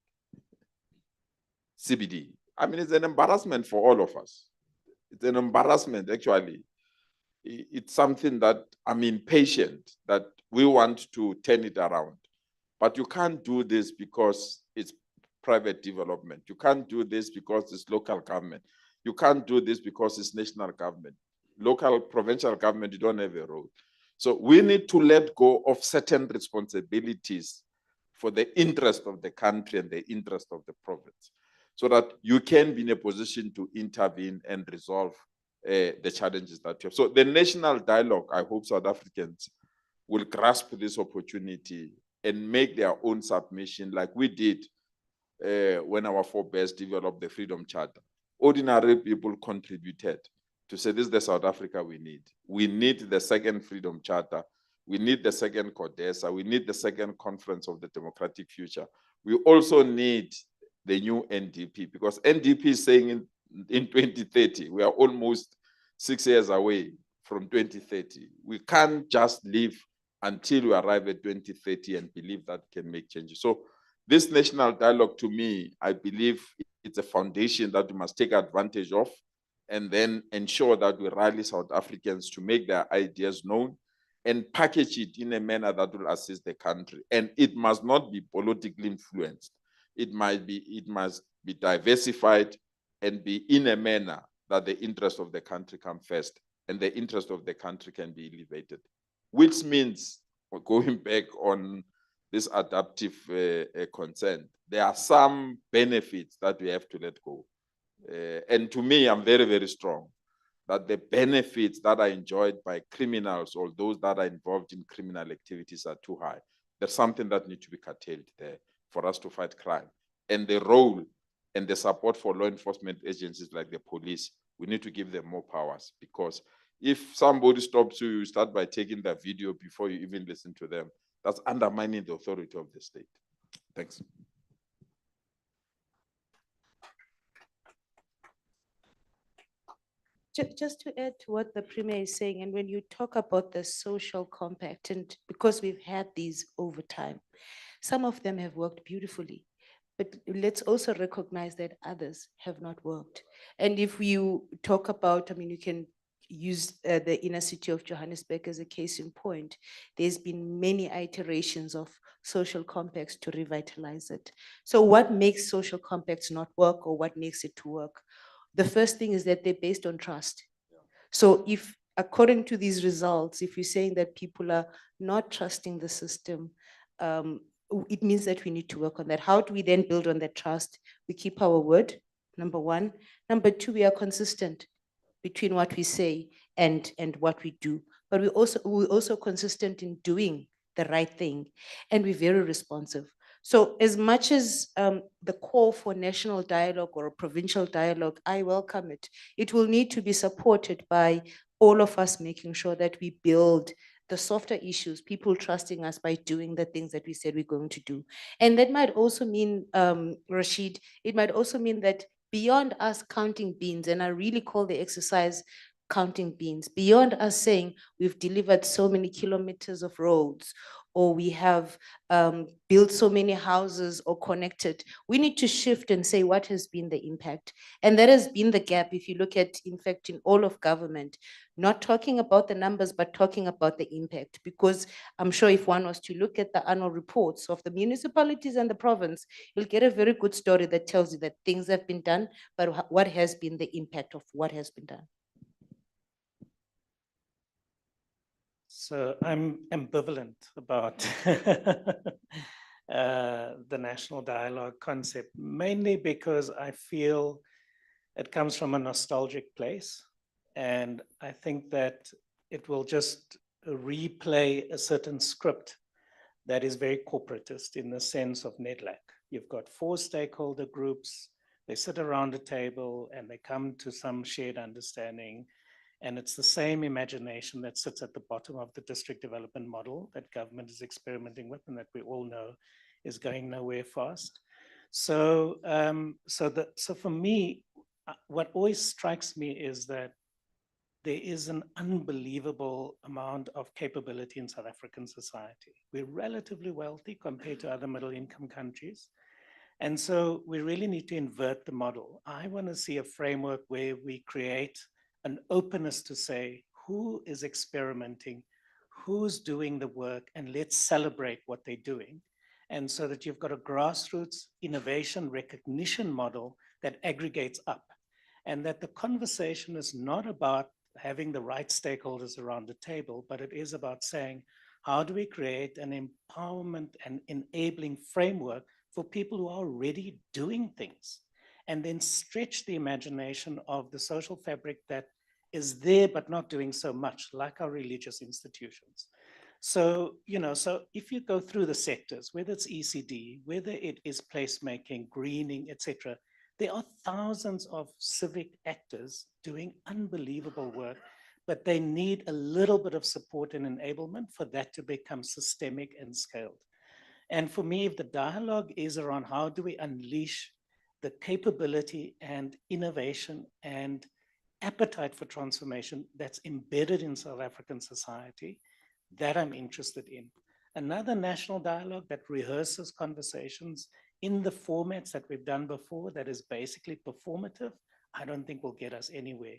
CBD. I mean, it's an embarrassment for all of us. It's an embarrassment, actually. It's something that I'm impatient that we want to turn it around. But you can't do this because it's private development. You can't do this because it's local government. You can't do this because it's national government. Local, provincial government, you don't have a role. So we need to let go of certain responsibilities for the interest of the country and the interest of the province, so that you can be in a position to intervene and resolve the challenges that you have. So the national dialogue, I hope South Africans will grasp this opportunity and make their own submission like we did when our forebears developed the Freedom Charter. Ordinary people contributed to say, this is the South Africa we need. We need the second Freedom Charter. We need the second CODESA. We need the second Conference of the Democratic Future. We also need the new NDP, because NDP is saying in 2030, we are almost 6 years away from 2030. We can't just live until we arrive at 2030 and believe that can make changes. So this national dialogue, to me, I believe it's a foundation that we must take advantage of, and then ensure that we rally South Africans to make their ideas known and package it in a manner that will assist the country. And it must not be politically influenced. It must be diversified and be in a manner that the interest of the country come first and the interest of the country can be elevated, which means, going back on this adaptive consent, there are some benefits that we have to let go. And to me, I'm very, very strong that the benefits that are enjoyed by criminals or those that are involved in criminal activities are too high. There's something that needs to be curtailed there for us to fight crime. And the role and the support for law enforcement agencies like the police, we need to give them more powers, because if somebody stops you, you start by taking their video before you even listen to them. That's undermining the authority of the state. Thanks. Just to add to what the Premier is saying, and when you talk about the social compact, and because we've had these over time, some of them have worked beautifully, but let's also recognize that others have not worked. And if you talk about, I mean, you can use the inner city of Johannesburg as a case in point. There's been many iterations of social compacts to revitalize it. So what makes social compacts not work, or what makes it to work? The first thing is that they're based on trust. So if, according to these results, if you're saying that people are not trusting the system, it means that we need to work on that. How do we then build on that trust? We keep our word, number one. Number two, we are consistent between what we say and what we do. But we're also consistent in doing the right thing, and we're very responsive. So as much as the call for national dialogue or a provincial dialogue, I welcome it. It will need to be supported by all of us making sure that we build the softer issues, people trusting us by doing the things that we said we're going to do. And that might also mean, Rashid, it might also mean that beyond us counting beans, and I really call the exercise counting beans, beyond us saying we've delivered so many kilometers of roads, or we have built so many houses or connected, we need to shift and say what has been the impact. And that has been the gap, if you look at, in fact, in all of government, not talking about the numbers, but talking about the impact. Because I'm sure if one was to look at the annual reports of the municipalities and the province, you'll get a very good story that tells you that things have been done, but what has been the impact of what has been done. So I'm ambivalent about the national dialogue concept, mainly because I feel it comes from a nostalgic place. And I think that it will just replay a certain script that is very corporatist in the sense of NEDLAC. You've got 4 stakeholder groups, they sit around a table and they come to some shared understanding. And it's the same imagination that sits at the bottom of the district development model that government is experimenting with and that we all know is going nowhere fast. So, so for me, what always strikes me is that there is an unbelievable amount of capability in South African society. We're relatively wealthy compared to other middle income countries. And so we really need to invert the model. I want to see a framework where we create an openness to say who is experimenting, who's doing the work, and let's celebrate what they're doing. And so that you've got a grassroots innovation recognition model that aggregates up. And that the conversation is not about having the right stakeholders around the table, but it is about saying, how do we create an empowerment and enabling framework for people who are already doing things, and then stretch the imagination of the social fabric that is there but not doing so much, like our religious institutions. So, so if you go through the sectors, whether it's ECD, whether it is placemaking, greening, etc., there are thousands of civic actors doing unbelievable work, but they need a little bit of support and enablement for that to become systemic and scaled. And for me, if the dialogue is around how do we unleash the capability and innovation and appetite for transformation that's embedded in South African society, that I'm interested in. Another national dialogue that rehearses conversations in the formats that we've done before, that is basically performative, I don't think will get us anywhere.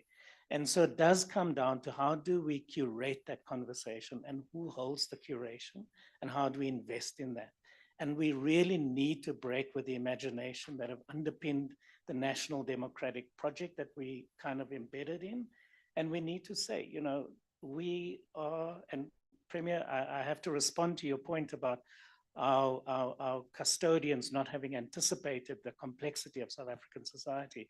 And so it does come down to how do we curate that conversation and who holds the curation and how do we invest in that? And we really need to break with the imagination that have underpinned the national democratic project that we kind of embedded in. And we need to say, we are, and Premier, I have to respond to your point about our custodians not having anticipated the complexity of South African society.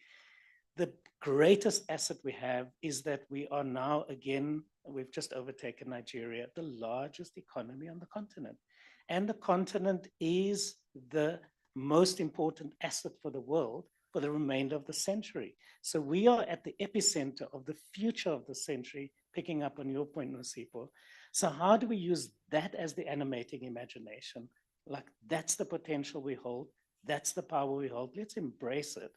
The greatest asset we have is that we are now, again, we've just overtaken Nigeria, the largest economy on the continent. And the continent is the most important asset for the world for the remainder of the century. So we are at the epicenter of the future of the century, picking up on your point, Nosipho. So how do we use that as the animating imagination? Like, that's the potential we hold. That's the power we hold. Let's embrace it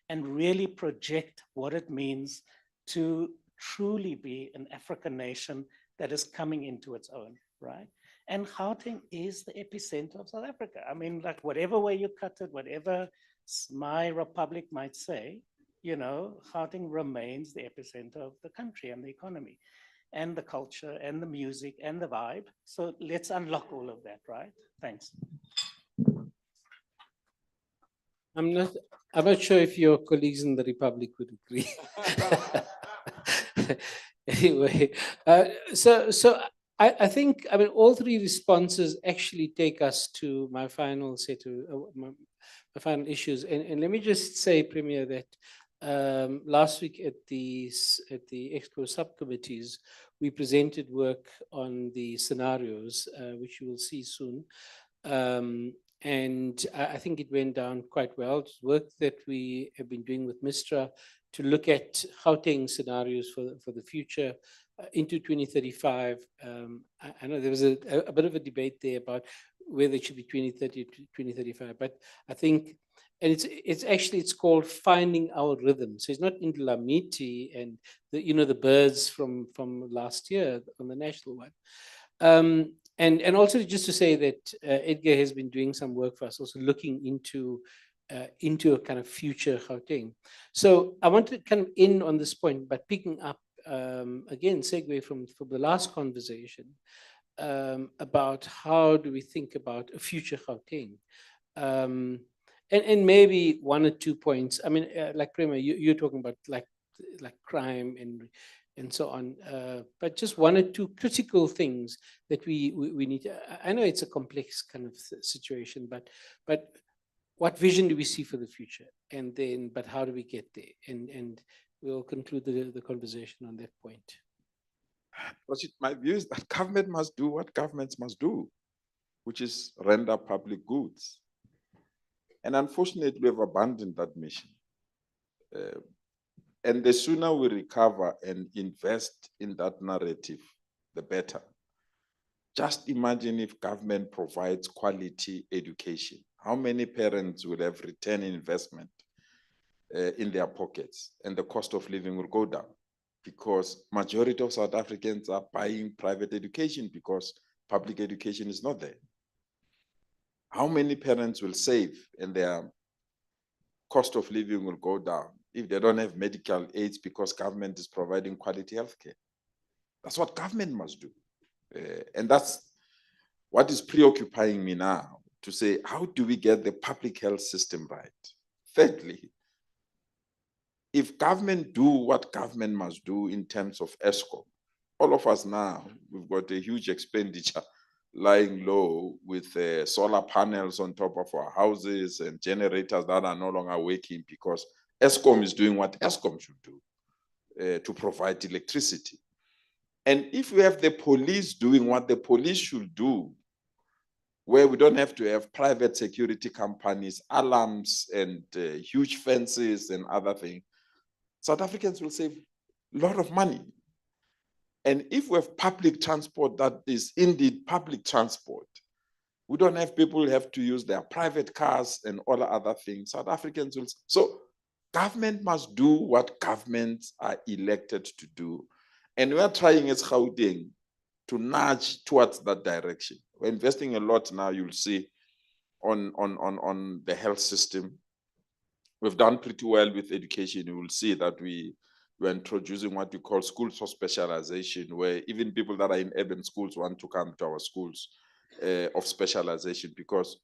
and really project what it means to truly be an African nation that is coming into its own, right? And Gauteng is the epicenter of South Africa. I mean, like, whatever way you cut it, whatever my republic might say, you know, Gauteng remains the epicenter of the country and the economy and the culture and the music and the vibe. So let's unlock all of that, right? Thanks. I'm not, I'm not sure if your colleagues in the Republic would agree. Anyway, so I think, I mean, all three responses actually take us to my final set of my final issues. And let me just say, Premier, that last week at the Exco subcommittees, we presented work on the scenarios, which you will see soon. And I think it went down quite well. It's work that we have been doing with Mistra to look at Gauteng scenarios for the future into 2035. I know there was a bit of a debate there about whether it should be 2030 to 2035, but I think, and it's actually, it's called Finding Our Rhythm. So it's not Indlamiti and the birds from last year on the national one. And also just to say that Edgar has been doing some work for us, also looking into a kind of future Gauteng. So I want to kind of end on this point, but picking up again, segue from the last conversation about how do we think about a future Gauteng. And maybe one or 2 points. I mean, like Prema, you're talking about like crime and so on. But just one or two critical things that we need to, I know it's a complex kind of situation, but what vision do we see for the future? And then, but how do we get there? And we'll conclude the conversation on that point. Rashid, my view is that government must do what governments must do, which is render public goods. And unfortunately, we have abandoned that mission. And the sooner we recover and invest in that narrative, the better. Just imagine if government provides quality education. How many parents will have return investment in their pockets, and the cost of living will go down? Because majority of South Africans are buying private education because public education is not there. How many parents will save and their cost of living will go down if they don't have medical aids because government is providing quality healthcare? That's what government must do. And that's what is preoccupying me now, to say, how do we get the public health system right? Thirdly, if government do what government must do in terms of ESCOM, all of us now, we've got a huge expenditure lying low with solar panels on top of our houses and generators that are no longer working because ESCOM is doing what ESCOM should do to provide electricity. And if we have the police doing what the police should do, where we don't have to have private security companies, alarms, and huge fences and other things, South Africans will save a lot of money. And if we have public transport that is indeed public transport, we don't have people who have to use their private cars and all other things. South Africans will. So government must do what governments are elected to do. And we are trying as Gauteng to nudge towards that direction. We're investing a lot now, you'll see, on the health system. We've done pretty well with education. You will see that we're introducing what we call schools for specialization, where even people that are in urban schools want to come to our schools of specialization, because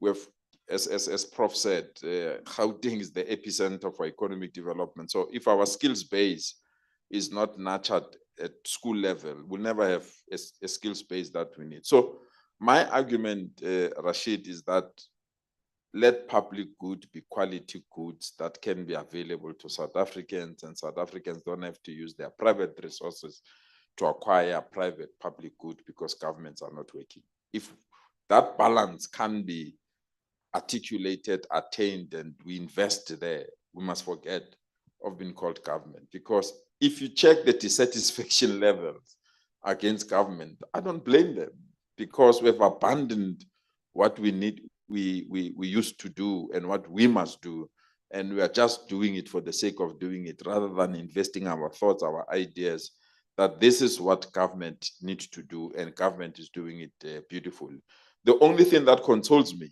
we've, as Prof said, Gauteng is the epicenter for economic development. So if our skills base is not nurtured at school level, we'll never have a skills base that we need. So my argument, Rashid, is that let public good be quality goods that can be available to South Africans, and South Africans don't have to use their private resources to acquire private public good because governments are not working. If that balance can be articulated, attained, and we invest there, we must forget of being called government. Because if you check the dissatisfaction levels against government, I don't blame them, because we've abandoned what we need, we used to do and what we must do, and we are just doing it for the sake of doing it, rather than investing our thoughts, our ideas, that this is what government needs to do, and government is doing it beautifully. The only thing that consoles me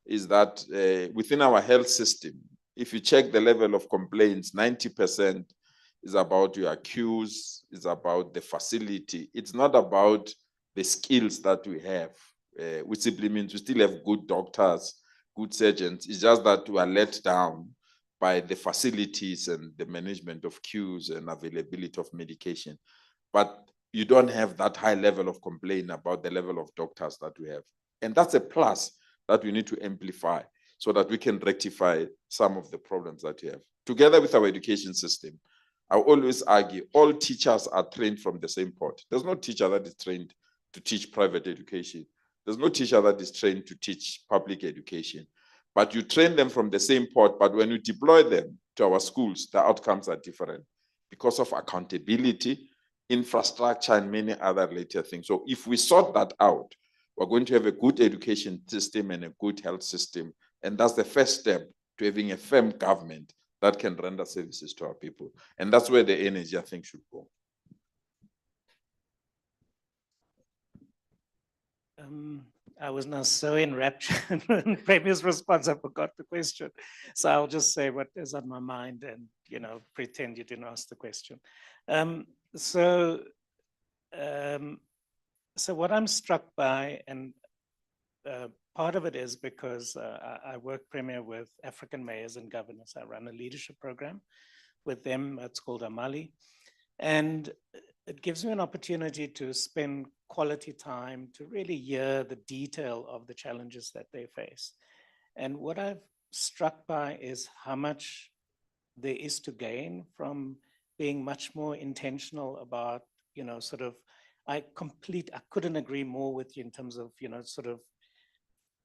is that within our health system, if you check the level of complaints, 90% is about your queues, it's about the facility. It's not about the skills that we have, which simply means we still have good doctors, good surgeons. It's just that we are let down by the facilities and the management of queues and availability of medication. But you don't have that high level of complaint about the level of doctors that we have. And that's a plus that we need to amplify so that we can rectify some of the problems that we have. Together with our education system, I always argue all teachers are trained from the same pot. There's no teacher that is trained to teach private education. There's no teacher that is trained to teach public education. But you train them from the same pot, but when you deploy them to our schools, the outcomes are different because of accountability, infrastructure, and many other related things. So if we sort that out, we're going to have a good education system and a good health system. And that's the first step to having a firm government that can render services to our people. And that's where the energy, I think, should go. I was now so enraptured in Premier's response, I forgot the question. So I'll just say what is on my mind and, pretend you didn't ask the question. So what I'm struck by, and part of it is because I work, Premier, with African mayors and governors. I run a leadership program with them. It's called Amali. And it gives me an opportunity to spend quality time to really hear the detail of the challenges that they face. And what I've struck by is how much there is to gain from being much more intentional about, I couldn't agree more with you in terms of,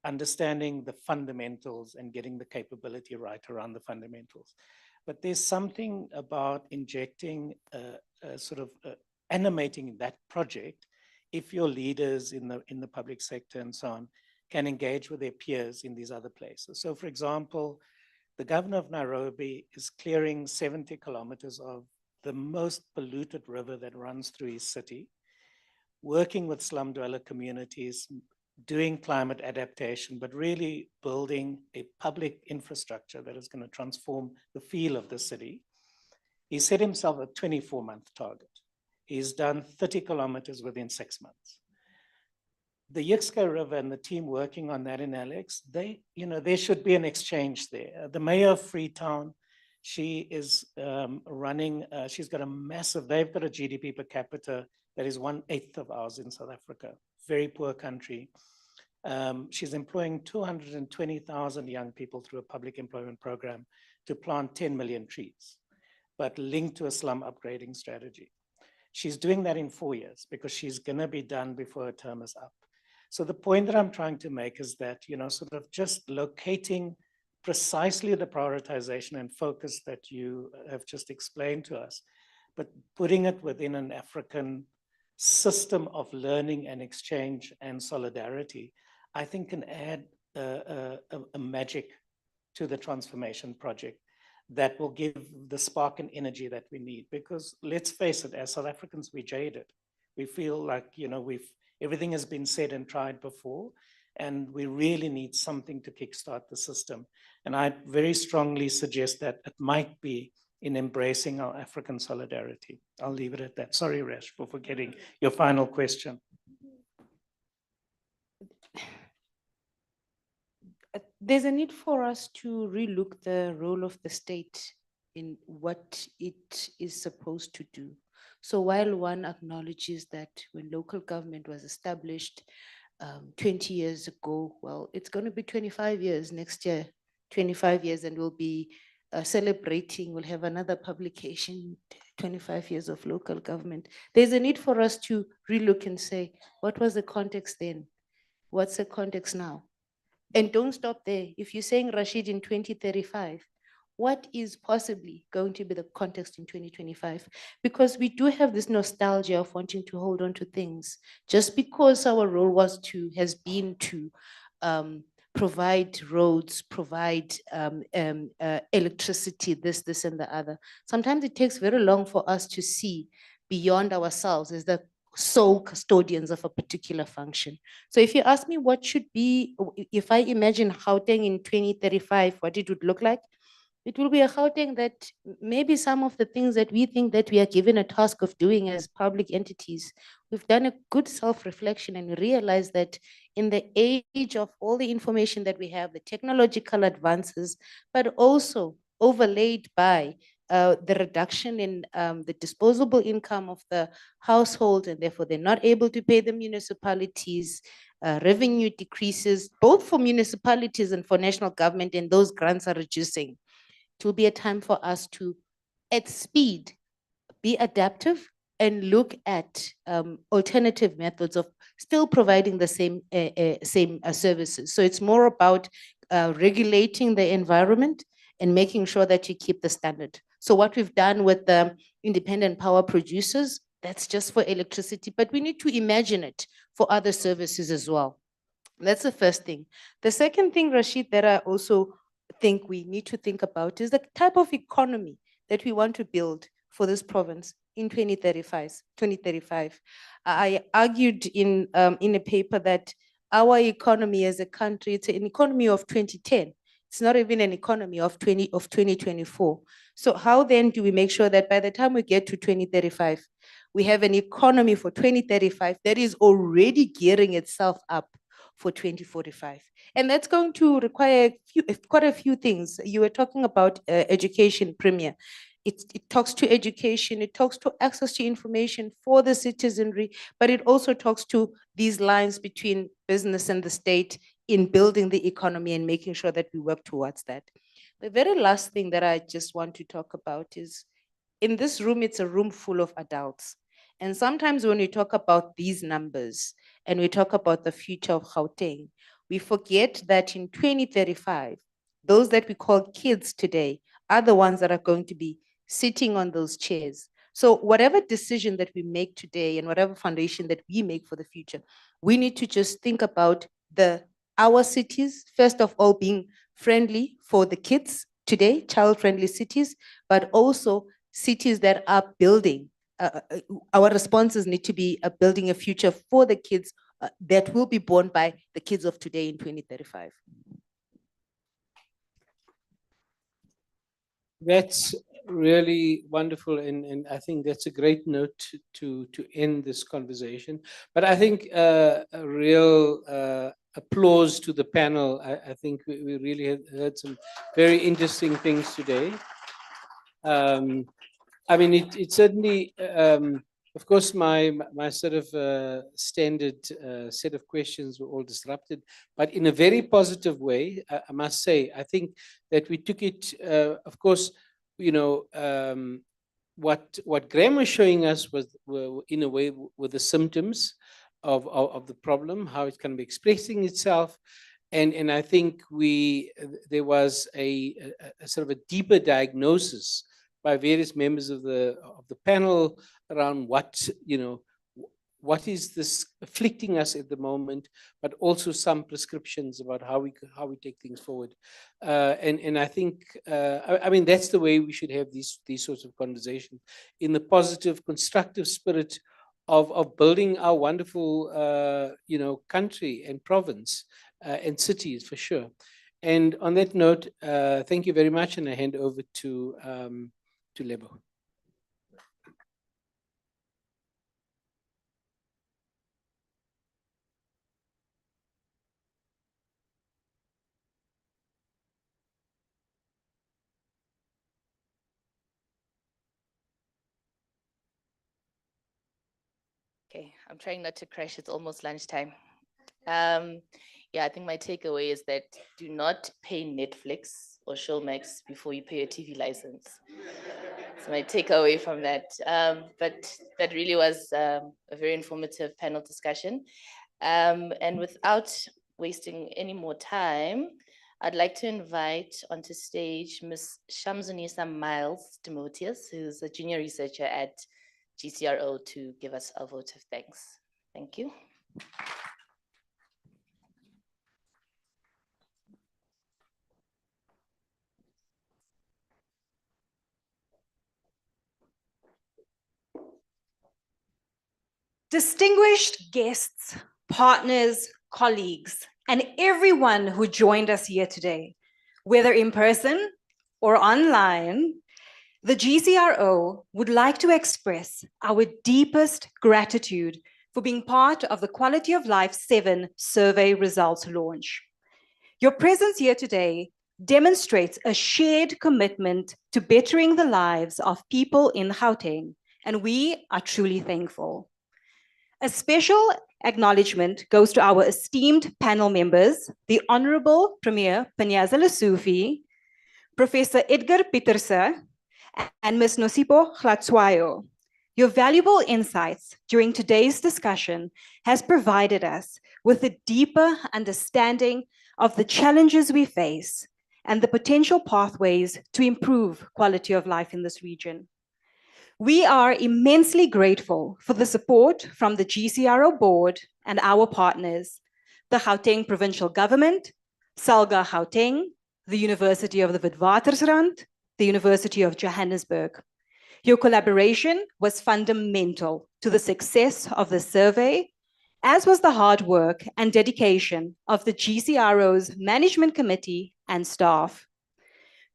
understanding the fundamentals and getting the capability right around the fundamentals. But there's something about injecting, animating that project if your leaders in the public sector and so on can engage with their peers in these other places. So for example, the governor of Nairobi is clearing 70 kilometers of the most polluted river that runs through his city, working with slum dweller communities, doing climate adaptation, but really building a public infrastructure that is going to transform the feel of the city. He set himself a 24-month target. He's done 30 kilometers within 6 months. The Yixka River and the team working on that in Alex, there should be an exchange there. The mayor of Freetown, she is running, she's got they've got a GDP per capita that is 1/8 of ours in South Africa, very poor country. She's employing 220,000 young people through a public employment program to plant 10 million trees, but linked to a slum upgrading strategy. She's doing that in 4 years because she's gonna be done before her term is up. So the point that I'm trying to make is that, just locating precisely the prioritization and focus that you have just explained to us, but putting it within an African system of learning and exchange and solidarity, I think can add a magic to the transformation project that will give the spark and energy that we need. Because let's face it, as South Africans, we're jaded. We feel like, everything has been said and tried before, and we really need something to kickstart the system. And I very strongly suggest that it might be in embracing our African solidarity. I'll leave it at that. Sorry, Resh, for forgetting your final question. There's a need for us to relook the role of the state in what it is supposed to do. So while one acknowledges that when local government was established 20 years ago, well, it's going to be 25 years next year, 25 years, and we'll be celebrating, we'll have another publication, 25 years of local government. There's a need for us to relook and say, what was the context then? What's the context now? And don't stop there. If you're saying Rashid in 2035, what is possibly going to be the context in 2025? Because we do have this nostalgia of wanting to hold on to things just because our role has been to provide roads, provide electricity, this and the other. Sometimes it takes very long for us to see beyond ourselves as the sole custodians of a particular function. So if you ask me what should be, if I imagine Gauteng in 2035, what it would look like, It will be a Gauteng that maybe some of the things that we think that we are given a task of doing as public entities, we've done a good self-reflection and realized that in the age of all the information that we have, the technological advances, but also overlaid by the reduction in the disposable income of the household, and therefore they're not able to pay the municipalities, revenue decreases, both for municipalities and for national government, and those grants are reducing. It will be a time for us to, at speed, be adaptive and look at alternative methods of still providing the same services. So it's more about regulating the environment and making sure that you keep the standard. So what we've done with the independent power producers, that's just for electricity, but we need to imagine it for other services as well. That's the first thing. The second thing, Rashid, that I also think we need to think about is the type of economy that we want to build for this province in 2035. I argued in a paper that our economy as a country, it's an economy of 2010. It's not even an economy of 2024. So how then do we make sure that by the time we get to 2035, we have an economy for 2035 that is already gearing itself up for 2045? And that's going to require quite a few things. You were talking about education, Premier. It talks to education, it talks to access to information for the citizenry, but it also talks to these lines between business and the state in building the economy and making sure that we work towards that. The very last thing that I just want to talk about is, in this room, it's a room full of adults. And sometimes when we talk about these numbers and we talk about the future of Gauteng, we forget that in 2035, those that we call kids today are the ones that are going to be sitting on those chairs. So whatever decision that we make today and whatever foundation that we make for the future, we need to just think about our cities, first of all, being friendly for the kids today, child-friendly cities, but also cities that are building. Our responses need to be building a future for the kids that will be born by the kids of today in 2035. That's really wonderful, and I think that's a great note to end this conversation. But I think a real applause to the panel. I think we really have heard some very interesting things today. I mean, it certainly, of course, my sort of standard set of questions were all disrupted, but in a very positive way, I must say. I think that we took it, of course, you know, what Graham was showing us were in a way, were the symptoms of the problem, how it can be expressing itself. And I think there was a sort of a deeper diagnosis by various members of the panel around what is this afflicting us at the moment, but also some prescriptions about how we take things forward. And I think, I mean, that's the way we should have these sorts of conversations, in the positive, constructive spirit of building our wonderful, country and province and cities, for sure. And on that note, thank you very much, and I hand over to Lebo. Okay, I'm trying not to crash. It's almost lunchtime. Yeah, I think my takeaway is that do not pay Netflix or Showmax before you pay a TV license. That's my takeaway from that. But that really was a very informative panel discussion. And without wasting any more time, I'd like to invite onto stage Ms. Shamsunisa Miles Timotheus, who's a junior researcher at GCRO, to give us a vote of thanks. Thank you. Distinguished guests, partners, colleagues, and everyone who joined us here today, whether in person or online, the GCRO would like to express our deepest gratitude for being part of the Quality of Life 7 survey results launch. Your presence here today demonstrates a shared commitment to bettering the lives of people in Gauteng, and we are truly thankful. A special acknowledgement goes to our esteemed panel members, the Honorable Premier Panyaza Lesufi, Professor Edgar Pieterse, and Ms. Nosipo Glatswayo. Your valuable insights during today's discussion has provided us with a deeper understanding of the challenges we face and the potential pathways to improve quality of life in this region. We are immensely grateful for the support from the GCRO board and our partners, the Gauteng Provincial Government, SALGA Gauteng, the University of the Witwatersrand, the University of Johannesburg. Your collaboration was fundamental to the success of the survey, as was the hard work and dedication of the GCRO's management committee and staff.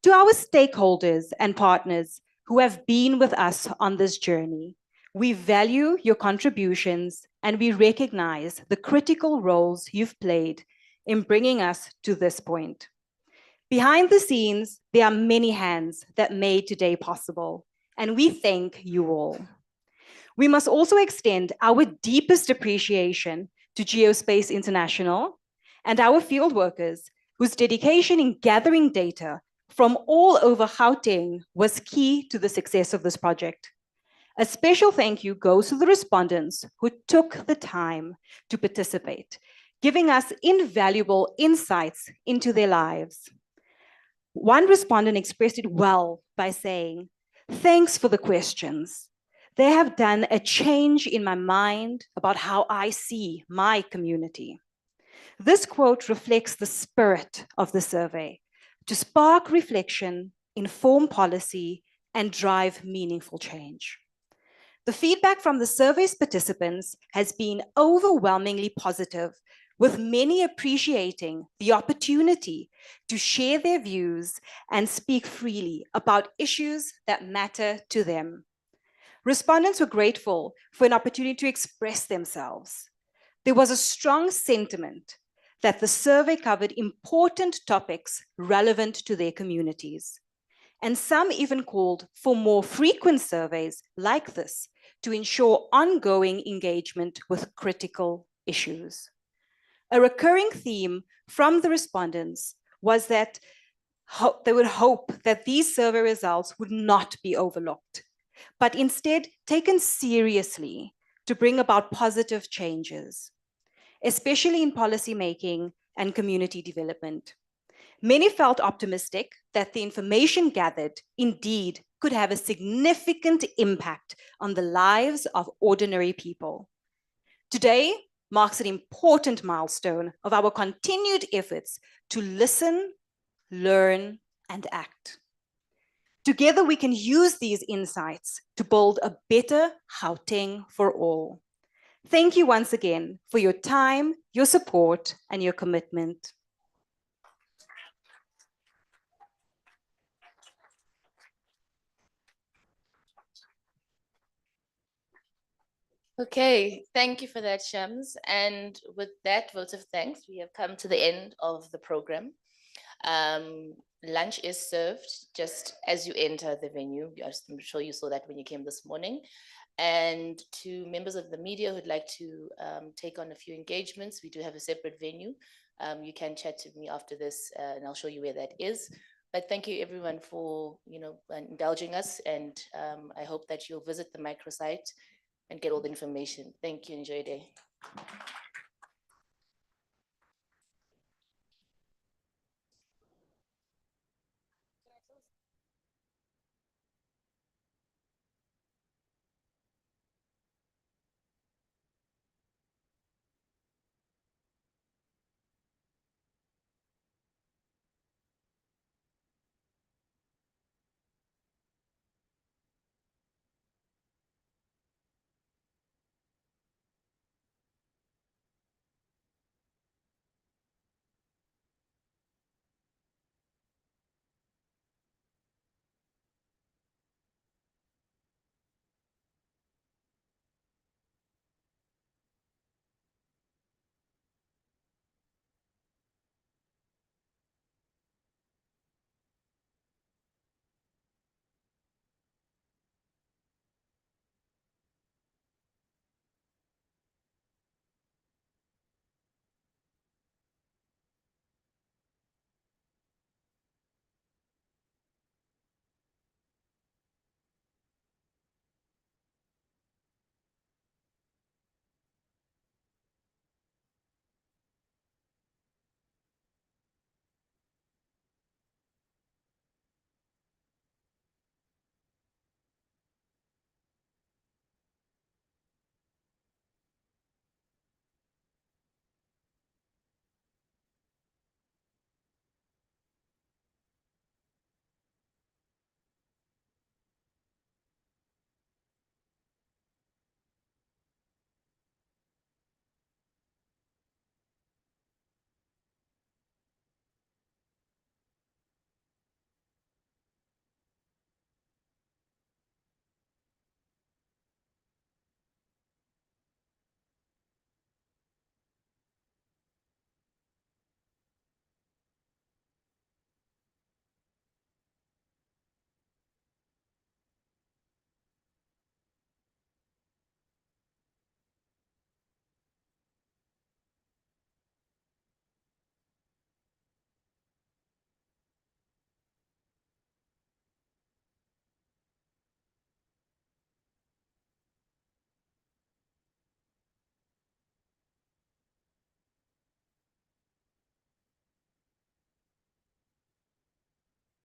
To our stakeholders and partners who have been with us on this journey, we value your contributions and we recognize the critical roles you've played in bringing us to this point. Behind the scenes, there are many hands that made today possible, and we thank you all. We must also extend our deepest appreciation to Geospace International and our field workers whose dedication in gathering data from all over Gauteng was key to the success of this project. A special thank you goes to the respondents who took the time to participate, giving us invaluable insights into their lives. One respondent expressed it well by saying, "Thanks for the questions. They have done a change in my mind about how I see my community." This quote reflects the spirit of the survey, to spark reflection, inform policy, and drive meaningful change. The feedback from the survey's participants has been overwhelmingly positive, with many appreciating the opportunity to share their views and speak freely about issues that matter to them. Respondents were grateful for an opportunity to express themselves. There was a strong sentiment that the survey covered important topics relevant to their communities. And some even called for more frequent surveys like this to ensure ongoing engagement with critical issues. A recurring theme from the respondents was that they would hope that these survey results would not be overlooked, but instead taken seriously to bring about positive changes, especially in policymaking and community development. Many felt optimistic that the information gathered indeed could have a significant impact on the lives of ordinary people. Today marks an important milestone of our continued efforts to listen, learn, and act. Together, we can use these insights to build a better Gauteng for all. Thank you once again for your time, your support, and your commitment. Okay, thank you for that, Shams. And with that vote of thanks, we have come to the end of the program. Lunch is served just as you enter the venue. I'm sure you saw that when you came this morning. And to members of the media who'd like to take on a few engagements, we do have a separate venue. You can chat to me after this and I'll show you where that is. But thank you everyone for indulging us, and I hope that you'll visit the microsite and get all the information. Thank you. Enjoy your day.